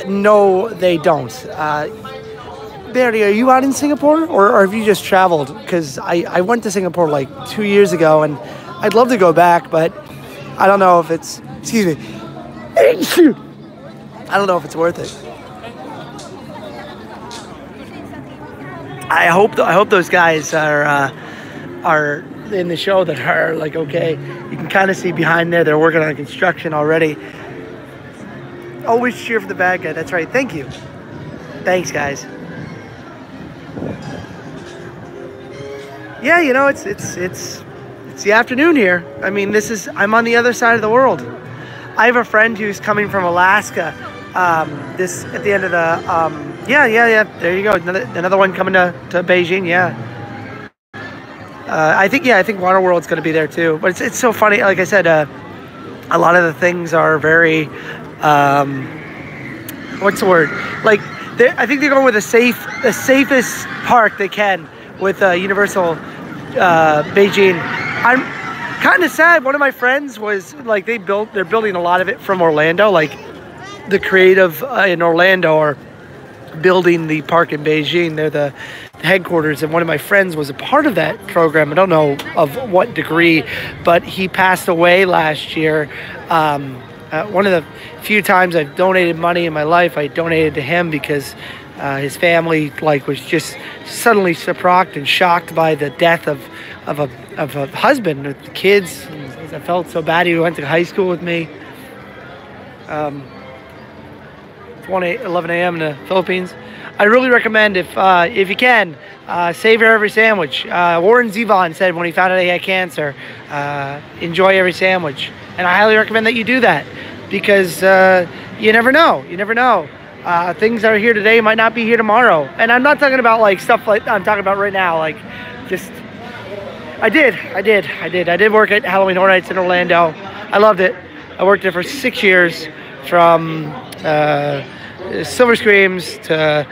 No, they don't. Barry, are you out in Singapore, or have you just traveled? Because I went to Singapore like 2 years ago, and I'd love to go back, but I don't know if it's, excuse me, I don't know if it's worth it. I hope those guys are in the show that are like okay. You can kind of see behind there, they're working on construction already. Always cheer for the bad guy. That's right. Thank you. Thanks, guys. Yeah, it's the afternoon here. I mean, I'm on the other side of the world. I have a friend who's coming from Alaska. This at the end of the yeah. There you go. Another one coming to Beijing. Yeah. I think Waterworld's going to be there too. But it's so funny. Like I said, a lot of the things are very. What's the word? Like, I think they're going with the safest park they can with Universal Beijing. I'm kind of sad. One of my friends was like, they're building a lot of it from Orlando. Like, the creative in Orlando are building the park in Beijing. They're the headquarters, and one of my friends was a part of that program. I don't know of what degree, but he passed away last year. One of the few times I've donated money in my life, I donated to him because his family like was just suddenly surprised and shocked by the death of a husband with kids. And I felt so bad. He went to high school with me. It's 11 a.m. in the Philippines. I really recommend if you can, savor every sandwich. Warren Zevon said when he found out he had cancer, enjoy every sandwich. And I highly recommend that you do that because you never know. You never know. Things that are here today might not be here tomorrow. And I'm not talking about like stuff like I'm talking about right now. Like just, I did work at Halloween Horror Nights in Orlando. I loved it. I worked there for 6 years from Silver Screams to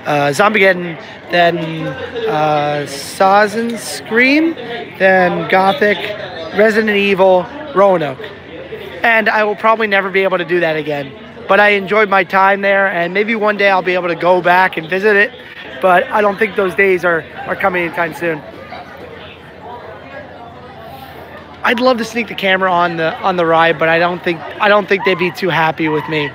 Zombiegeddon, then Saws and Scream, then Gothic, Resident Evil, Roanoke. And I will probably never be able to do that again. But I enjoyed my time there, and maybe one day I'll be able to go back and visit it. But I don't think those days are coming anytime soon. I'd love to sneak the camera on the ride, but I don't think they'd be too happy with me.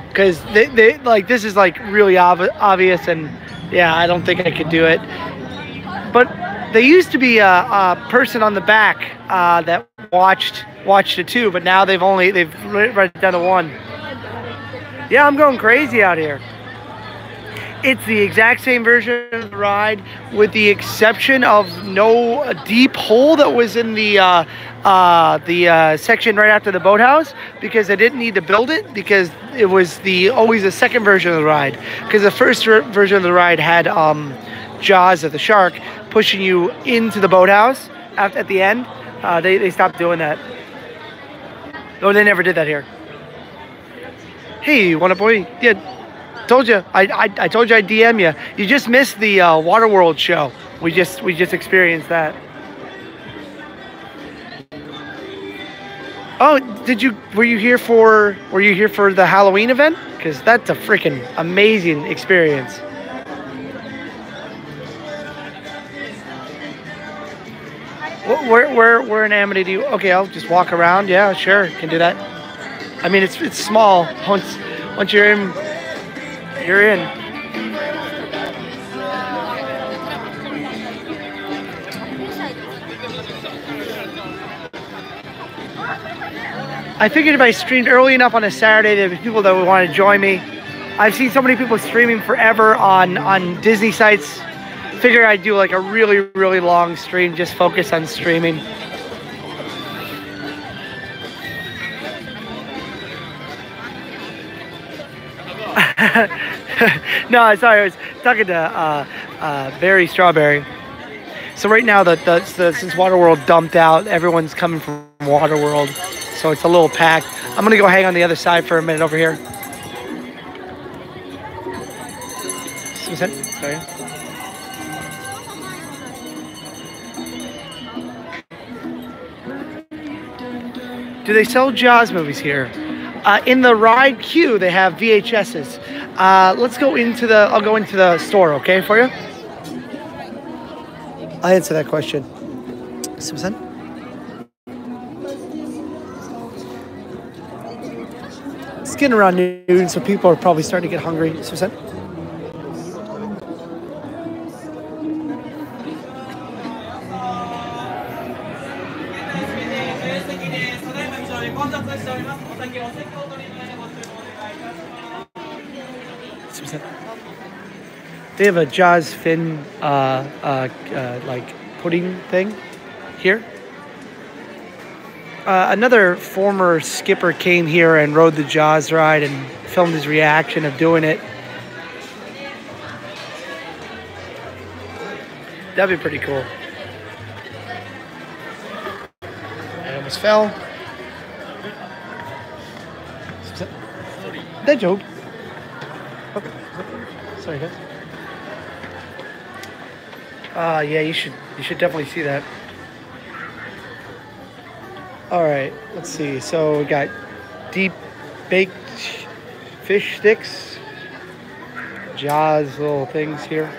Because they like this is like really obvious, and yeah, I don't think I could do it. But there used to be a person on the back that watched it too, but now they've right it down to one. Yeah, I'm going crazy out here. It's the exact same version of the ride, with the exception of no deep hole that was in the section right after the boathouse, because they didn't need to build it, because it was always the second version of the ride. Because the first version of the ride had jaws of the shark pushing you into the boathouse at the end. They stopped doing that. No, they never did that here. Hey, wanna boy? Yeah. Told you, I told you I'd DM you. You just missed the Waterworld show. We just experienced that. Oh, were you here for the Halloween event? Because that's a freaking amazing experience. Where in Amity do you? Okay, I'll just walk around. Yeah, sure, can do that. I mean, it's small. Once you're in. You're in. I figured if I streamed early enough on a Saturday, there'd be people that would want to join me. I've seen so many people streaming forever on Disney sites. Figured I'd do like a really, really long stream, just focus on streaming. No, sorry, I was talking to Barry Strawberry. So right now, since Waterworld dumped out, everyone's coming from Waterworld, so it's a little packed. I'm gonna go hang on the other side for a minute over here. Sorry. Do they sell Jaws movies here? In the ride queue, they have VHSs. Let's go into I'll go into the store, okay, for you? I'll answer that question. It's getting around noon, so people are probably starting to get hungry. They have a Jaws fin like pudding thing here. Another former skipper came here and rode the Jaws ride and filmed his reaction of doing it. That'd be pretty cool. I almost fell. That joke. Okay. Sorry, guys. Yeah, you should definitely see that. All right, let's see. So we got deep baked fish sticks, Jaws little things here.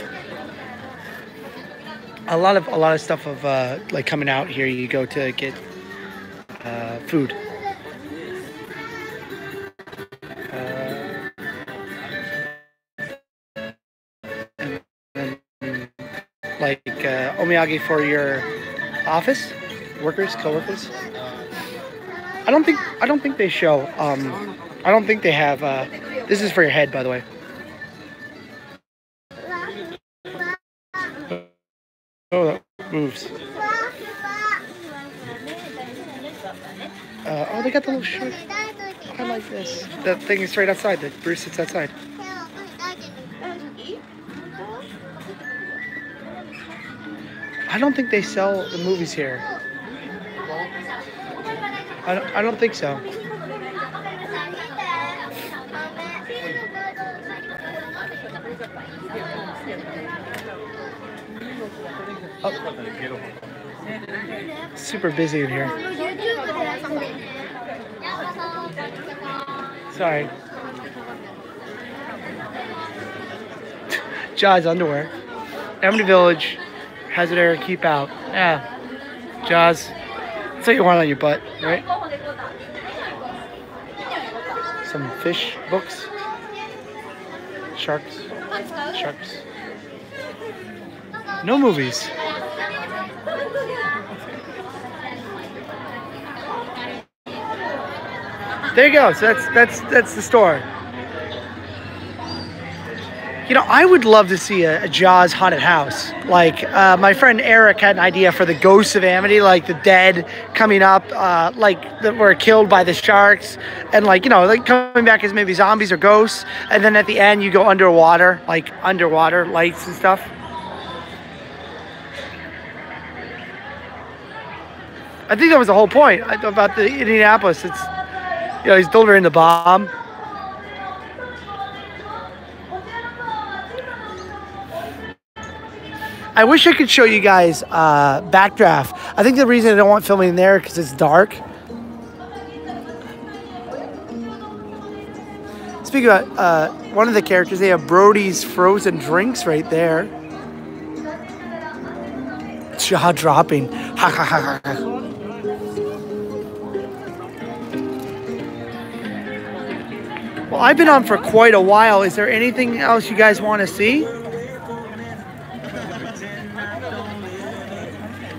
A lot of stuff of like coming out here. You go to get food. like omiyage for your office workers, co-workers. I don't think they show. I don't think they have. This is for your head, by the way. Oh, that moves. Oh, they got the little shirt. I like this. That thing is right outside. That Bruce sits outside. I don't think they sell the movies here. I don't think so. Oh. Super busy in here. Sorry. Jaws underwear. Amity Village. Hazard area, keep out. Yeah. Jaws. That's what you want on your butt, right? Some fish books. Sharks. Sharks. No movies. There you go. So that's the store. You know, I would love to see a Jaws haunted house. Like, my friend Eric had an idea for the ghosts of Amity, like the dead coming up, like that were killed by the sharks, and like, you know, like coming back as maybe zombies or ghosts, and then at the end you go underwater, like underwater lights and stuff. I think that was the whole point about the Indianapolis. It's, you know, he's delivering the bomb. I wish I could show you guys Backdraft. I think the reason I don't want filming there because it's dark. Speaking about one of the characters, they have Brody's frozen drinks right there. Jaw dropping. Ha ha ha ha. Well, I've been on for quite a while. Is there anything else you guys want to see?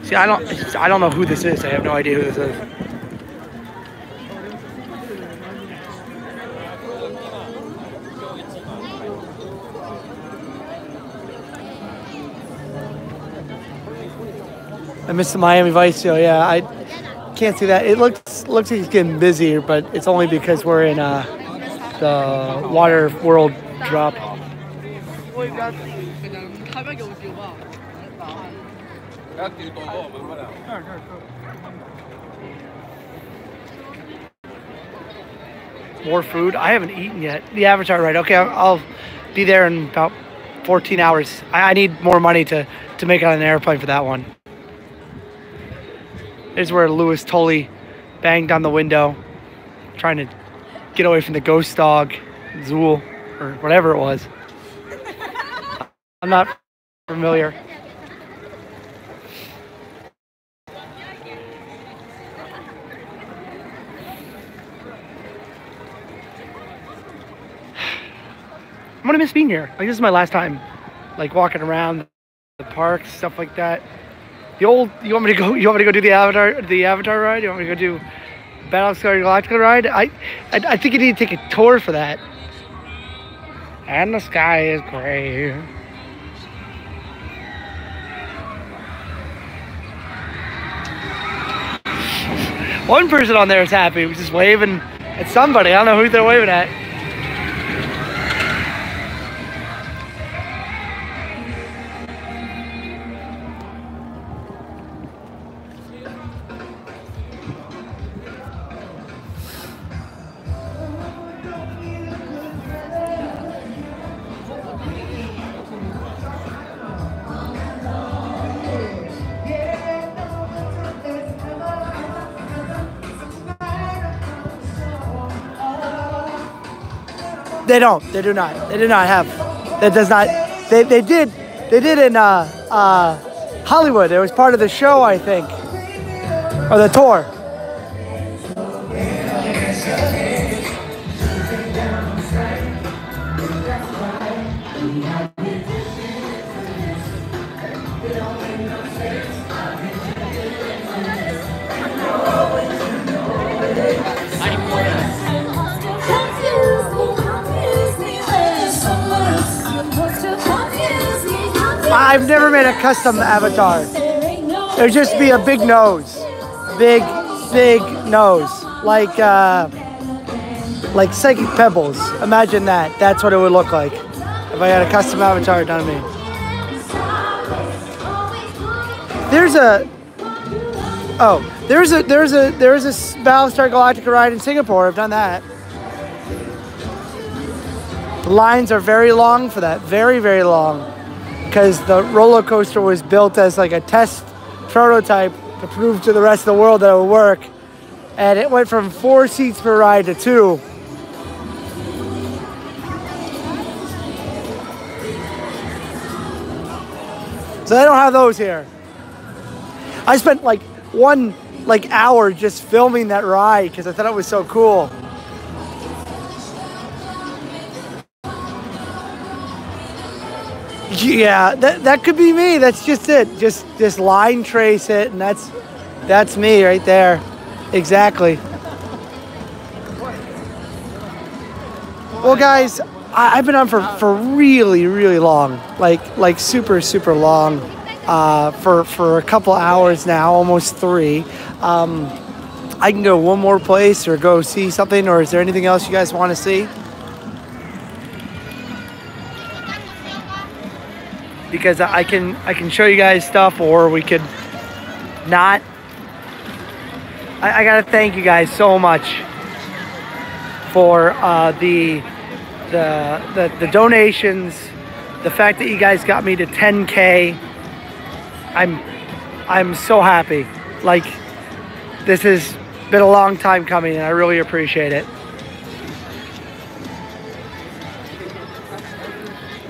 See, I don't know who this is. I have no idea who this is. I missed the Miami Vice show. Yeah, I can't see that. It looks like it's getting busier, but it's only because we're in the waterworld drop. More food. I haven't eaten yet. The Avatar ride. Okay, I'll be there in about 14 hours. I need more money to make it on an airplane for that one. This is where Louis Tully banged on the window, trying to get away from the ghost dog, Zool, or whatever it was. I'm not familiar. I'm gonna miss being here. Like, this is my last time, like, walking around the park, stuff like that. You want me to go do the Avatar ride? You want me to go do Battlestar Galactica ride? I think you need to take a tour for that. And the sky is gray. One person on there is happy, was just waving at somebody. I don't know who they're waving at. They don't. They do not. They do not have. That does not. They did. They did in Hollywood. It was part of the show, I think, or the tour. I've never made a custom avatar. It would just be a big nose. Big nose. Like Psychic Pebbles. Imagine that. That's what it would look like if I had a custom avatar done to me. There's a Battlestar Galactica ride in Singapore. I've done that. The lines are very long for that. Very, very long. Because the roller coaster was built as like a test prototype to prove to the rest of the world that it would work. And it went from 4 seats per ride to 2. So they don't have those here. I spent like 1 hour just filming that ride because I thought it was so cool. Yeah, that could be me. That's just it. Just line trace it, and that's me right there. Exactly. Well, guys, I've been on for really, really long, like super long, for a couple hours now, almost 3. I can go one more place or go see something, or is there anything else you guys want to see? Because I can show you guys stuff, or we could not. I gotta thank you guys so much for the donations, the fact that you guys got me to 10K. I'm so happy. Like, this has been a long time coming, and I really appreciate it.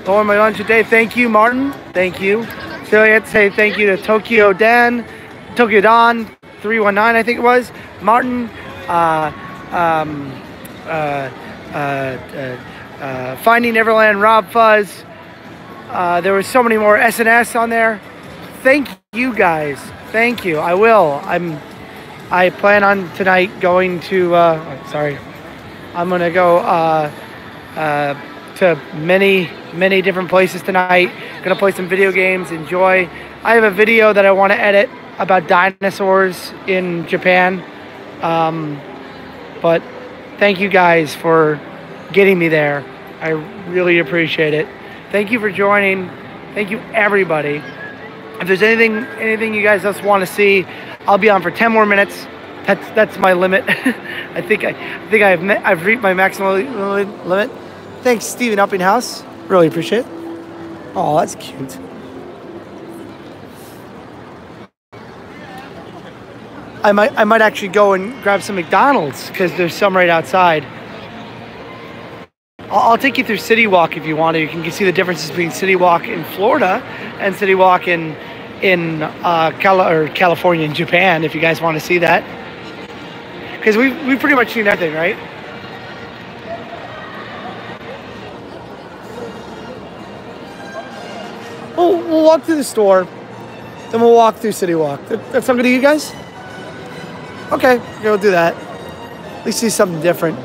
Going my lunch today. Thank you, Martin. Thank you. So I have to say thank you to Tokyo Don 319, I think it was. Martin, Finding Neverland, Rob Fuzz. There was so many more SNS on there. Thank you guys. Thank you. I will. I plan on tonight going to. I'm gonna go to many different places tonight. Gonna play some video games, enjoy. I have a video that I want to edit about dinosaurs in Japan. But thank you guys for getting me there. I really appreciate it. Thank you for joining. Thank you, everybody. If there's anything you guys just want to see, I'll be on for 10 more minutes. That's my limit. I think I've reached my maximum limit. Thanks, Stephen Uppinghouse. Really appreciate it. Oh, that's cute. I might actually go and grab some McDonald's because there's some right outside. I'll take you through City Walk if you want to. You can see the differences between City Walk in Florida and City Walk in California and Japan, if you guys want to see that. Because we've pretty much seen everything, right? We'll walk through the store, then we'll walk through City Walk. That's something to you guys? Okay, we'll do that. At least see something different.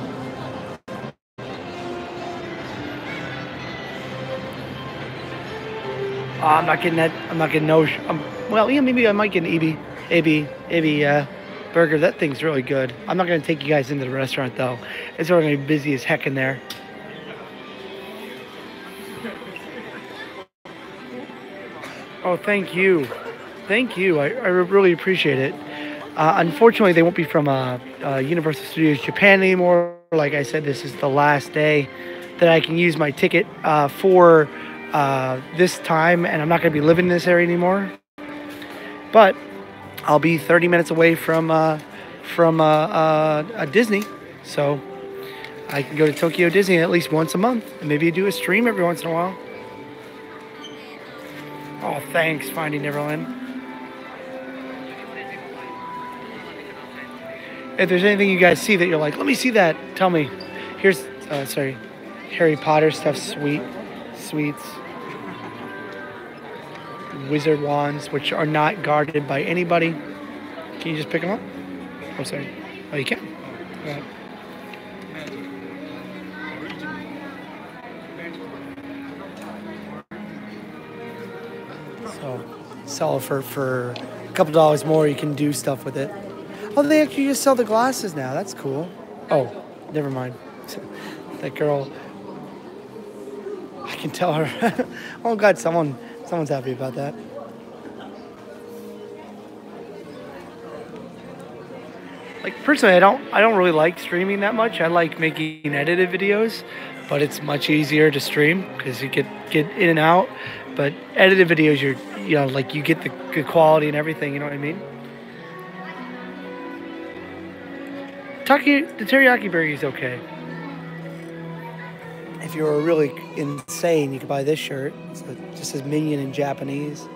I'm not getting that. I'm not getting no. Well, yeah, maybe I might get an AB burger. That thing's really good. I'm not going to take you guys into the restaurant though. It's already going to be busy as heck in there. Oh, thank you. Thank you. I really appreciate it. Unfortunately, they won't be from Universal Studios Japan anymore. Like I said, this is the last day that I can use my ticket for this time, and I'm not going to be living in this area anymore. But I'll be 30 minutes away from Disney, so I can go to Tokyo Disney at least once a month, and maybe do a stream every once in a while. Oh, thanks, Finding Neverland. If there's anything you guys see that you're like, let me see that, tell me. Here's, Harry Potter stuff, sweets. Wizard wands, which are not guarded by anybody. Can you just pick them up? Oh, sorry. Oh, you can. Right. So sell it for a couple dollars more. You can do stuff with it. Oh, they actually just sell the glasses now. That's cool. Oh, never mind. That girl, I can tell her. Oh God, someone's happy about that. Like personally, I don't really like streaming that much. I like making edited videos, but it's much easier to stream because you get in and out. But edited videos, like you get the good quality and everything. You know what I mean? The teriyaki burger is okay. If you were really insane, you could buy this shirt. It just says Minion in Japanese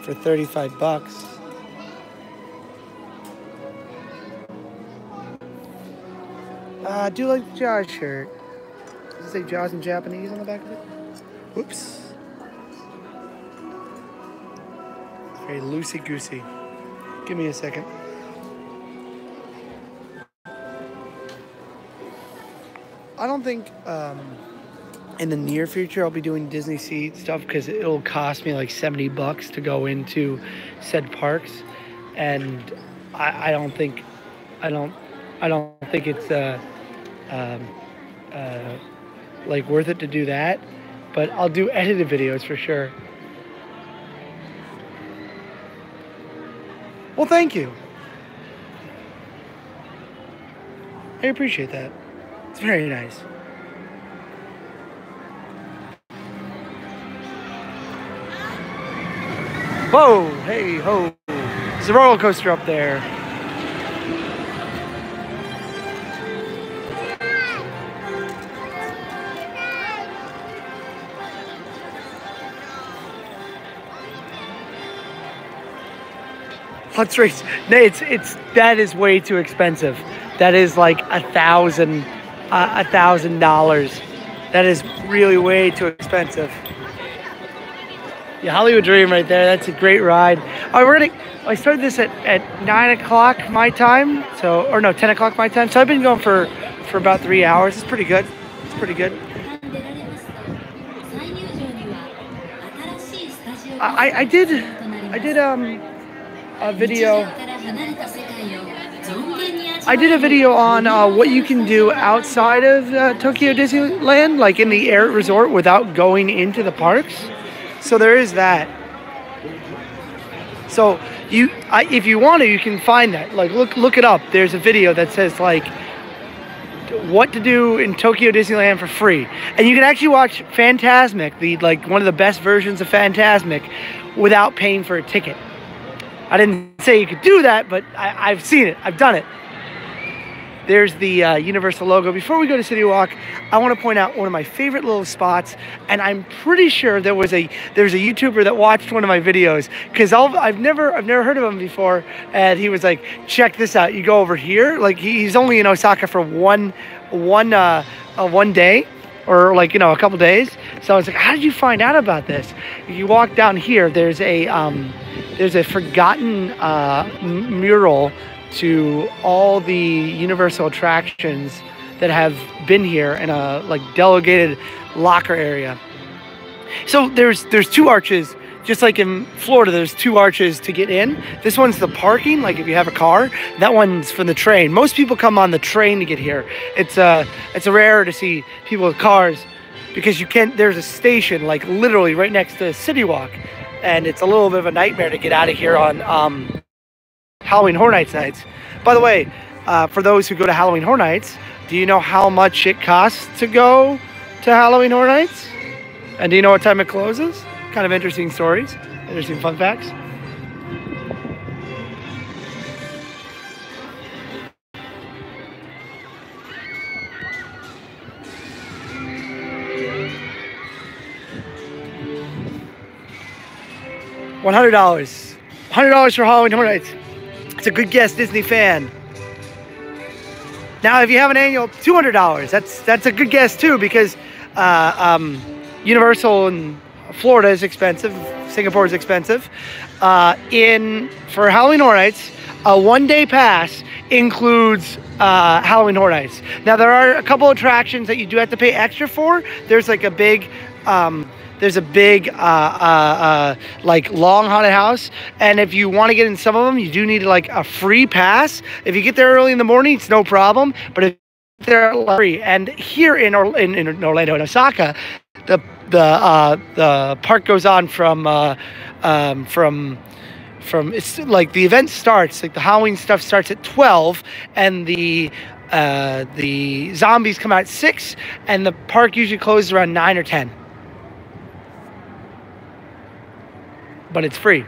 for $35. I do like the Jaws shirt. Does it say Jaws in Japanese on the back of it? Whoops. It's very loosey-goosey. Give me a second. I don't think in the near future I'll be doing Disney Sea stuff because it'll cost me like $70 to go into said parks, and I don't think it's like worth it to do that. But I'll do edited videos for sure. Well, thank you. I appreciate that. It's very nice. Whoa, hey, ho. There's a roller coaster up there. Hot Springs. No, that is way too expensive. That is like $1,000. That is really way too expensive. Yeah, Hollywood Dream right there. That's a great ride. All right, I started this at 9 o'clock my time. 10 o'clock my time. So I've been going for about 3 hours. It's pretty good. It's pretty good. I did a video. I did a video on what you can do outside of Tokyo Disneyland, like in the air resort, without going into the parks. So there is that. So if you want to, you can find that. Like look it up. There's a video that says like what to do in Tokyo Disneyland for free, and you can actually watch Fantasmic, one of the best versions of Fantasmic, without paying for a ticket. I didn't say you could do that, but I've seen it. I've done it. There's the Universal logo. Before we go to City Walk, I want to point out one of my favorite little spots, and I'm pretty sure there's a YouTuber that watched one of my videos because I've never heard of him before, and he was like, "Check this out! You go over here." Like he's only in Osaka for one day, or a couple days. So I was like, "How did you find out about this?" You walk down here. There's a forgotten mural to all the Universal attractions that have been here in a delegated locker area. So there's two arches, just like in Florida. There's two arches to get in. This one's the parking, like if you have a car. That one's from the train. Most people come on the train to get here. It's rare to see people with cars because you can't. There's a station literally right next to City Walk, and it's a little bit of a nightmare to get out of here on Halloween Horror Nights nights. By the way, for those who go to Halloween Horror Nights, do you know how much it costs to go to Halloween Horror Nights? And do you know what time it closes? Kind of interesting stories, interesting fun facts. $100. $100 for Halloween Horror Nights. It's a good guess, Disney fan. Now, if you have an annual, $200. That's a good guess too, because Universal in Florida is expensive. Singapore is expensive. For Halloween Horror Nights, a one-day pass includes Halloween Horror Nights. Now there are a couple attractions that you do have to pay extra for. There's like a big like long haunted house, and if you want to get in some of them, you do need like a free pass. If you get there early in the morning, it's no problem, but if they're free. And here in Orlando, in Osaka, the park goes on from it's like the event starts, like the Halloween stuff starts at 12, and the zombies come out at 6, and the park usually closes around 9 or 10. But it's free.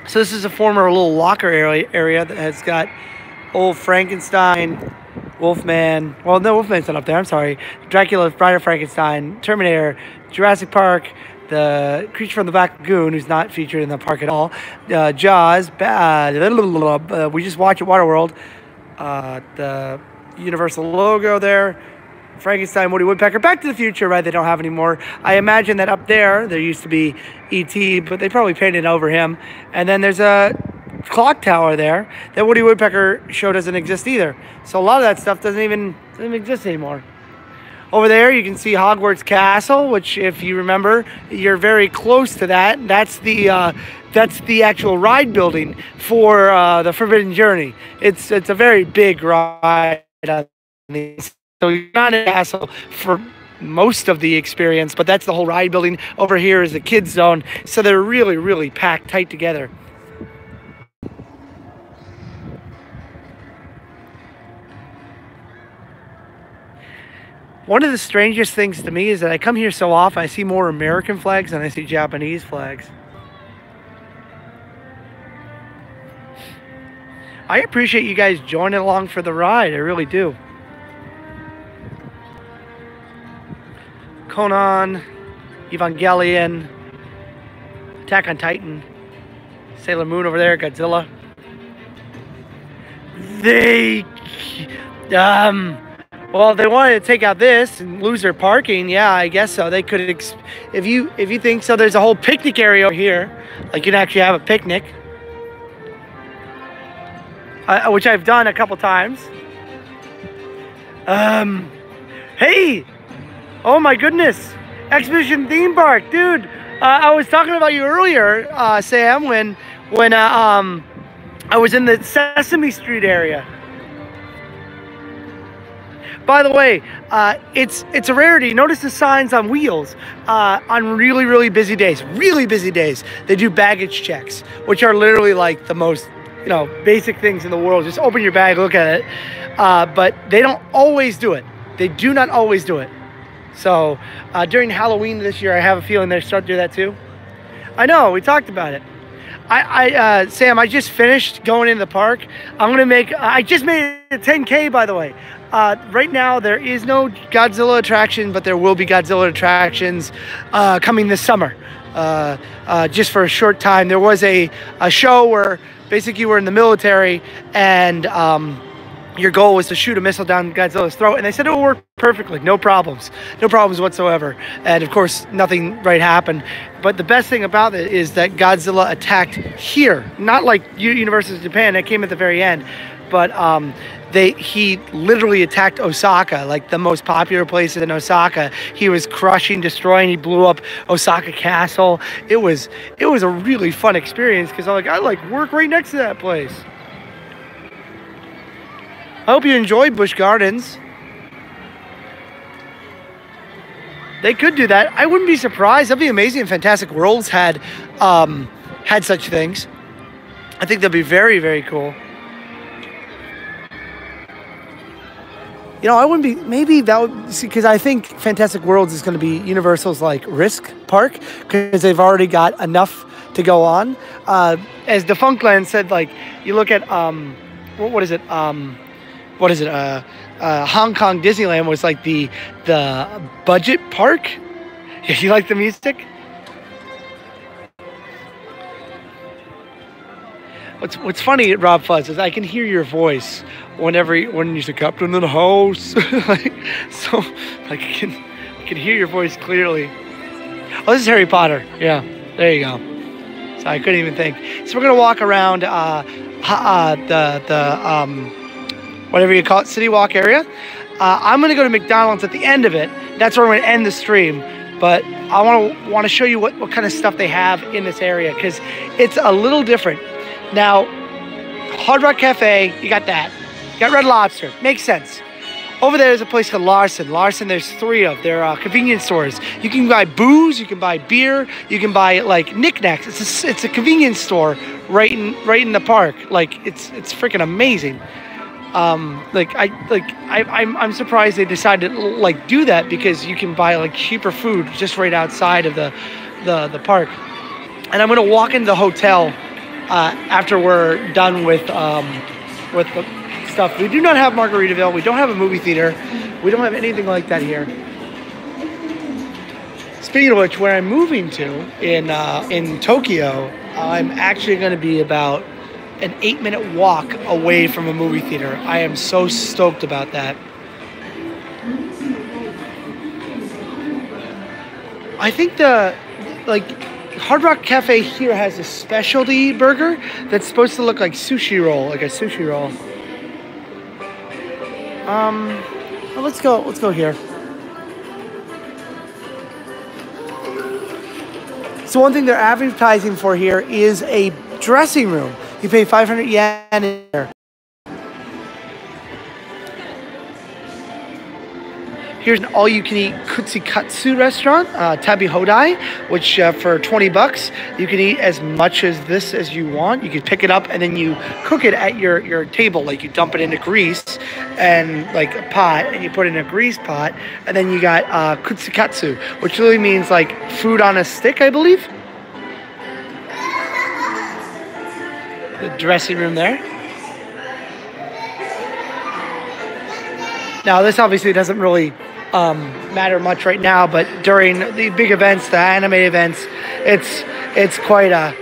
So this is a former little locker area that has got old Frankenstein, Wolfman. Well, no, Wolfman's not up there. I'm sorry. Dracula, Bride of Frankenstein, Terminator, Jurassic Park, the Creature from the Black Lagoon, who's not featured in the park at all, Jaws, we just watched at Waterworld, the Universal logo there, Frankenstein, Woody Woodpecker, Back to the Future, right? They don't have anymore. I imagine that up there used to be E.T., but they probably painted over him. And then there's a clock tower there. That Woody Woodpecker show doesn't exist either. So a lot of that stuff doesn't even exist anymore. Over there, you can see Hogwarts Castle, which, if you remember, you're very close to that. That's the actual ride building for the Forbidden Journey. It's a very big ride. So you're not in a castle for most of the experience, but that's the whole ride building. Over here is the kids zone, so they're really, really packed tight together. One of the strangest things to me is that I come here so often, I see more American flags than I see Japanese flags. I appreciate you guys joining along for the ride, I really do. Conan, Evangelion, Attack on Titan, Sailor Moon over there, Godzilla. Well, they wanted to take out this and lose their parking. Yeah, I guess so. They could, if you think so. There's a whole picnic area over here. Like you can actually have a picnic, which I've done a couple times. Hey. Oh my goodness, Expedition Theme Park, dude. I was talking about you earlier, Sam, when I was in the Sesame Street area. By the way, it's a rarity. Notice the signs on wheels on really, really busy days. Really busy days, they do baggage checks, which are literally like the most, basic things in the world. Just open your bag, look at it. But they don't always do it. They do not always do it. So during Halloween this year, I have a feeling they'll start to do that too. I know, we talked about it. Sam, I just finished going in the park. I just made a 10K, by the way. Right now, there is no Godzilla attraction, but there will be Godzilla attractions coming this summer. Just for a short time. There was a show where basically you were in the military and your goal was to shoot a missile down Godzilla's throat, and they said it will work perfectly, no problems whatsoever. And of course, nothing happened. But the best thing about it is that Godzilla attacked here, not like Universal Japan. That came at the very end, but he literally attacked Osaka, like the most popular place in Osaka. He was crushing, destroying. He blew up Osaka Castle. It was a really fun experience because I work right next to that place. I hope you enjoyed Busch Gardens. They could do that. I wouldn't be surprised. That'd be amazing if Fantastic Worlds had such things. I think that'd be very, very cool. I wouldn't be, maybe that would, because I think Fantastic Worlds is going to be Universal's Risk Park, because they've already got enough to go on. As Defunctland said, you look at, what is it? Hong Kong Disneyland was the budget park. You like the music? What's funny, Rob Fuzz, is I can hear your voice when you say "Captain in the house." I can hear your voice clearly. Oh, this is Harry Potter. Yeah, there you go. So I couldn't even think. So we're gonna walk around whatever you call it, City Walk area. I'm gonna go to McDonald's at the end of it. That's where I'm gonna end the stream. But I want to show you what kind of stuff they have in this area, because it's a little different. Now, Hard Rock Cafe, you got that. You got Red Lobster, makes sense. Over there is a place called Larson. Larson, there's 3 of. They're convenience stores. You can buy booze, you can buy beer, you can buy like knickknacks. It's a convenience store right in the park. Like it's freaking amazing. I'm surprised they decided to like do that, because you can buy like cheaper food just right outside of the park. And I'm gonna walk into the hotel after we're done with the stuff. We do not have Margaritaville. We don't have a movie theater. We don't have anything like that here. Speaking of which, where I'm moving to in Tokyo, I'm actually going to be about an 8-minute walk away from a movie theater. I am so stoked about that. I think Hard Rock Cafe here has a specialty burger that's supposed to look like sushi roll, like a sushi roll. Well, let's go here. So one thing they're advertising for here is a dressing room. You pay 500 yen in there. Here's an all-you-can-eat kuchikatsu restaurant, tabi hodai, which for 20 bucks, you can eat as much as this as you want. You can pick it up and then you cook it at your table. Like you dump it into grease and like a pot, and you put it in a grease pot, and then you got kuchikatsu, which really means like food on a stick, I believe. The dressing room there. Now this obviously doesn't really matter much right now, but during the big events, the anime events, it's quite a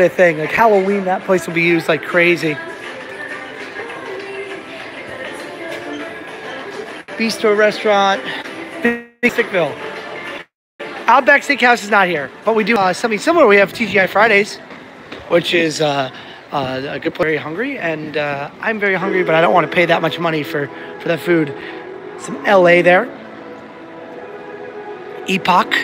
thing. Like Halloween, that place will be used like crazy. Bistro restaurant, Stickville. Outback Steakhouse is not here, but we do something similar. We have TGI Fridays, which is a good place. Very hungry, and I'm very hungry, but I don't want to pay that much money for that food. Some LA there. Epoch,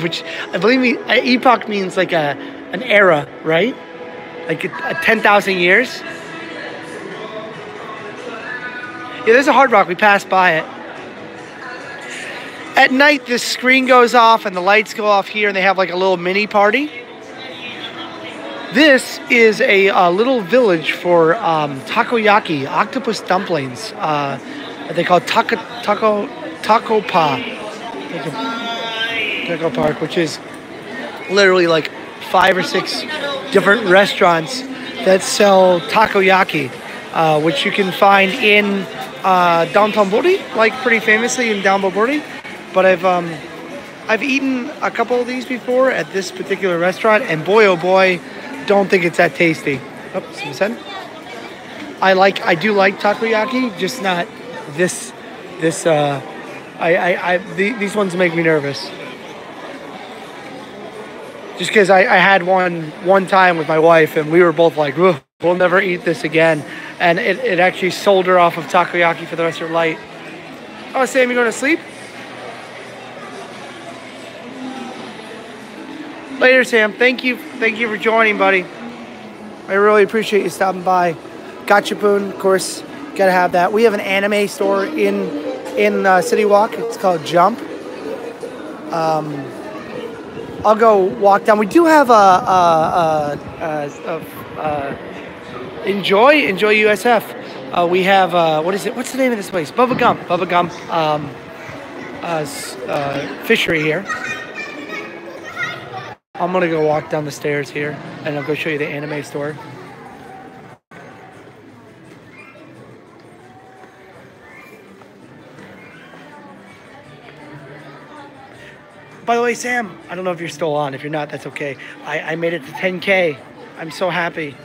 which I believe epoch means like an era, right? Like a 10,000 years. Yeah, there's a Hard Rock. We passed by it. At night, this screen goes off and the lights go off here, and they have like a little mini party. This is a little village for takoyaki, octopus dumplings. They call Taco Park, which is literally like 5 or 6 different restaurants that sell takoyaki, which you can find in downtown Bori, like pretty famously in downtown Bori. But I've eaten a couple of these before at this particular restaurant, and boy oh boy, don't think it's that tasty. Oh, someone said. I do like takoyaki, just not this. These ones make me nervous. Just because I had one time with my wife, and we were both like, we'll never eat this again. And it actually sold her off of takoyaki for the rest of her life. Oh, Sam, you going to sleep? Later, Sam. Thank you for joining, buddy. I really appreciate you stopping by. Gachapon, of course, gotta have that. We have an anime store in City Walk. It's called Jump. I'll go walk down. We do have Enjoy USF. We have what is it? What's the name of this place? Bubba Gump fishery here. I'm gonna go walk down the stairs here, and I'll go show you the anime store. By the way, Sam, I don't know if you're still on. If you're not, that's okay. I made it to 10K. I'm so happy.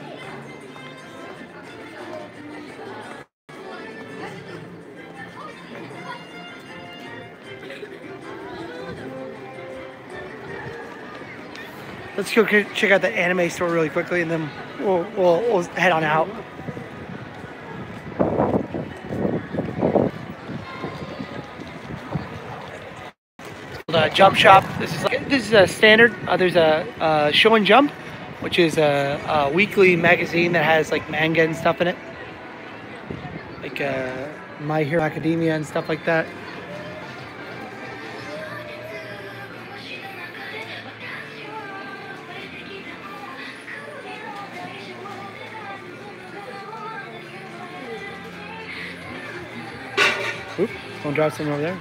Let's go check out the anime store really quickly, and then we'll head on out. Jump Shop. This is a standard. There's a Show and Jump, which is a weekly magazine that has like manga and stuff in it, like My Hero Academia and stuff like that. Oop, don't drop something over there.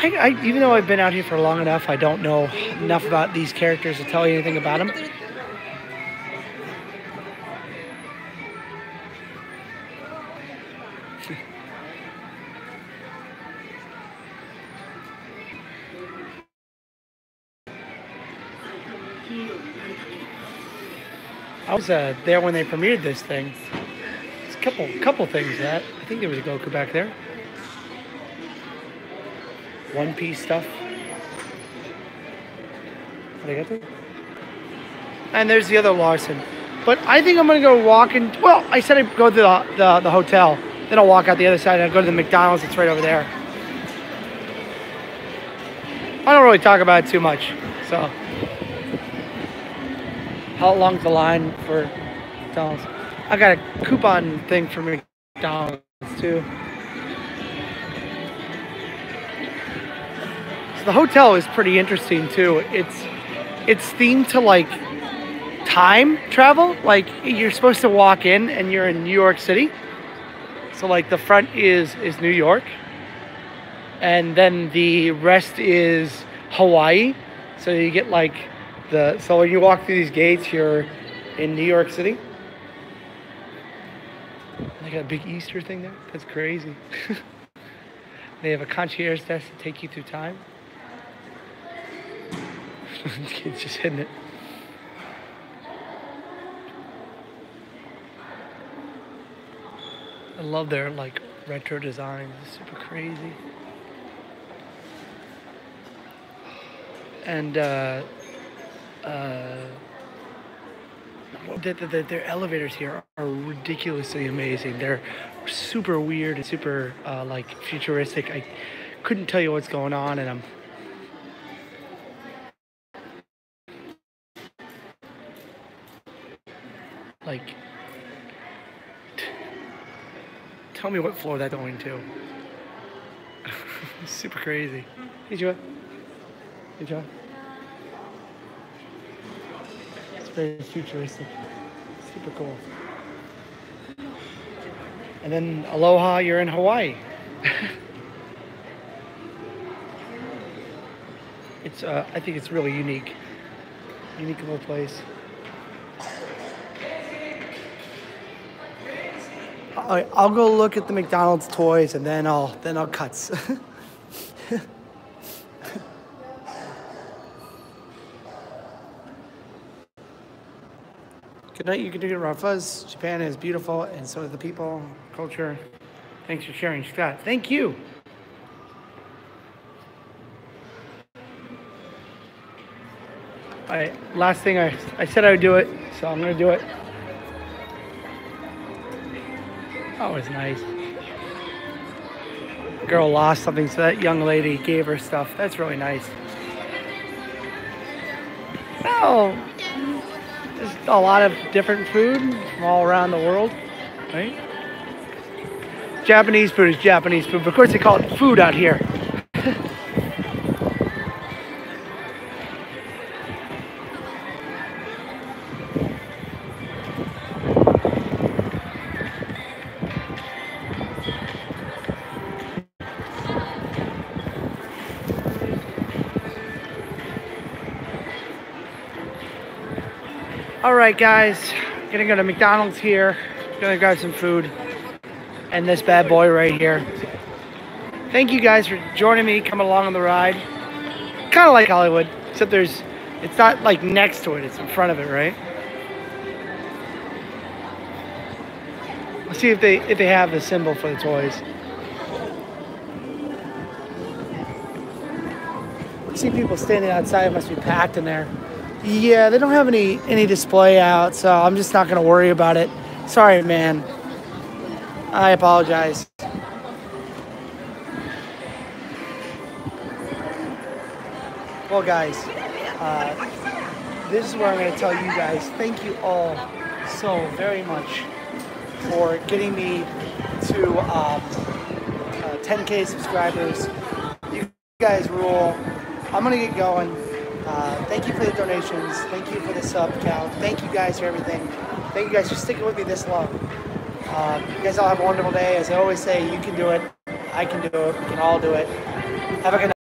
Even though I've been out here for long enough, I don't know enough about these characters to tell you anything about them. I was there when they premiered this thing. There's a couple things that I think there was a Goku back there. One Piece stuff. What I got there? And there's the other Larson. But I think I'm gonna go walk in. Well, I said I'd go to the hotel. Then I'll walk out the other side and I'll go to the McDonald's that's right over there. I don't really talk about it too much. So, how long's the line for McDonald's? I got a coupon thing for McDonald's too. The hotel is pretty interesting too. It's themed to like time travel. Like you're supposed to walk in and you're in New York City. So like the front is New York, and then the rest is Hawaii. So you get like so when you walk through these gates, you're in New York City. They got a big Easter thing there. That's crazy. They have a concierge desk to take you through time. This kid's just hitting it. I love their like retro designs. It's super crazy. And their elevators here are ridiculously amazing. They're super weird and super like futuristic. I couldn't tell you what's going on in them. Like, tell me what floor that's going to. It's super crazy. Hey, Joe. Hey, Joe. It's very futuristic. Super cool. And then aloha, you're in Hawaii. It's I think it's really unique. Unique little place. I'll go look at the McDonald's toys and then I'll cuts. Good night, you can do it, Rafuz. Japan is beautiful, and so are the people, culture. Thanks for sharing, Scott. Thank you. All right, last thing, I said I would do it, so I'm gonna do it. Oh, it was nice. Girl lost something, so that young lady gave her stuff. That's really nice. Oh, there's a lot of different food from all around the world, right? Japanese food is Japanese food, but of course they call it food out here. All right, guys, gonna go to McDonald's here. Gonna grab some food and this bad boy right here. Thank you guys for joining me, coming along on the ride. Kind of like Hollywood, except it's not like next to it, it's in front of it, right? Let's see if they have the symbol for the toys. I see people standing outside, it must be packed in there. Yeah, they don't have any display out, so I'm just not gonna worry about it. Sorry, man. I apologize. Well, guys, this is where I'm going to tell you guys, thank you all so very much for getting me to 10K subscribers. You guys rule. I'm going to get going. Thank you for the donations. Thank you for the sub count. Thank you guys for everything. Thank you guys for sticking with me this long. You guys all have a wonderful day. As I always say, you can do it. I can do it. We can all do it. Have a good night.